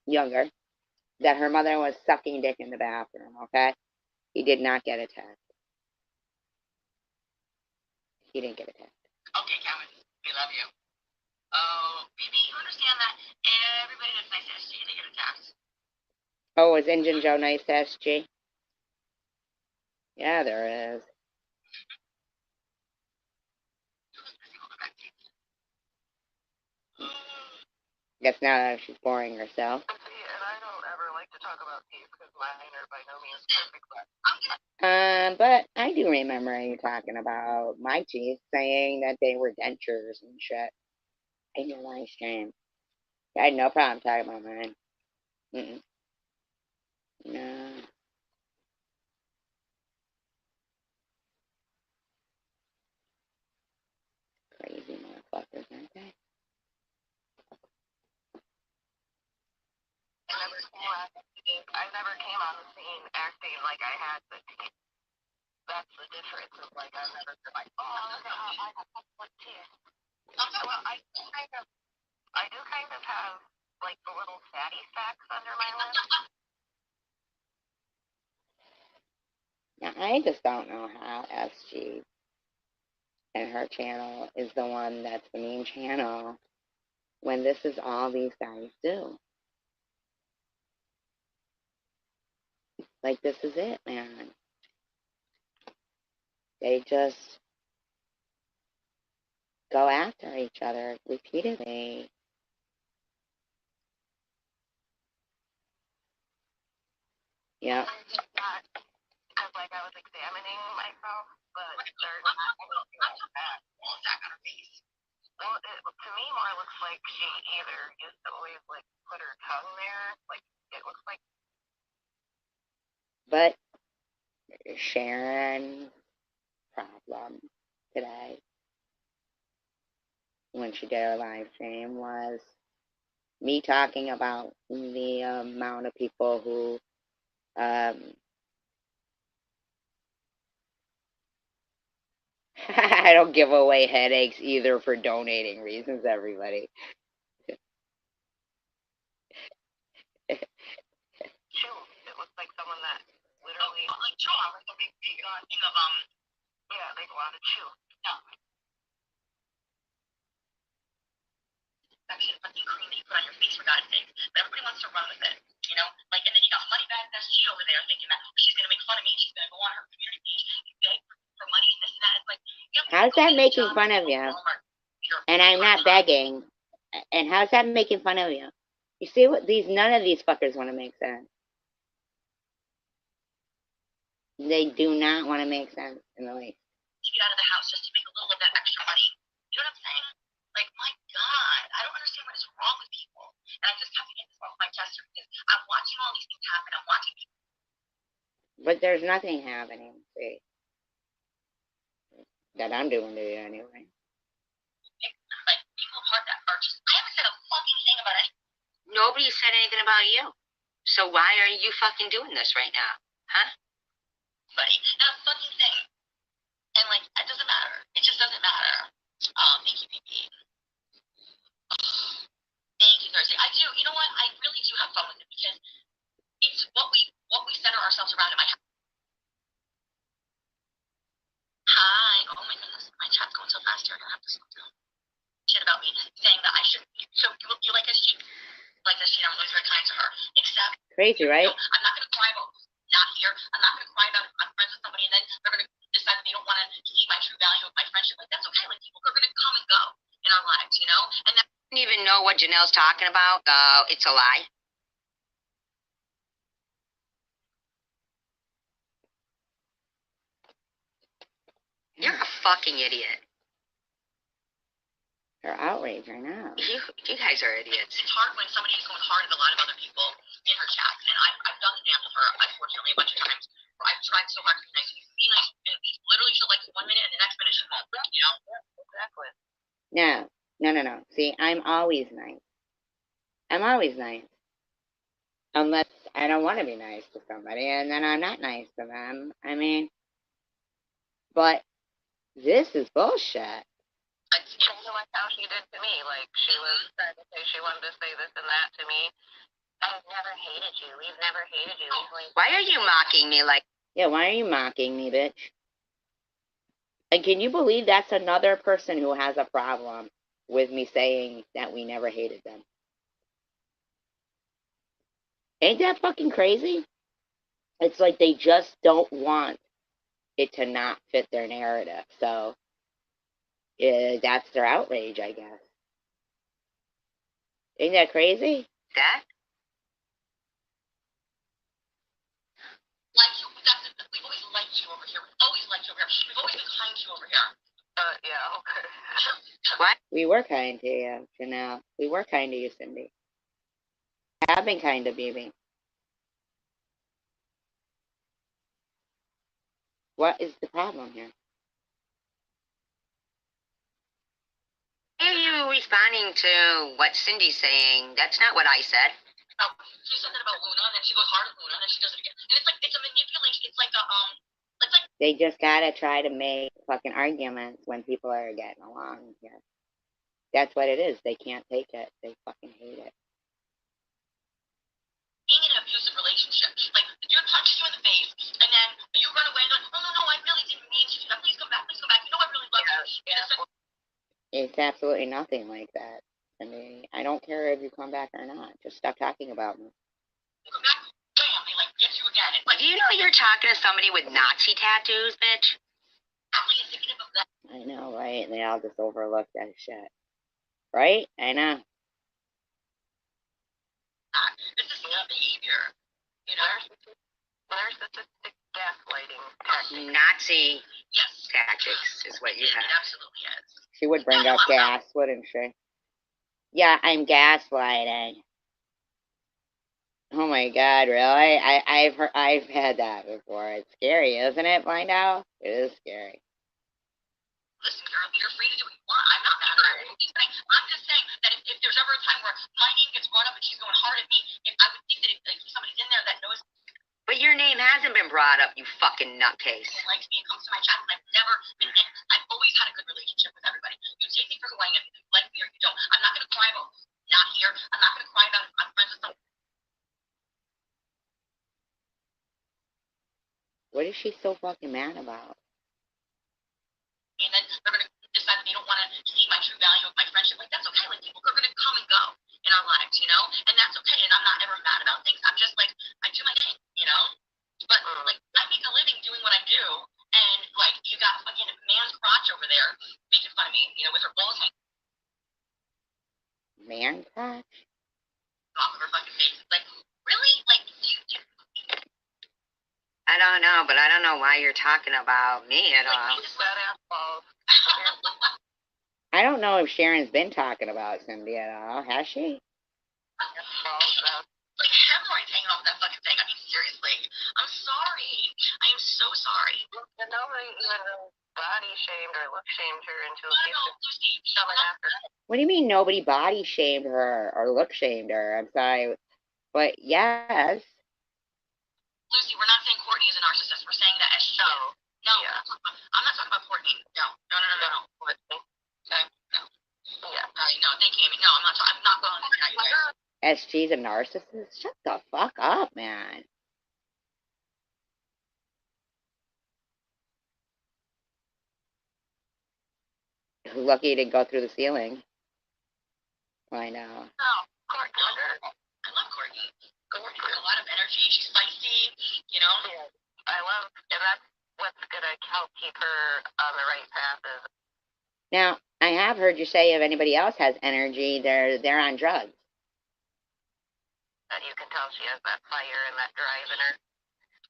younger, that her mother was sucking dick in the bathroom, okay? He did not get attacked. He didn't get attacked. Okay, Kevin, we love you. Oh, BB, you understand that everybody that's nice to SG, they get attacked. Oh, was Engine Joe nice to SG? Yeah, there is. Guess now that she's boring herself. And I don't ever like to talk about teeth because mine are by no means perfect. But I do remember you talking about my teeth, saying that they were dentures and shit in your live stream. I had no problem talking about mine. Mm-mm. No. Crazy motherfuckers, aren't they? I never came on the scene acting like I had the teeth. That's the difference. Of like I've never been like, oh, I have what teeth. Well, I do kind of have like the little fatty sacks under my lips. Now, I just don't know how SG and her channel is the one that's the main channel when this is all these guys do. Like, this is it, man. They just go after each other repeatedly. Yeah. Because like I was examining myself, but there's that. Well, to me, more looks like she either used to always like put her tongue there, like it looks like. But Sharon's problem today, when she did her live stream, was me talking about the amount of people who I don't give away headaches either for donating reasons, everybody. Chew. It looks like someone that literally. Oh, like chew. Like a big thing of yeah, they go out to chew. Yeah. Actually, fucking cream that you put on your face, for God's sake. But everybody wants to run with it, you know? Like, and then you got money bag SG over there thinking that she's gonna make fun of me and she's gonna go on her community page and beg for money and this and that. It's like, yeah, how's that making fun of you? And I'm not begging. And how's that making fun of you? You see what these? None of these fuckers want to make sense. They do not want to make sense in the least. To get out of the house just to make a little of that extra money. You know what I'm saying? Like, my God, I don't understand what is wrong with people. And I just have to get this off my chest because I'm watching all these things happen. I'm watching people. But there's nothing happening, see, that I'm doing to you anyway. Like, people that are just, I haven't said a fucking thing about it. Nobody said anything about you. So why are you fucking doing this right now? Huh? Buddy, not a fucking thing. And, like, it doesn't matter. It just doesn't matter. Thank you, PP. Thank you, Thursday. I do. You know what? I really do have fun with it because it's what we center ourselves around in my house. Hi. Oh my goodness. My chat's going so fast here. I have to slow down. Shit about me saying that I shouldn't. So you like this sheet? Like this sheet, I'm always very kind to her. Except crazy, right? I'm not gonna cry about not here. I'm not gonna cry about if I'm friends with somebody and then they're gonna decide that they don't want to see my true value of my friendship. Like that's okay. Like people are gonna come and go in our lives, you know? And that I don't even know what Janelle's talking about. It's a lie. You're a fucking idiot. They're outraged right now. You guys are idiots. it's hard when somebody is going hard at a lot of other people in her chats. And I've done the dance with her, unfortunately, a bunch of times. Where I've tried so hard to be nice. You can be nice, and literally she'll like you 1 minute, and the next minute she won't. You know? Exactly. No. See, I'm always nice. I'm always nice. Unless I don't want to be nice to somebody, and then I'm not nice to them. I mean, but this is bullshit. It's kind of like how she did to me. Like, she was trying to say she wanted to say this and that to me. I've never hated you. We've never hated you. Why are you mocking me like... Yeah, why are you mocking me, bitch? And can you believe that's another person who has a problem with me saying that we never hated them? Ain't that fucking crazy? It's like they just don't want it to not fit their narrative. So that's their outrage, I guess. Ain't that crazy? that? Like you, we've always liked you over here. We've always liked you over here. We've always been kind to you over here. Yeah, okay. What? We were kind to you, Janelle. We were kind to you, Cindy. I have been kind to BB. What is the problem here? Why are you responding to what Cindy's saying? That's not what I said. She said that about Luna, and then she goes hard at Luna, and then she does it again. And it's like, it's a manipulation. It's like a, it's like... They just gotta try to make fucking arguments when people are getting along here. That's what it is. They can't take it. They fucking hate it. Being in an abusive relationship, like the dude punches you in the face, and then you run away and go, oh no, I really didn't mean to do that. Please come back. You know I really love you. Yeah. It's absolutely nothing like that. I mean, I don't care if you come back or not. Just stop talking about me. You come back, bam, they like get you again. It's like, Do you know you're talking to somebody with Nazi tattoos, bitch? really indicative of that. I know, right? And they all just overlook that shit. Right? I know. This is not behavior. You know? Narcissistic gaslighting tactics. Nazi Yes. tactics is what you It have. absolutely is. She would bring up gas, wouldn't she? Yeah, I'm gaslighting. Oh my God, really? I've had that before. It's scary, isn't it? Find out. It is scary. Listen, you're free to do what you want. I'm not mad at her. I'm just saying that if there's ever a time where my name gets brought up and she's going hard at me, if I would think that if like, somebody's in there that knows. But your name hasn't been brought up, you fucking nutcase. And likes me and comes to my chat, and I've always had a good relationship with everybody. You take me for who I am. You like me or you don't. I'm not gonna cry about not here. I'm not gonna cry about if I'm friends with somebody. What is she so fucking mad about? And then they're gonna decide that they don't want to see my true value of my friendship. Like that's okay. Like people are gonna come and go in our lives, you know, and that's okay. And I'm not ever mad about things. I'm just like I do my thing, you know. But like I make a living doing what I do, and like you got fucking man's crotch over there making fun of me, you know, with her balls hanging Man crotch? off of her fucking face. Like really, like you. I don't know, but I don't know why you're talking about me at all. I don't know if Sharon's been talking about Cindy at all. Has she? Like hemorrhoids hanging off that fucking thing. I mean, seriously. I'm sorry. I am so sorry. But nobody even body shamed or look shamed her until she Lucy, coming after. What do you mean nobody body shamed her or look shamed her? I'm sorry. But yes. Lucy, we're not saying Courtney is a narcissist. We're saying that as she is. No, yeah. I'm not talking about Courtney. No. Okay. No. Yeah. No, thank you, Amy. No, I'm not going to tell you guys. SG's a narcissist? Shut the fuck up, man. Lucky you didn't go through the ceiling. I know. Oh, Courtney. I love Courtney. Courtney has a lot of energy. She's feisty, you know? Yeah. I love, and that's what's going to help keep her on the right path. Now, I have heard you say if anybody else has energy, they're on drugs. That you can tell she has that fire and that drive in her.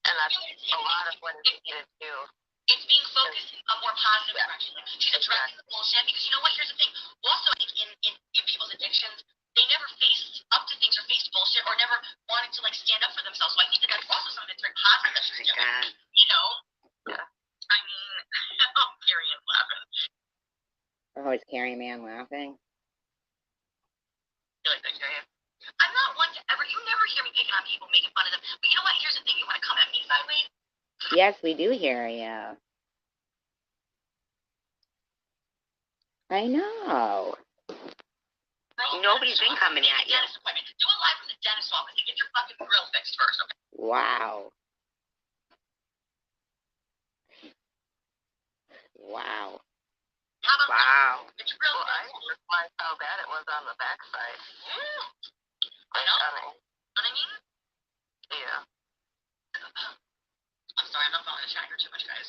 And that's a lot of what is needed too. It's being focused in a more positive direction. Like, she's addressing the bullshit because you know what? Here's the thing. Also, I think in people's addictions, they never faced up to things or faced bullshit or never wanted to like stand up for themselves. So I think that that's also something that's very positive that she's doing. You know? Yeah. I mean, oh, Carrie is laughing. Oh, is Carrie Man laughing? You like that, Carrie? I'm not one to ever. You never hear me picking on people, making fun of them. But you know what? Here's the thing. You want to come at me sideways? Yes, we do hear you. I know. Nobody's been coming at you. Do it live from the dentist office and get your fucking grill fixed first, okay? Wow. Wow. Wow. It's real. I realized how bad it was on the backside. Yeah. I know. You know what I mean? Yeah. I'm sorry, I'm not following the chat here too much, guys.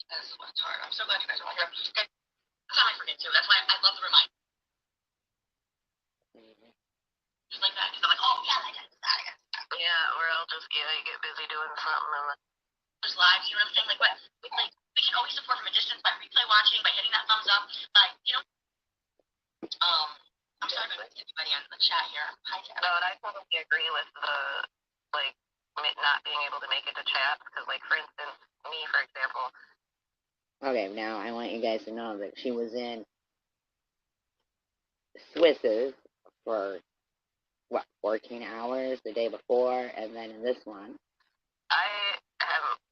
This is what's hard. I'm so glad you guys are all here. Okay. That's how I forget too. That's why I love the reminder. Just like that. Because I'm like, oh yeah, I got that. Yeah, or I'll just you get busy doing something and there's lives, you know what I'm saying? Like what we can always support from a distance by replay watching, by hitting that thumbs up, by I'm sorry if I missed anybody on the chat here. Hi, Kat. No, and I totally agree with the not being able to make it to chat because for instance, me for example. Okay, now I want you guys to know that she was in Swiss's for 14 hours the day before, and then in this one.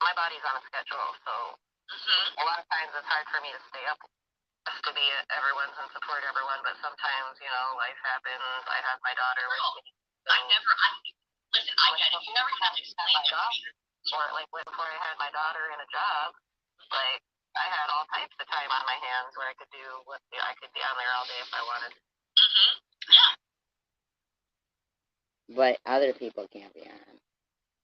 My body's on a schedule, so a lot of times it's hard for me to stay up to be at everyone's and support everyone, but sometimes, life happens. I have my daughter with me. So listen, I get it. You never have to explain it. Or before I had my daughter in a job, I had all types of time on my hands where I could do I could be on there all day if I wanted. Yeah. But other people can't be on.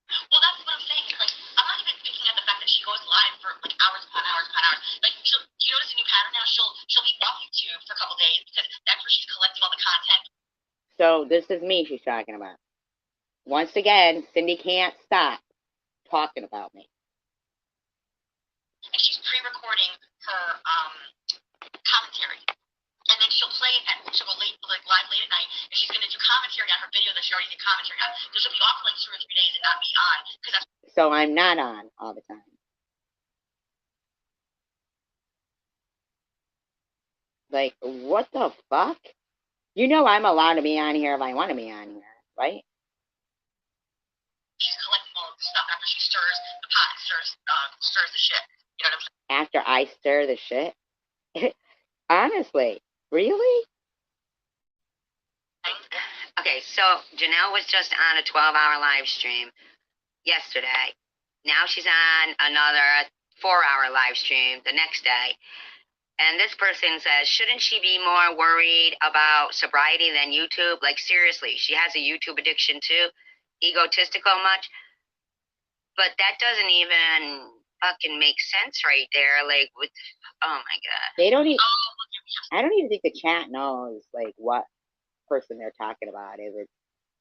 Well, that's what I'm saying. I'm not even thinking of the fact that she goes live for hours upon hours upon hours. You notice a new pattern now? She'll be off YouTube for a couple days because that's where she's collecting all the content. So this is me she's talking about. Once again, Cindy can't stop talking about me. And she's pre-recording her commentary. And then she'll play it she'll go live late at night, and she's going to do commentary on her video that she already did commentary on. So she'll be off for 2 or 3 days and not be on. So I'm not on all the time. What the fuck? You know I'm allowed to be on here if I want to be on here, right? She's collecting all of the stuff after she stirs the pot and stirs the shit. You know what I'm saying? After I stir the shit? Honestly, really? Okay, so Janelle was just on a 12-hour live stream yesterday. Now she's on another 4-hour live stream the next day. And this person says, shouldn't she be more worried about sobriety than YouTube? Seriously, she has a YouTube addiction too. Egotistical much? But that doesn't even fucking make sense right there. Oh my God. They don't even, I don't even think the chat knows, what person they're talking about. Is it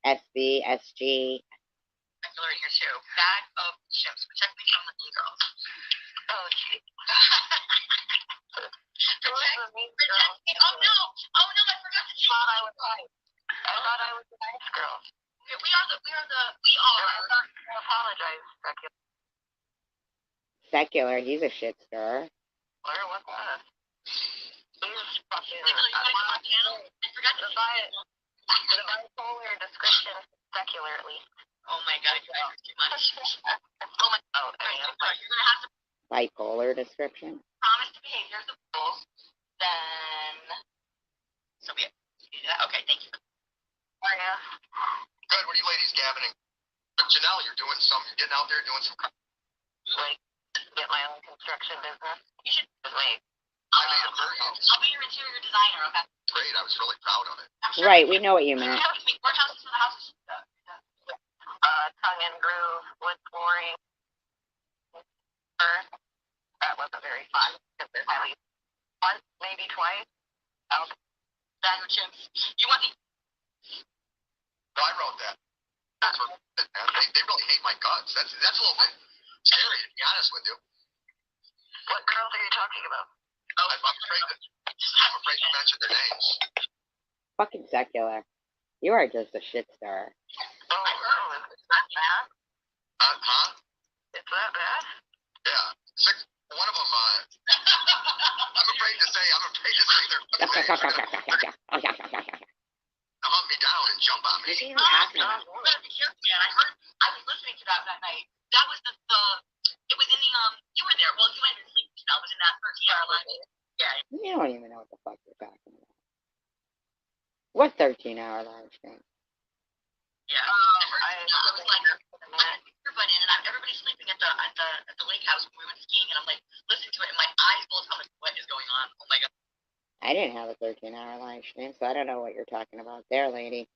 SB, SG? I feel right here too. Bag of chips. Protect me from the blue girls. Oh, gee. Protect me. Oh no, I forgot to tell you. I thought I was a nice girl. We are. I apologize, Secular, he's a shit stirrer. Where was that? He's fucking... I forgot to buy it. The bipolar description secularly. Oh my god, you guys are too much. Oh my god. You're gonna have to Bipolar description. promise to behave. Here's the rules. Then, so be it. You do that? Okay, thank you. Oh, yeah. Good, what are you ladies gabbining? Janelle, you're getting out there doing some... Like, get my own construction business. You should wait. I made a her house. I'll be your interior designer, okay? Great, I was really proud of it. Right, we know what you meant. What houses for the houses? Tongue and groove, wood flooring. That wasn't very fun. Because there's at least once, maybe twice. Bag of chips. You want the... No, I wrote that. That's what, man. They really hate my guts. That's a little bit scary, to be honest with you. What girls are you talking about? I'm afraid to mention their names. Fucking secular. You are just a shit stirrer. Oh, it's that bad? Huh? It's that bad? Yeah. One of them, I'm afraid to say their names. Hunt me down and jump on me. What's he even talking about? I was listening to that night. That was it was in the, you were there. Well, you might have been sleeping. That was in that 13-hour live. Yeah. You don't even know what the fuck you're talking about. What 13-hour live stream? Yeah. I was like, earbud in, and everybody's sleeping at the lake house when we went skiing, and I'm like, listening to it, and my eyes bulge out, like, what is going on? Oh my god. I didn't have a 13-hour live stream, so I don't know what you're talking about there, lady.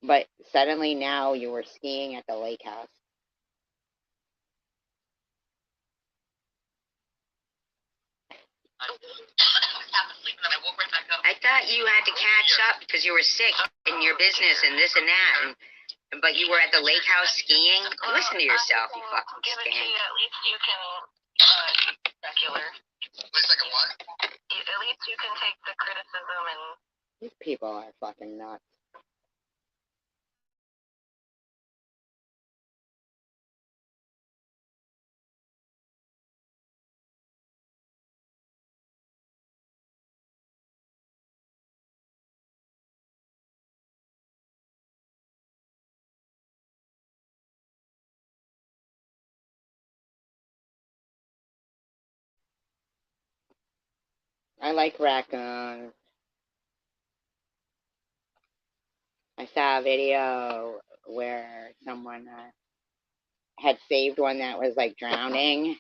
But suddenly now you were skiing at the lake house. I was half asleep, and then I woke right back up. I thought you had to catch up because you were sick in your business and this and that, but you were at the lake house skiing? Listen to yourself, you fucking give it to scam. you. At least you can, secular. At least I can what? At least you can take the criticism and... These people are fucking nuts. I like raccoons. I saw a video where someone had saved one that was like drowning,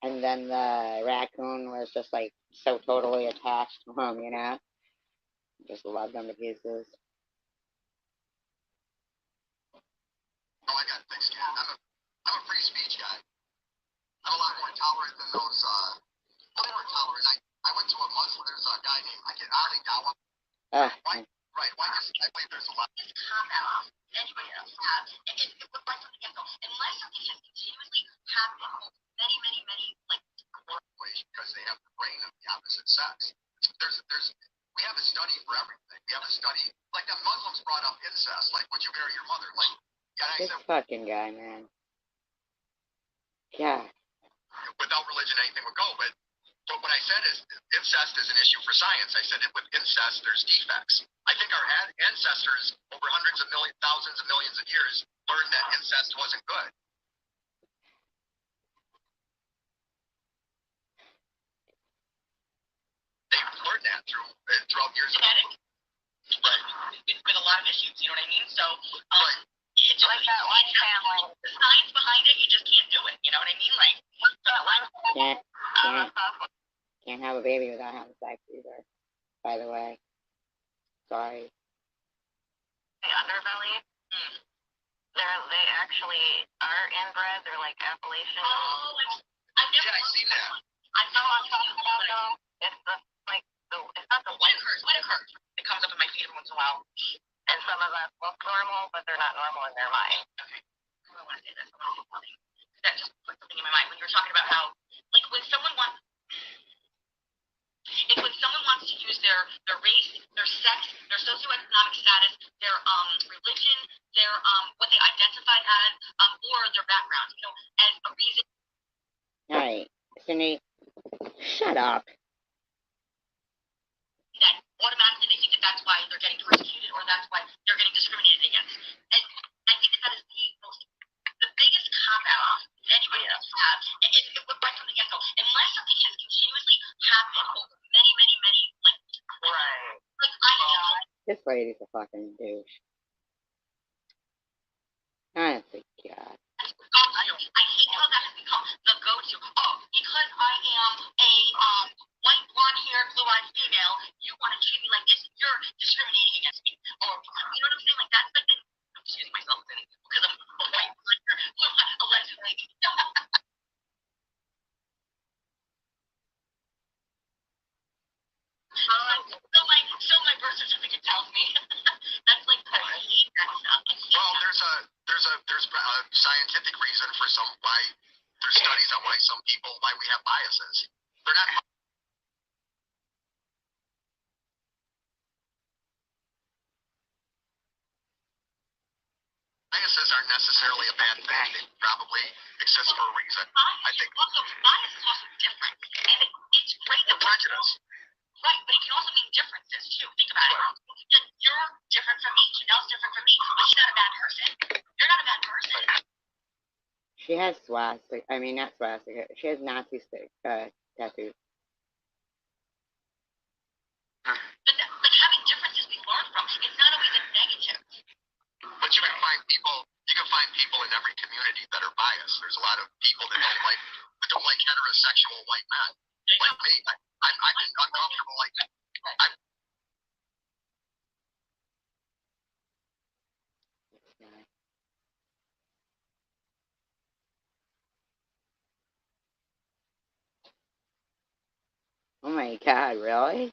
and then the raccoon was just like so totally attached to him, you know? Just loved them to pieces. Oh, I got thick skin. I'm a free speech guy. I'm a lot more tolerant than those, well, they were tolerant. I went to a Muslim, there's a guy named, Ali Dawa. Right, why just, I believe there's a lot. Just cop out. Anybody else have. It would like something else. Unless something has continuously happened many, like, because they have the brain of the opposite sex. We have a study for everything. We have a study, like the Muslims brought up incest, like, would you marry your mother? Like, This fucking guy, man. Yeah. Without religion, anything would go, but what I said is incest is an issue for science. I said that with incest, there's defects. I think our ancestors, over hundreds of millions, thousands of millions of years, learned that incest wasn't good. They learned that throughout years of genetic. Right. With a lot of issues, you know what I mean? So, right. It's like that one family. The science behind it, you just can't do it. You know what I mean? Like, Can't have a baby without having sex either, by the way. Sorry. The underbelly, they actually are inbred. They're like Appalachian. Oh, I've seen that. I know I'm talking about them. It's not the When it occurs. It comes up in my feed every once in a while. And some of us look normal, but they're not normal in their mind. Okay. I don't want to say this. That just put something in my mind when you were talking about how, like, when someone wants, It's when someone wants to use their race, their sex, their socioeconomic status, their religion, their what they identify as, or their background, as a reason. All right, Cindy, shut up. That automatically they think that that's why they're getting persecuted or that's why they're getting discriminated against. And I think that is the biggest cop out anybody else have. It would right from the get-go. Unless something has continuously happened over many, right. This lady's a fucking douche. Honestly, God. I hate how that has become the go-to. Oh, because I am a white, blonde-haired, blue-eyed female, you want to treat me like this. You're discriminating against me. Or, you know what I'm saying? Like, that's like the... Excuse myself, because I'm a white, blonde-haired, allegedly. So my birth certificate tells me. That's like, I hate that stuff. Well, there's a scientific reason for why there's studies on why we have biases. They're not. Biases aren't necessarily a bad thing. They probably exist for a reason. I think. Also, bias is also different, and it's great that prejudice. Right, but it can also mean differences too. Think about it. You're different from me. Janelle's different from me, but she's not a bad person. You're not a bad person. She has swastika. I mean, not swastika. She has Nazi tattoos. But having differences we learn from, it's not always a negative. But you can find people in every community that are biased. There's a lot of people that don't like heterosexual white men. Like me. I'm uncomfortable like that. Oh my God, really?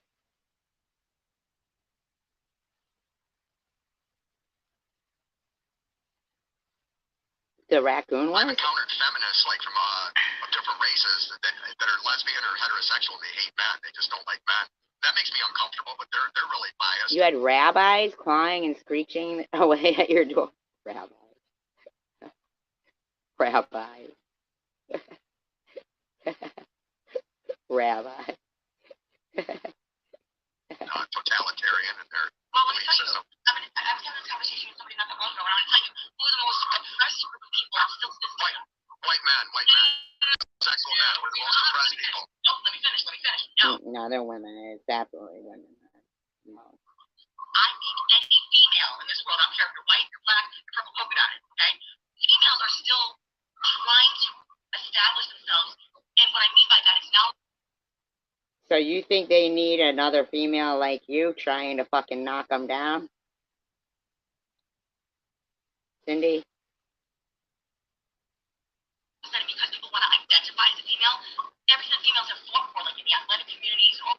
The raccoon one? I've encountered feminists like from of different races that are lesbian or heterosexual. They hate men. They just don't like men. That makes me uncomfortable. But they're really biased. You had rabbis clawing and screeching away at your door. Rabbis. Rabbis. Rabbi. Totalitarian in their belief system. I was having this conversation with somebody not that long ago, and I'm going to tell you who are the most oppressed group of people still to this day. White men. Sexual men. We're the most oppressed people. No, let me finish. No, they're women. It's absolutely women. No. I think any female in this world, I don't care if you're white, you're black, you're purple polka dotted, okay? Females are still trying to establish themselves, and what I mean by that is now. So you think they need another female like you trying to fucking knock them down? Cindy? Because people want to identify as a female, everything females have fought for, like in the athletic communities, or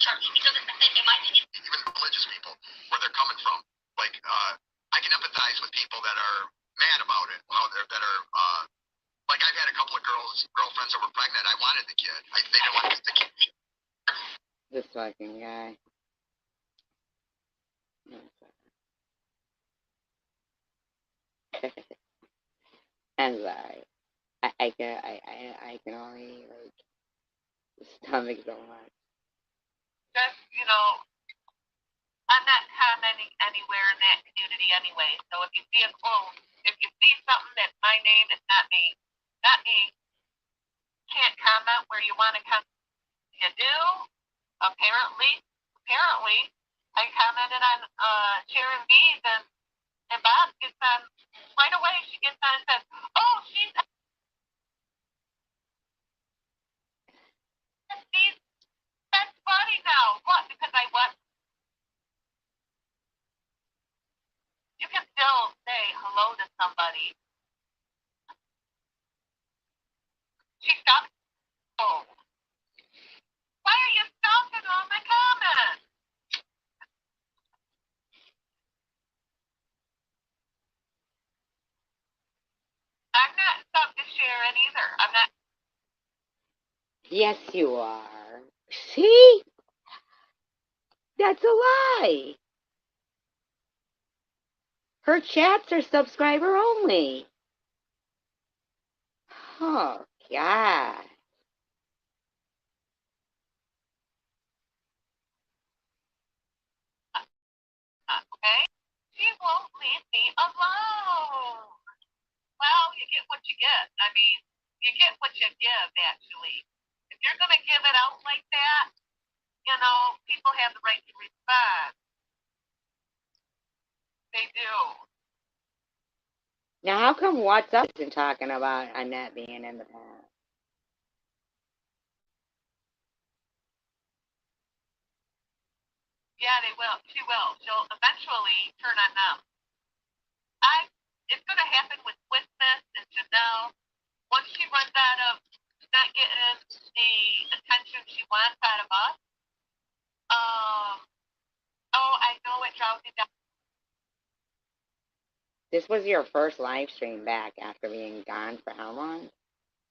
it doesn't, in my opinion, even religious people, where they're coming from. Like, I can empathize with people that are mad about it. That are, like, I've had a couple of girlfriends that were pregnant. I wanted the kid. They didn't want the kid. This fucking guy. I'm sorry. I can only like stomach so much. Just, I'm not commenting anywhere in that community anyway. So if you see a quote, if you see something that my name is not me, can't comment where you want to comment. You do. Apparently, I commented on Sharon B's and Bob gets on right away. She gets on and says, "Oh, she's best buddy now." What? Because I what? You can still say hello to somebody. She stopped. Oh. Why are you stopping all my comments? I'm not stopped to Sharon either. I'm not. Yes, you are. See? That's a lie. Her chats are subscriber only. Oh, God. Okay? She won't leave me alone. Well, you get what you get. I mean, you get what you give, actually. If you're going to give it out like that, you know, people have the right to respond. They do. Now, how come What's Up isn't talking about Annette being in the past? Yeah, they will. She will. She'll eventually turn on them. It's going to happen with Witness and Janelle. Once she runs out of not getting the attention she wants out of us, oh, I know it drives me down. This was your first live stream back after being gone for how long?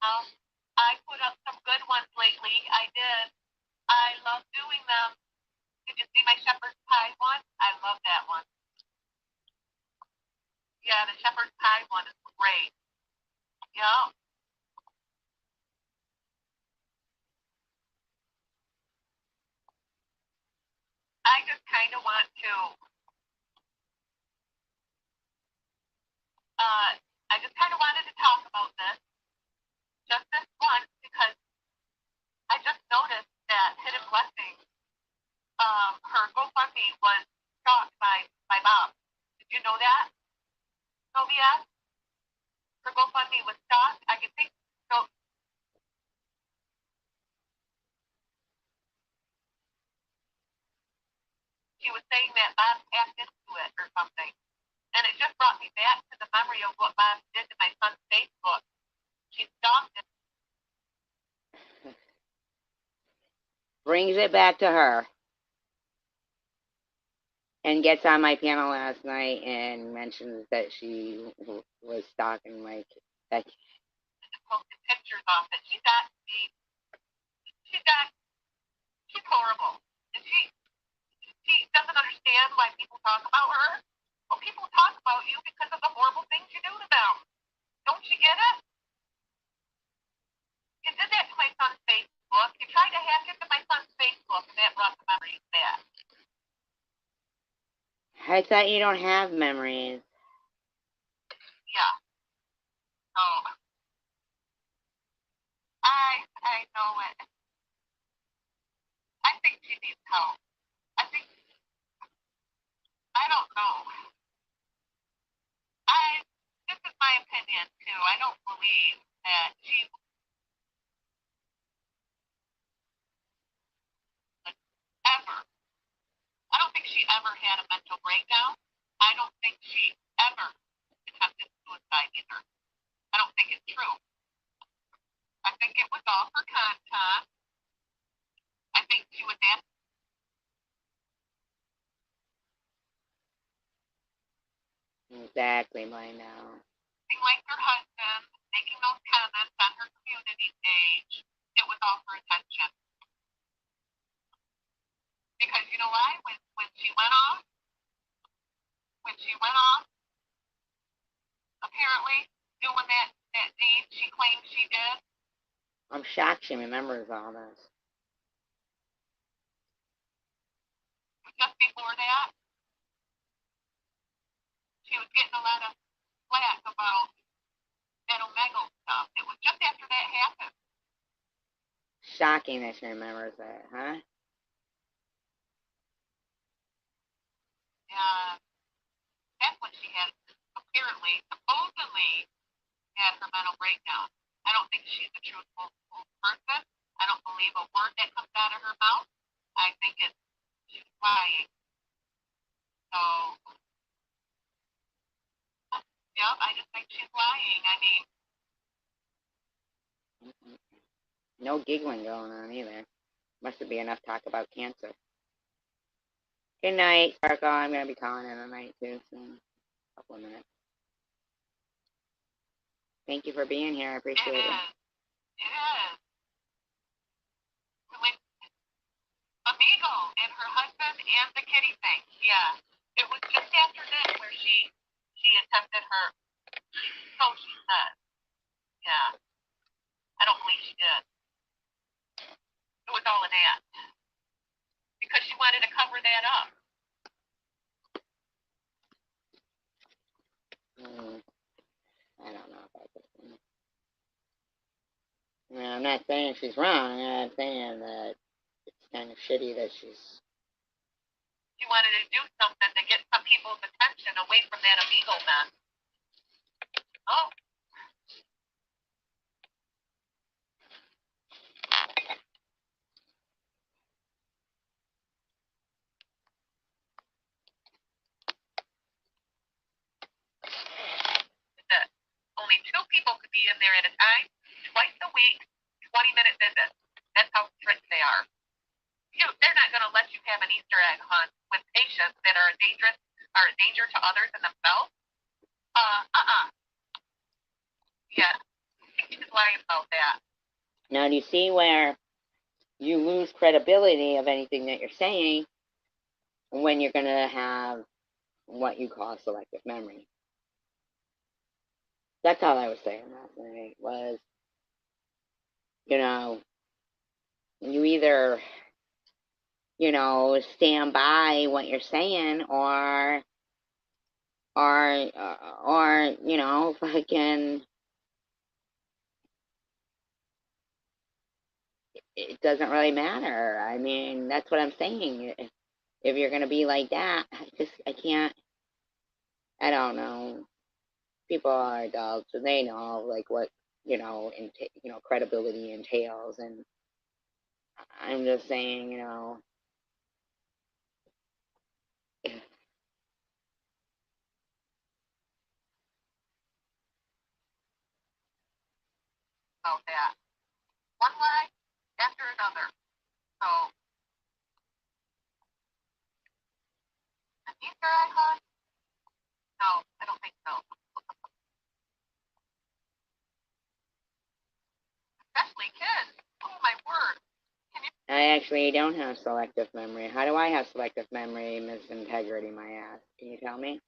I put up some good ones lately. I did. I love doing them. Did you see my shepherd's pie one? I love that one. Yeah, the shepherd's pie one is great. Yeah. I just kind of want to, I just kind of wanted to talk about this, just this once, because I just noticed that Hidden Blessing, her GoFundMe was stalked by Bob. Did you know that, Sylvia? Her GoFundMe was stalked. I can think so. She was saying that Bob hacked into it or something. And it just brought me back to the memory of what Bob did to my son's Facebook. She stalked him. Brings it back to her. And gets on my panel last night and mentions that she was stalking my that. And posted pictures of it. She's horrible. And she doesn't understand why people talk about her. Well, people talk about you because of the horrible things you do to them. Don't you get it? You did that to my son's Facebook. You tried to hack into my son's Facebook, and that brought the memories back. I thought you don't have memories. Yeah. Oh. I know it. I think she needs help. I don't know. This is my opinion too. I don't believe that she would ever. I don't think she ever had a mental breakdown. I don't think she ever attempted suicide either. I don't think it's true. I think it was all for content. I think she was asking. Exactly, by now. Like her husband, making those comments on her community page, it was all for attention. Because you know why? When she went off, apparently doing that deed she claimed she did. I'm shocked she remembers all this. Just before that, she was getting a lot of flack about that Omega stuff. It was just after that happened. Shocking that she remembers that, huh? Yeah, that's when she had supposedly had her mental breakdown. I don't think she's a truthful person. I don't believe a word that comes out of her mouth. I think she's lying. So, yep, I just think she's lying. I mean, No giggling going on either. Must be enough talk about cancer. Good night, Sparkle. I'm going to be calling in tonight too soon. A couple of minutes. Thank you for being here. I appreciate it. It is. amigo and her husband and the kitty thing. Yeah. It was just after this where she attempted her. So she said. Yeah. I don't believe she did. It was all an act. Because she wanted to cover that up. I don't know about this one. I mean, I'm not saying she's wrong. I'm saying that it's kind of shitty that she's. She wanted to do something to get some people's attention away from that amigo mess. Oh. That only 2 people could be in there at a time, twice a week, 20-minute visits. That's how strict they are. They're not going to let you have an Easter egg hunt with patients that are a danger to others and themselves. Yeah, she's lying about that. Now, do you see where you lose credibility of anything that you're saying when you're going to have what you call selective memory? That's all I was saying last night was, you either, stand by what you're saying or fucking, it doesn't really matter. I mean, that's what I'm saying. If you're going to be like that, I can't, I don't know. People are adults and they know, like, what, credibility entails. And I'm just saying, About that. One lie after another. So, an Easter egg hunt? No, I don't think so. Especially kids. Oh, my word. I actually don't have selective memory. How do I have selective memory, Miss Integrity, my ass? Can you tell me?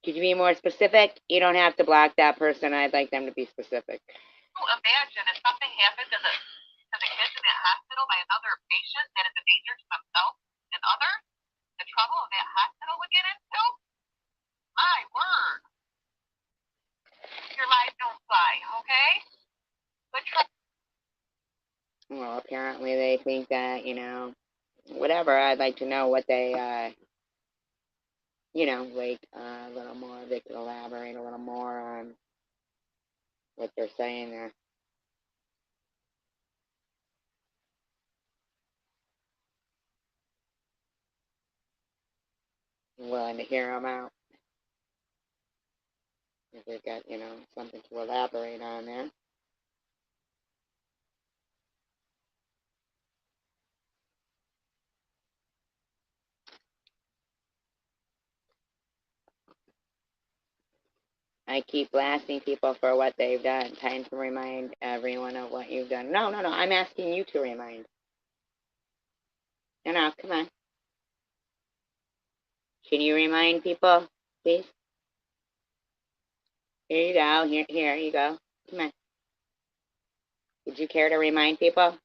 Could you be more specific? You don't have to block that person. I'd like them to be specific. Imagine if something happened to the kids in that hospital by another patient that is a danger to themselves and others, the trouble that hospital would get into? My word. Your life don't fly, okay? Good try. Well, apparently they think that, whatever. I'd like to know what they, a little more. They could elaborate a little more on what they're saying there. I'm willing to hear them out. If they've got, something to elaborate on there. I keep blasting people for what they've done. Time to remind everyone of what you've done. No. I'm asking you to remind. No, come on. Can you remind people, please? Here you go. Here you go. Come on. Would you care to remind people?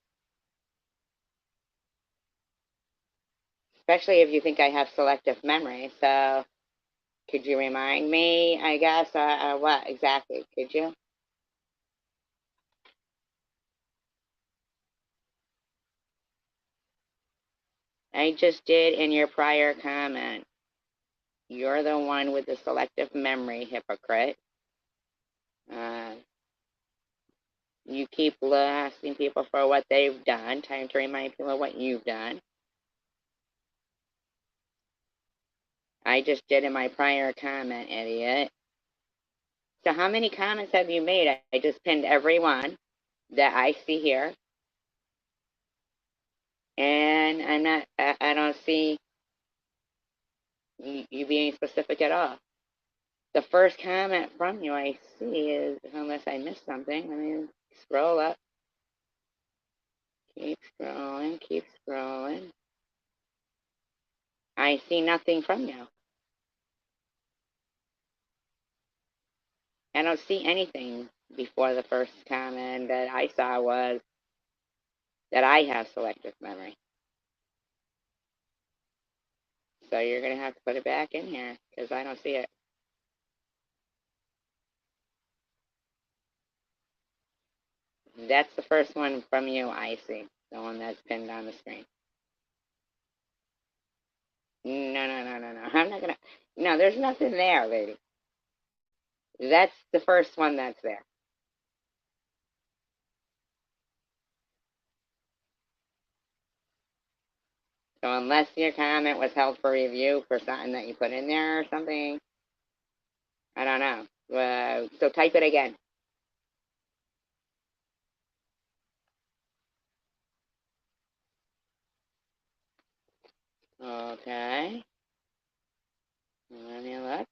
Especially if you think I have selective memory. So, could you remind me, I guess, what exactly? Could you? I just did in your prior comment. You're the one with the selective memory, hypocrite. You keep asking people for what they've done. Time to remind people what you've done. I just did in my prior comment, idiot. So how many comments have you made? I just pinned every one that I see here. And I don't see you being specific at all. The first comment from you I see is, unless I missed something, let me scroll up. Keep scrolling, keep scrolling. I see nothing from you. I don't see anything before the first comment that I saw was that I have selective memory. So you're going to have to put it back in here because I don't see it. That's the first one from you I see, the one that's pinned on the screen. No, no, no, no, no. I'm not going to. No, there's nothing there, lady. That's the first one that's there. So unless your comment was held for review for something that you put in there or something, I don't know. So type it again. Okay. Let me look.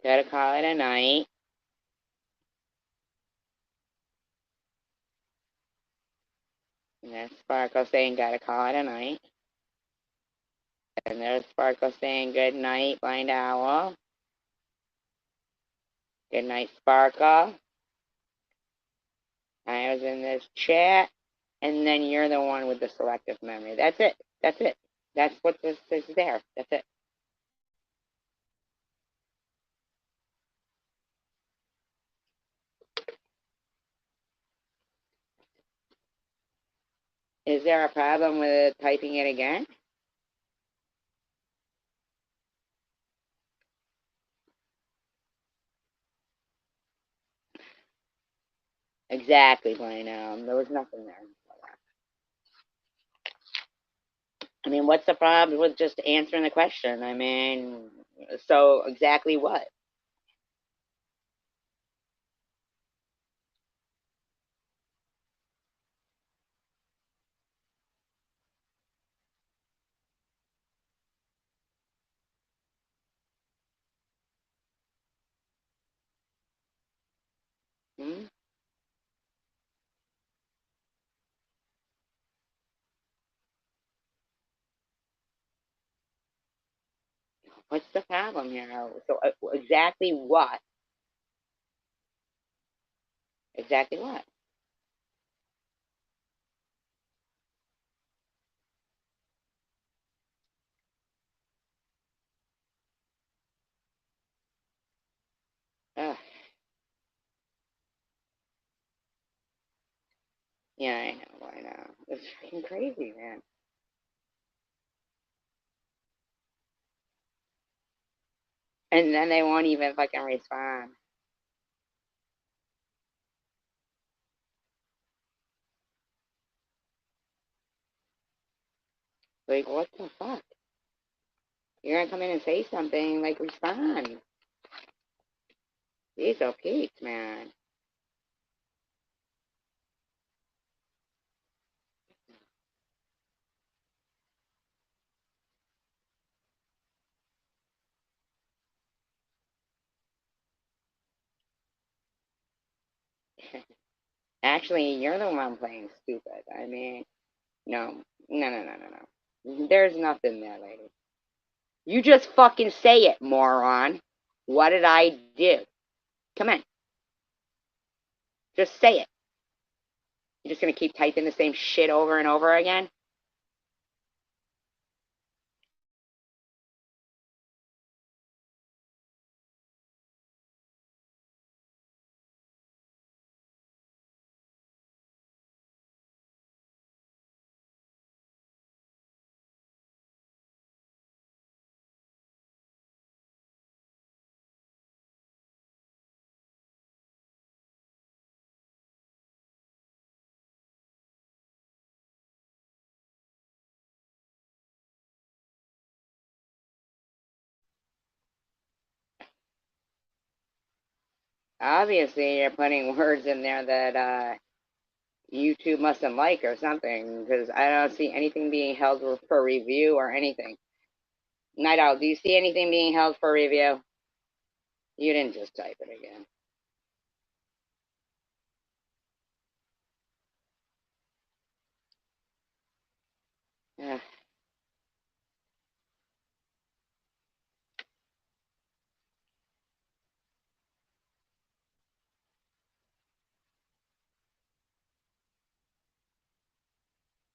Gotta call it a night. And there's Sparkle saying gotta call it a night. And there's Sparkle saying good night, Blind Owl. Good night, Sparkle. I was in this chat, and then you're the one with the selective memory. That's it. That's it. That's what this is there. That's it. Is there a problem with typing it again? Exactly, Blaine. There was nothing there. I mean, what's the problem with just answering the question? I mean, so exactly what? Hmm? What's the problem here? So exactly what? Exactly what? Ugh. Yeah, I know. I know. It's freaking crazy, man. And then they won't even fucking respond. Like, what the fuck? You're gonna come in and say something, like, respond. These are peaks, man. Actually, you're the one playing stupid. I mean, no. No, no, no, no, no. There's nothing there, lady. You just fucking say it, moron. What did I do? Come on. Just say it. You're just gonna keep typing the same shit over and over again? Obviously, you're putting words in there that YouTube mustn't like or something, because I don't see anything being held for review or anything. Night Owl, do you see anything being held for review? You didn't just type it again. Ugh.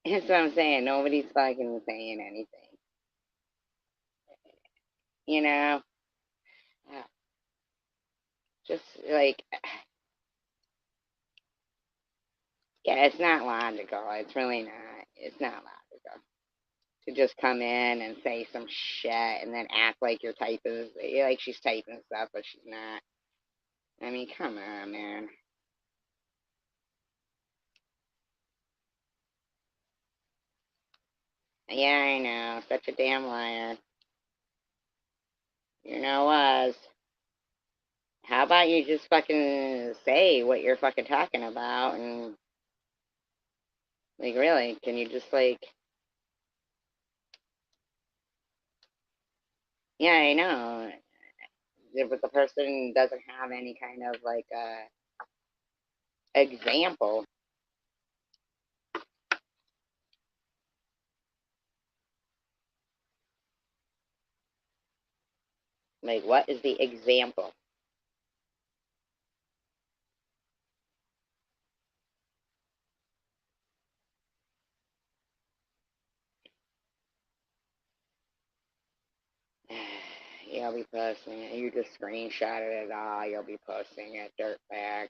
That's what I'm saying. Nobody's fucking saying anything. You know? Just like, yeah, it's not logical. It's really not. It's not logical to just come in and say some shit and then act like you're typing, like she's typing stuff, but she's not. I mean, come on, man. Yeah, I know. Such a damn liar. You know was. How about you just fucking say what you're fucking talking about and, like, really, can you just, like, yeah, I know. If the person doesn't have any kind of, like, example, like, what is the example? You'll be posting it. You just screenshotted it all. You'll be posting it, dirtbag.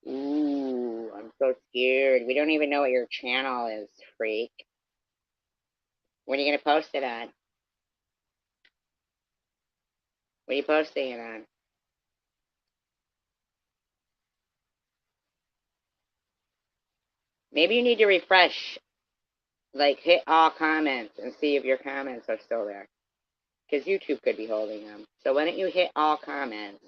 Ooh, I'm so scared. We don't even know what your channel is, freak. When are you gonna post it on? What are you posting it on? Maybe you need to refresh, like hit all comments and see if your comments are still there. Because YouTube could be holding them. So why don't you hit all comments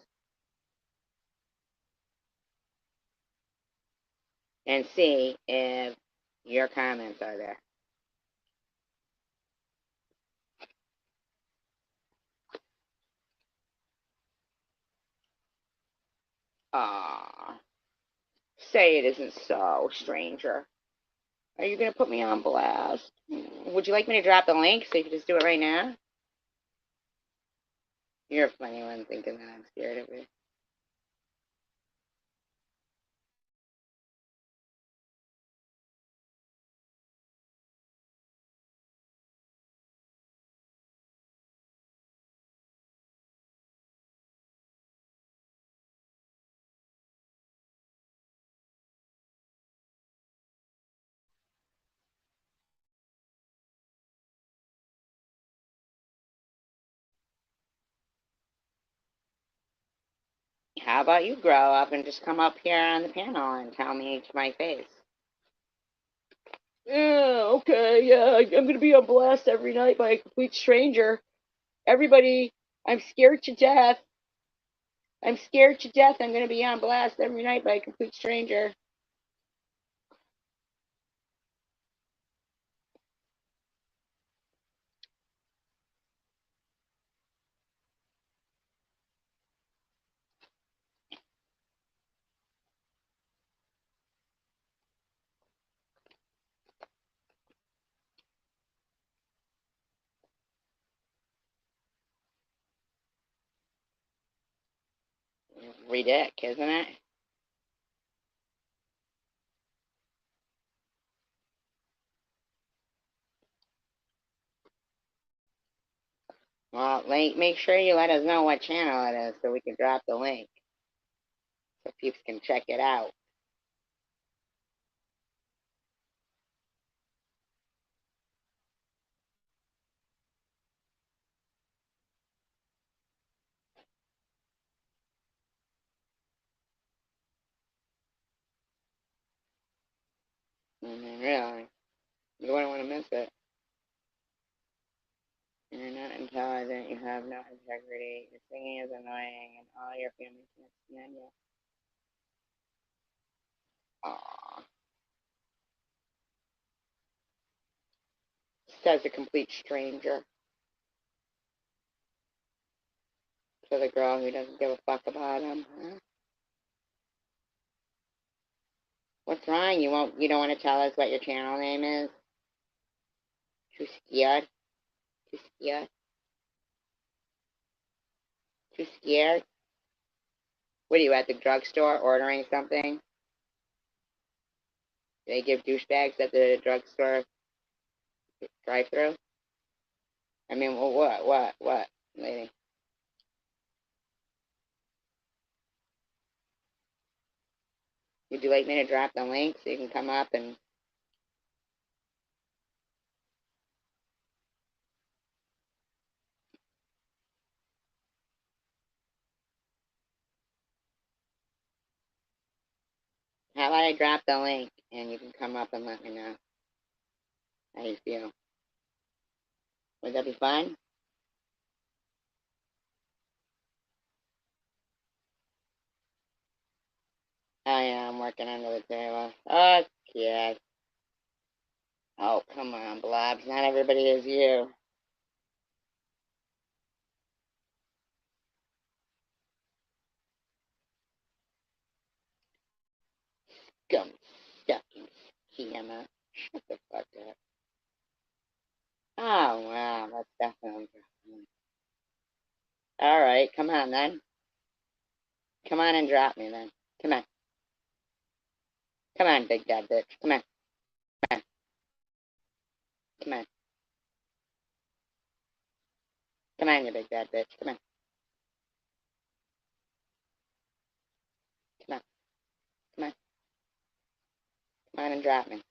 and see if your comments are there. Aww. Say it isn't so, stranger. Are you going to put me on blast? Would you like me to drop the link so you can just do it right now? You're a funny one thinking that I'm scared of it. How about you grow up and just come up here on the panel and tell me to my face? Yeah, okay, yeah, I'm gonna be on blast every night by a complete stranger. Everybody, I'm scared to death. I'm scared to death. I'm gonna be on blast every night by a complete stranger. Ridiculous, isn't it? Well, make sure you let us know what channel it is so we can drop the link so people can check it out. Really, you wouldn't want to miss it. You're not intelligent. You have no integrity. Your singing is annoying, and all your family can't stand you. Aww. Says a complete stranger to the girl who doesn't give a fuck about him. Huh? What's wrong? You don't want to tell us what your channel name is? Too scared? Too scared? Too scared? What are you at the drugstore ordering something? Do they give douchebags at the drugstore drive-through? I mean, well, what, lady? Would you like me to drop the link so you can come up and... How about I drop the link and you can come up and let me know how you feel? Would that be fun? I am working under the table. Okay. Oh, come on, Blobs. Not everybody is you. Gum sucking scammer. Shut the fuck up. Oh, wow. That's definitely good. All right. Come on, then. Come on and drop me, then. Come on. Come on, big bad bitch. Come on. Come on. Come on. Come on, you big bad bitch. Come on. Come on. Come on. Come on and drop me.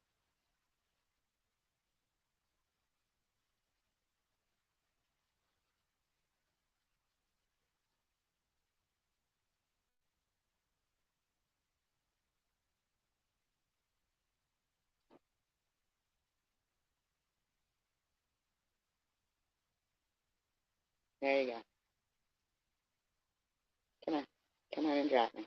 There you go. Come on. Come on and drop me.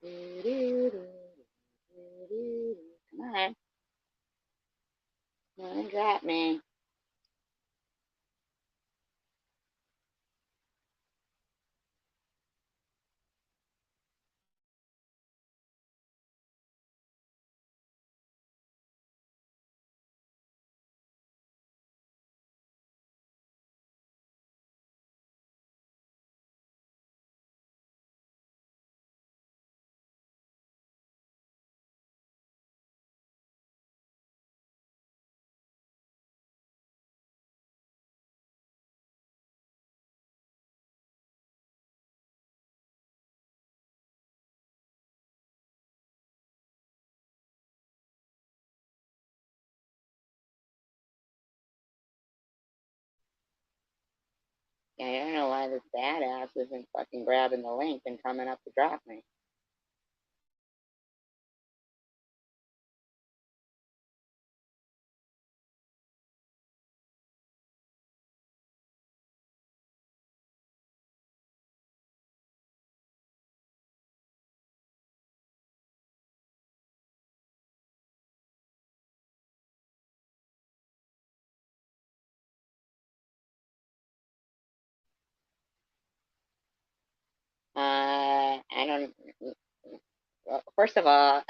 Come on. Come on and drop me. Yeah, I don't know why this badass isn't fucking grabbing the link and coming up to drop me. I don't. Well, first of all,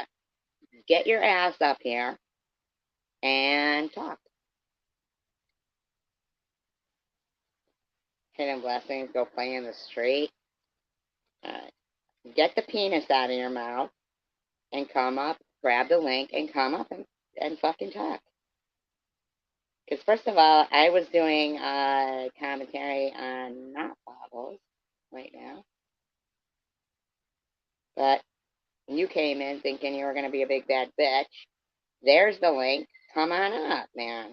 get your ass up here and talk. Hidden blessings, go play in the street. Uh, get the penis out of your mouth and come up, grab the link and come up and fucking talk. Because first of all, I was doing commentary on not bottles right now, but you came in thinking you were going to be a big bad bitch. There's the link. Come on up, man.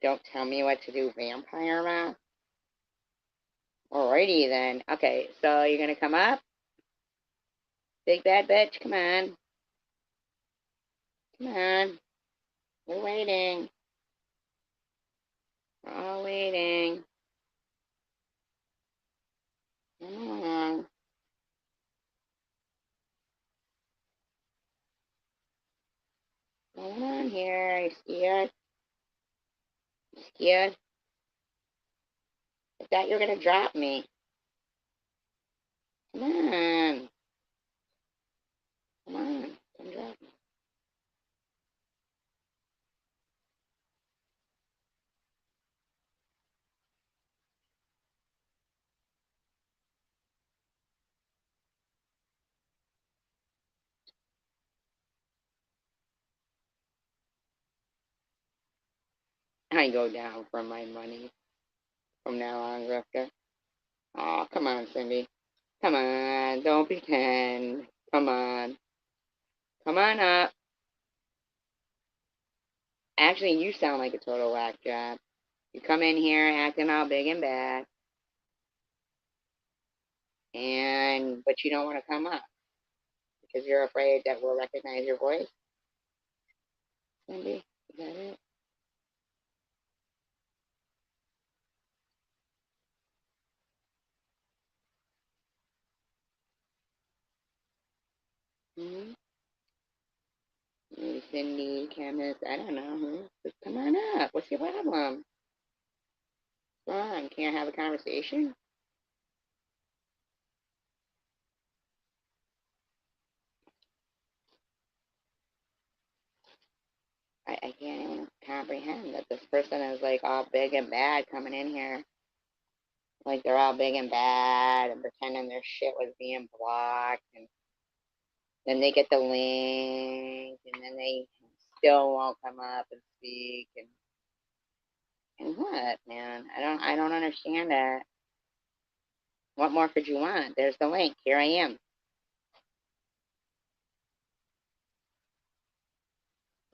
Don't tell me what to do, vampire mouth. Alrighty then. Okay, so you're going to come up? Big bad bitch, come on. Come on. We're waiting. We're all waiting. Come on. What's going on here? Are you scared? You scared? I thought you were going to drop me. Come on. Come on. Come drop me. I go down for my money from now on, Rivka. Oh, come on, Cindy. Come on. Don't pretend. Come on. Come on up. Actually, you sound like a total whack job. You come in here acting all big and bad, but you don't want to come up because you're afraid that we'll recognize your voice. Cindy, is that it? Hmm? Maybe Cindy, chemist, I don't know. Huh? Just come on up. What's your problem? What's wrong? Can't have a conversation? I can't even comprehend that this person is like all big and bad coming in here. Like they're all big and bad and pretending their shit was being blocked, and then they get the link and then they still won't come up and speak, and what, man? I don't understand that. What more could you want? There's the link. Here I am.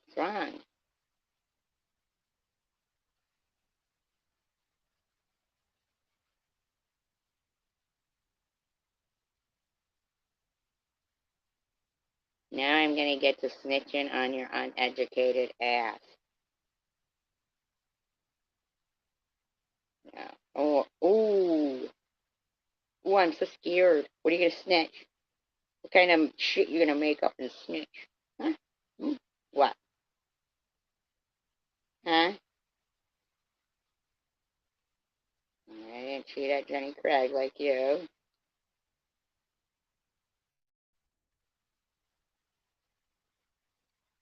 What's wrong? Now I'm gonna get to snitching on your uneducated ass. Yeah. Oh, ooh, ooh, I'm so scared. What are you gonna snitch? What kind of shit you gonna make up and snitch? Huh? Hmm? What? Huh? I didn't cheat at Jenny Craig like you.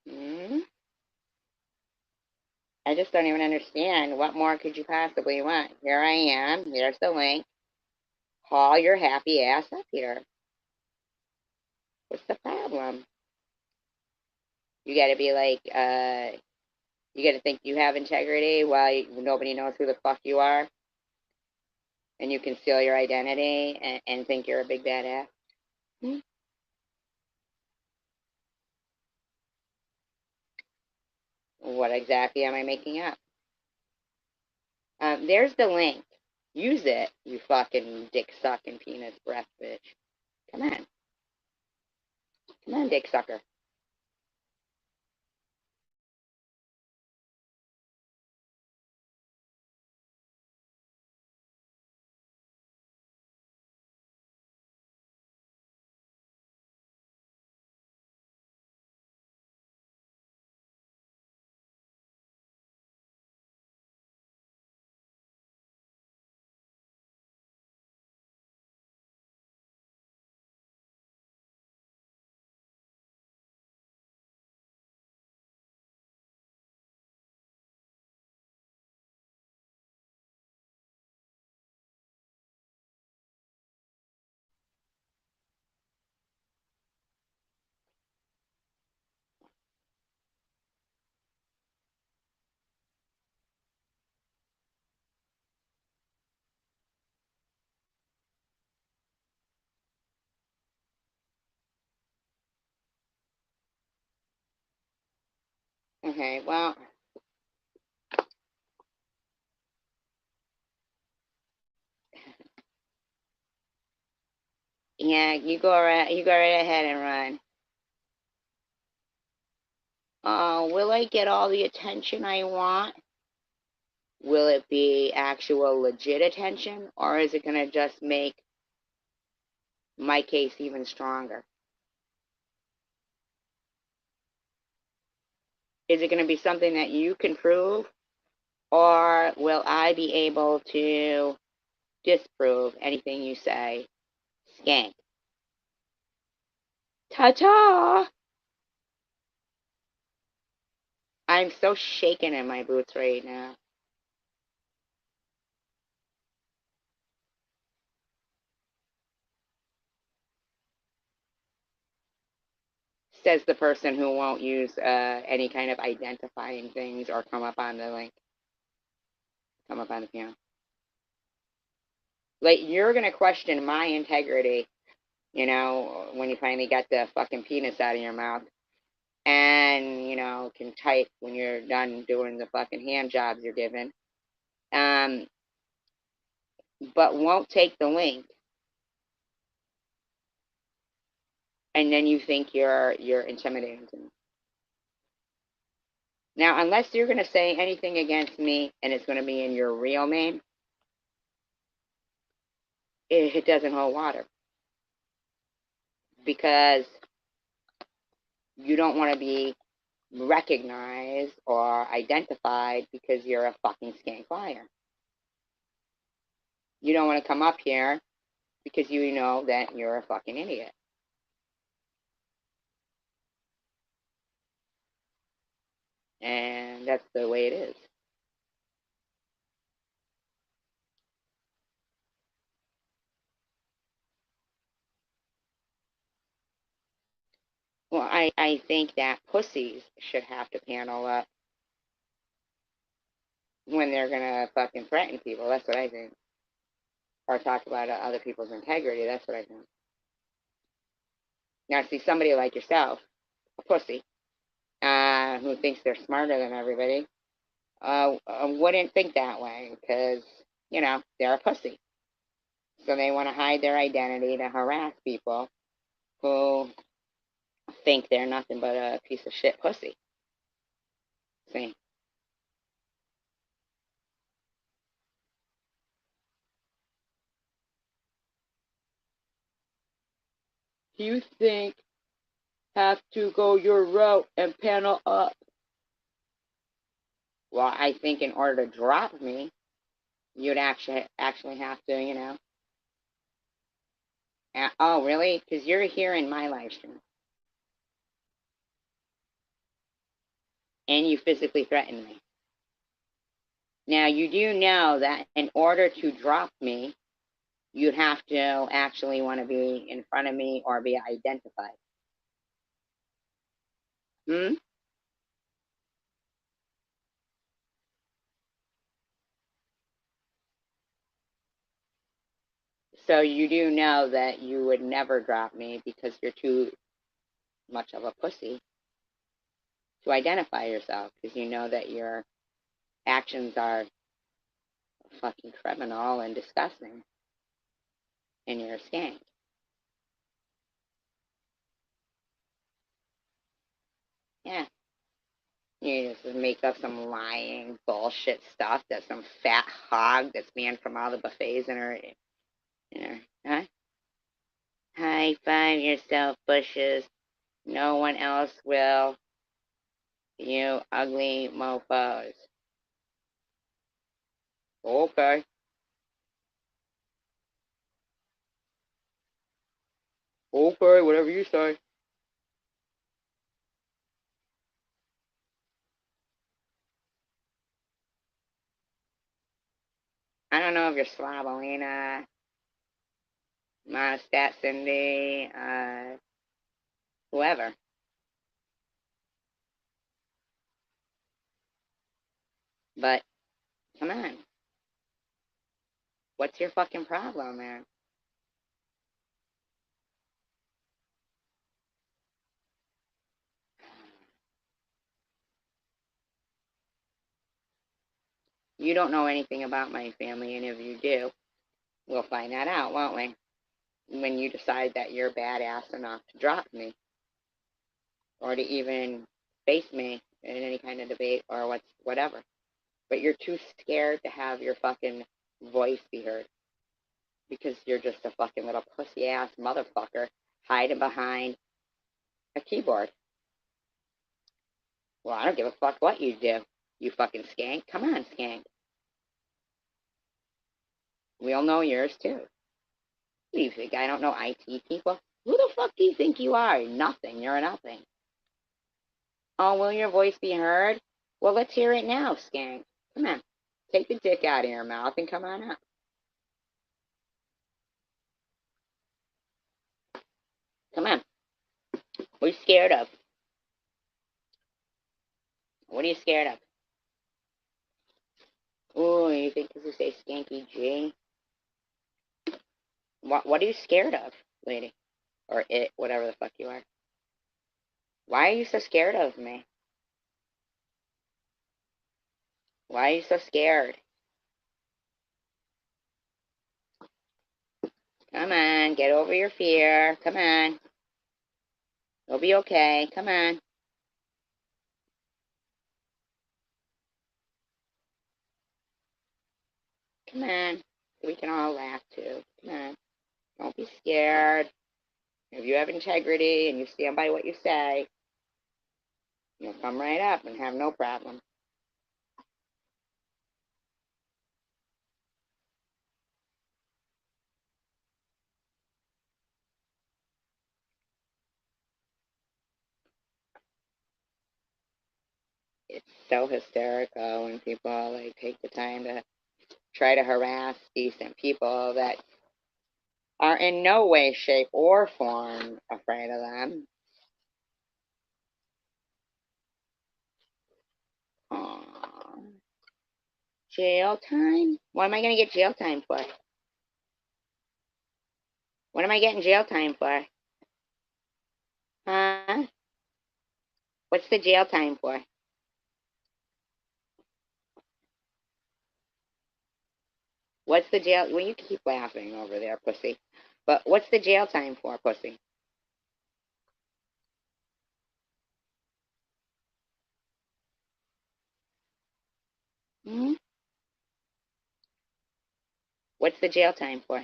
Hmm? I just don't even understand. What more could you possibly want? Here I am. Here's the link. Haul your happy ass up here. What's the problem? You gotta be like, you gotta think you have integrity while nobody knows who the fuck you are, and you conceal your identity and think you're a big badass. Hmm? What exactly am I making up? There's the link. Use it, you fucking dick sucking penis breath bitch. Come on. Come on, dick sucker. Okay, well, yeah, you go right ahead and run. Will I get all the attention I want? Will it be actual legit attention, or is it gonna just make my case even stronger? Is it gonna be something that you can prove, or will I be able to disprove anything you say. Skank. Ta-ta! I'm so shaken in my boots right now. Says the person who won't use any kind of identifying things or come up on the link. Come up on the piano. Like, you're going to question my integrity, you know, when you finally got the fucking penis out of your mouth. And, you know, can type when you're done doing the fucking hand jobs you're given. But won't take the link. And then you think you're intimidating to me. Now, unless you're going to say anything against me and it's going to be in your real name, it doesn't hold water. Because you don't want to be recognized or identified because you're a fucking skank liar. You don't want to come up here because you know that you're a fucking idiot. And that's the way it is. Well, I think that pussies should have to panel up when they're going to fucking threaten people. That's what I think. Or talk about other people's integrity. That's what I think. Now, see, somebody like yourself, a pussy, who thinks they're smarter than everybody, wouldn't think that way because, you know, they're a pussy. So they want to hide their identity to harass people who think they're nothing but a piece of shit pussy. See? You think have to go your route and panel up? Well, I think in order to drop me, you'd actually have to, you know. Oh, really? Because you're here in my live stream. And you physically threatened me. Now, you do know that in order to drop me, you'd have to actually want to be in front of me or be identified. Hmm? So you do know that you would never drop me because you're too much of a pussy to identify yourself, because you know that your actions are fucking criminal and disgusting and you're a skank. Yeah. You just make up some lying bullshit stuff that some fat hog that's banned from all the buffets in her, huh? High five yourself, bushes. No one else will. You ugly mofos. Okay. Okay, whatever you say. I don't know if you're Slavolina, Monostat Cindy, whoever. But, come on. What's your fucking problem, man? You don't know anything about my family, and if you do, we'll find that out, won't we? When you decide that you're badass enough to drop me, or to even face me in any kind of debate or whatever. But you're too scared to have your fucking voice be heard because you're just a fucking little pussy ass motherfucker hiding behind a keyboard. Well, I don't give a fuck what you do, you fucking skank. Come on, skank. We'll know yours too. What do you think? I don't know IT people. Who the fuck do you think you are? Nothing. You're nothing. Oh, will your voice be heard? Well, let's hear it now, skank. Come on. Take the dick out of your mouth and come on up. Come on. What are you scared of? What are you scared of? Oh, you think this is a skanky G? What are you scared of, lady? Or it, whatever the fuck you are. Why are you so scared of me? Why are you so scared? Come on, get over your fear. Come on. You'll be okay. Come on. Come on. We can all laugh too. Come on. Don't be scared. If you have integrity and you stand by what you say, you'll come right up and have no problem. It's so hysterical when people like take the time to try to harass decent people that are in no way, shape, or form afraid of them. Aww. Jail time? What am I going to get jail time for? What am I getting jail time for? Huh? What's the jail time for? What's the jail? Well, you keep laughing over there, pussy. But what's the jail time for, pussy? Hmm? What's the jail time for?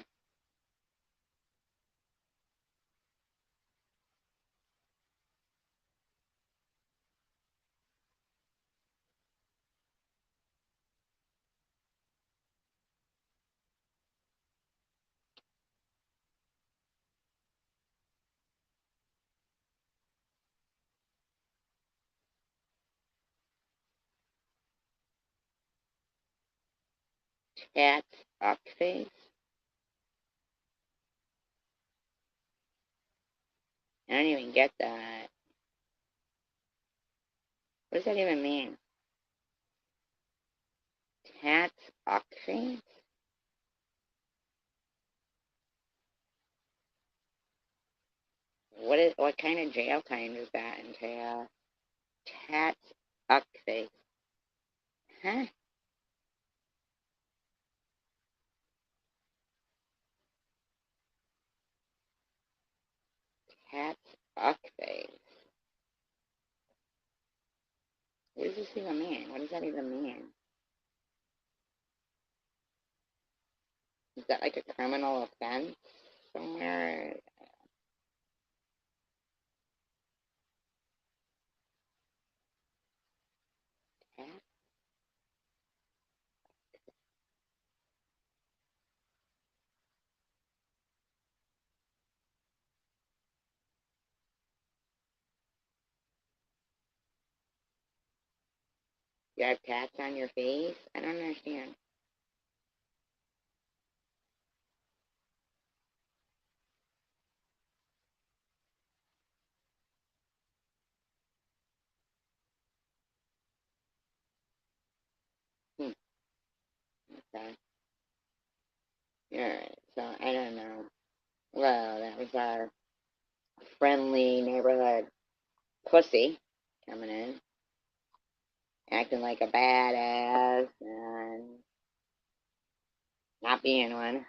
Cat's up face? I don't even get that. What does that even mean? Cat's up face? What kind of jail time does that entail? Cat's up face. Huh? Cat's up face. What does this even mean? What does that even mean? Is that like a criminal offense somewhere? Cat? You have cats on your face? I don't understand. Hmm. Okay. Alright, so I don't know. Well, that was our friendly neighborhood pussy coming in, acting like a badass and not being one.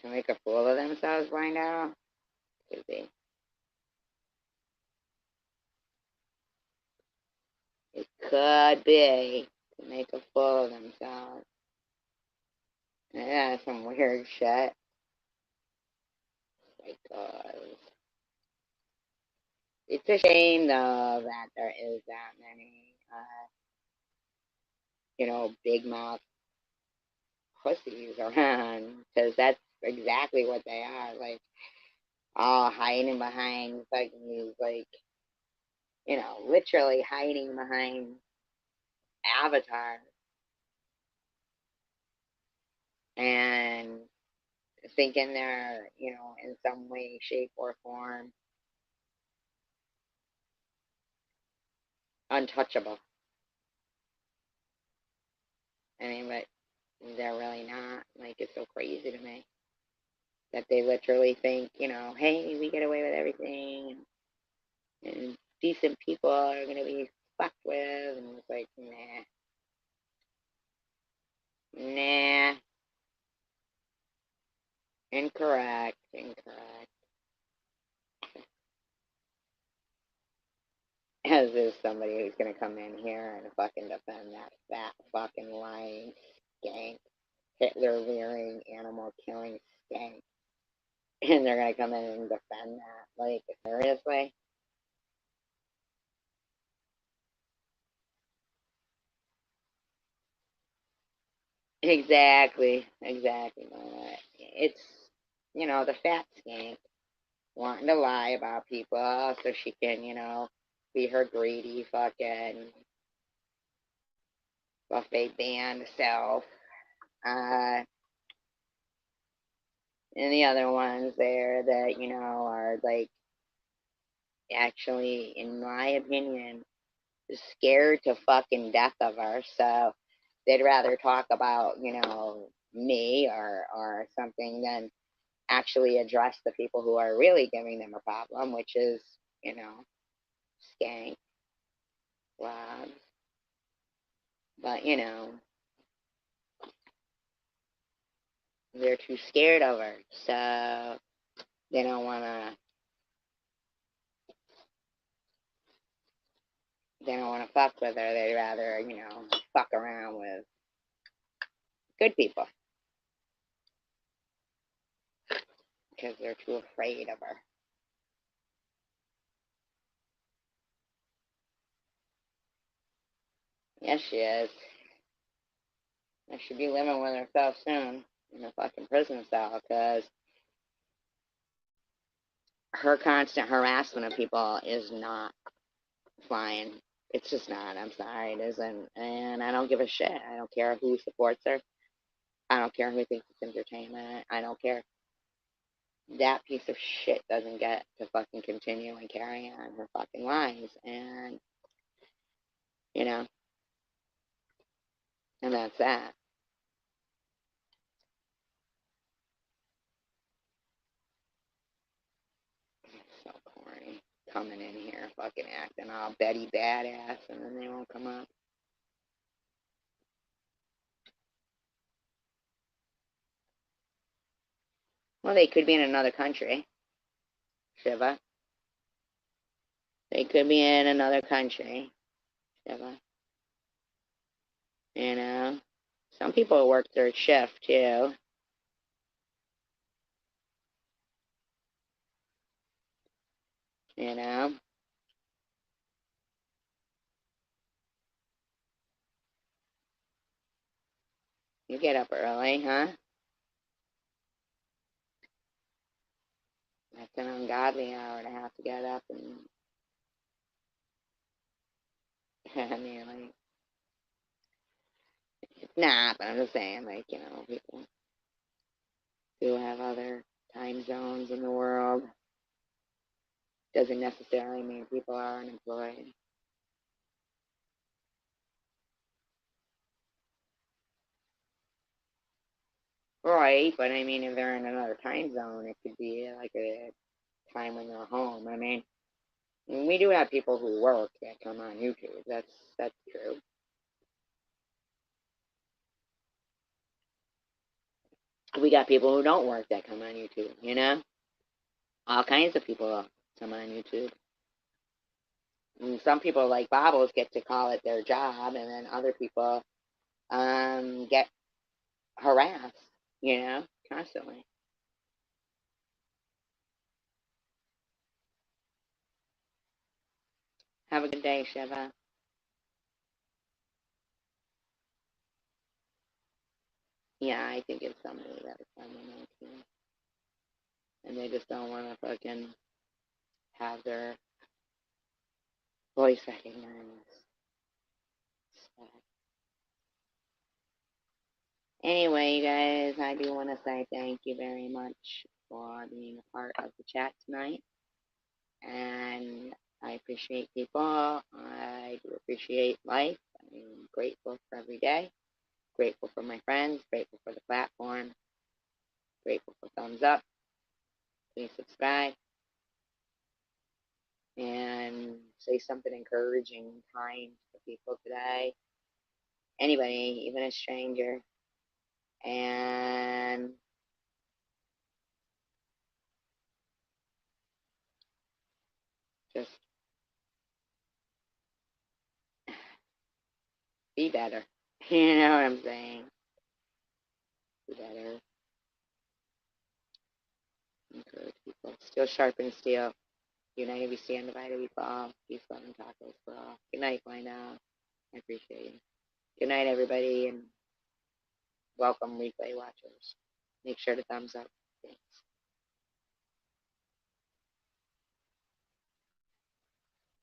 To make a fool of themselves, blind out? Could be. It could be to make a fool of themselves. Yeah, some weird shit. because it's a shame though that there is that many, big mouth pussies around, because that's exactly what they are. Like, all hiding behind fucking these, like, literally hiding behind avatars and thinking they're, in some way, shape, or form untouchable. I mean, but they're really not. Like, it's so crazy to me that they literally think, hey, we get away with everything, and decent people are going to be fucked with, and it's like, nah, incorrect, incorrect. As if somebody who's going to come in here and fucking defend that fat fucking lying skank, Hitler rearing, animal killing skank. And they're going to come in and defend that. Like, seriously? Exactly, exactly. It's, the fat skank wanting to lie about people so she can, be her greedy fucking buffet band self. Uh, and the other ones there that, are like actually, in my opinion, scared to fucking death of her. So they'd rather talk about, me or something than actually address the people who are really giving them a problem, which is, skank, slobs. But, they're too scared of her. So they don't want to. They don't want to fuck with her. They'd rather, fuck around with good people because they're too afraid of her. Yes, she is. I should be living with herself soon in a fucking prison cell because her constant harassment of people is not flying. It's just not. I'm sorry, it isn't. And I don't give a shit. I don't care who supports her. I don't care who thinks it's entertainment. I don't care. That piece of shit doesn't get to fucking continue and carry on her fucking lies. And, you know, and that's that. So corny. Coming in here, fucking acting all Betty badass, and then they won't come up. Well, they could be in another country, Shiva. They could be in another country, Shiva. You know? Some people work their shift, too. You know? You get up early, huh? That's an ungodly hour to have to get up and, I mean, like, it's not, but I'm just saying, like, people do have other time zones in the world. Doesn't necessarily mean people are unemployed. Right, but I mean, if they're in another time zone, it could be like a time when they're home. I mean, we do have people who work that come on YouTube. That's true. We got people who don't work that come on YouTube. All kinds of people come on YouTube. And some people, like Bobbles, get to call it their job, and then other people get harassed. Constantly. Have a good day, Shiva. Yeah, I think it's somebody that is on the 19th. And they just don't want to fucking have their voice recognized. So, anyway, you guys, I do want to say thank you very much for being a part of the chat tonight. And I appreciate people. I do appreciate life. I'm grateful for every day. Grateful for my friends. Grateful for the platform. Grateful for thumbs up. Please subscribe. And say something encouraging, kind to people today. Anybody, even a stranger. And just be better. You know what I'm saying? Be better. Encourage people. Steel sharpens steel. United we stand, divided we fall. Peace, love, and tacos for all. Good night, find out. I appreciate you. Good night, everybody, and welcome replay watchers. Make sure to thumbs up.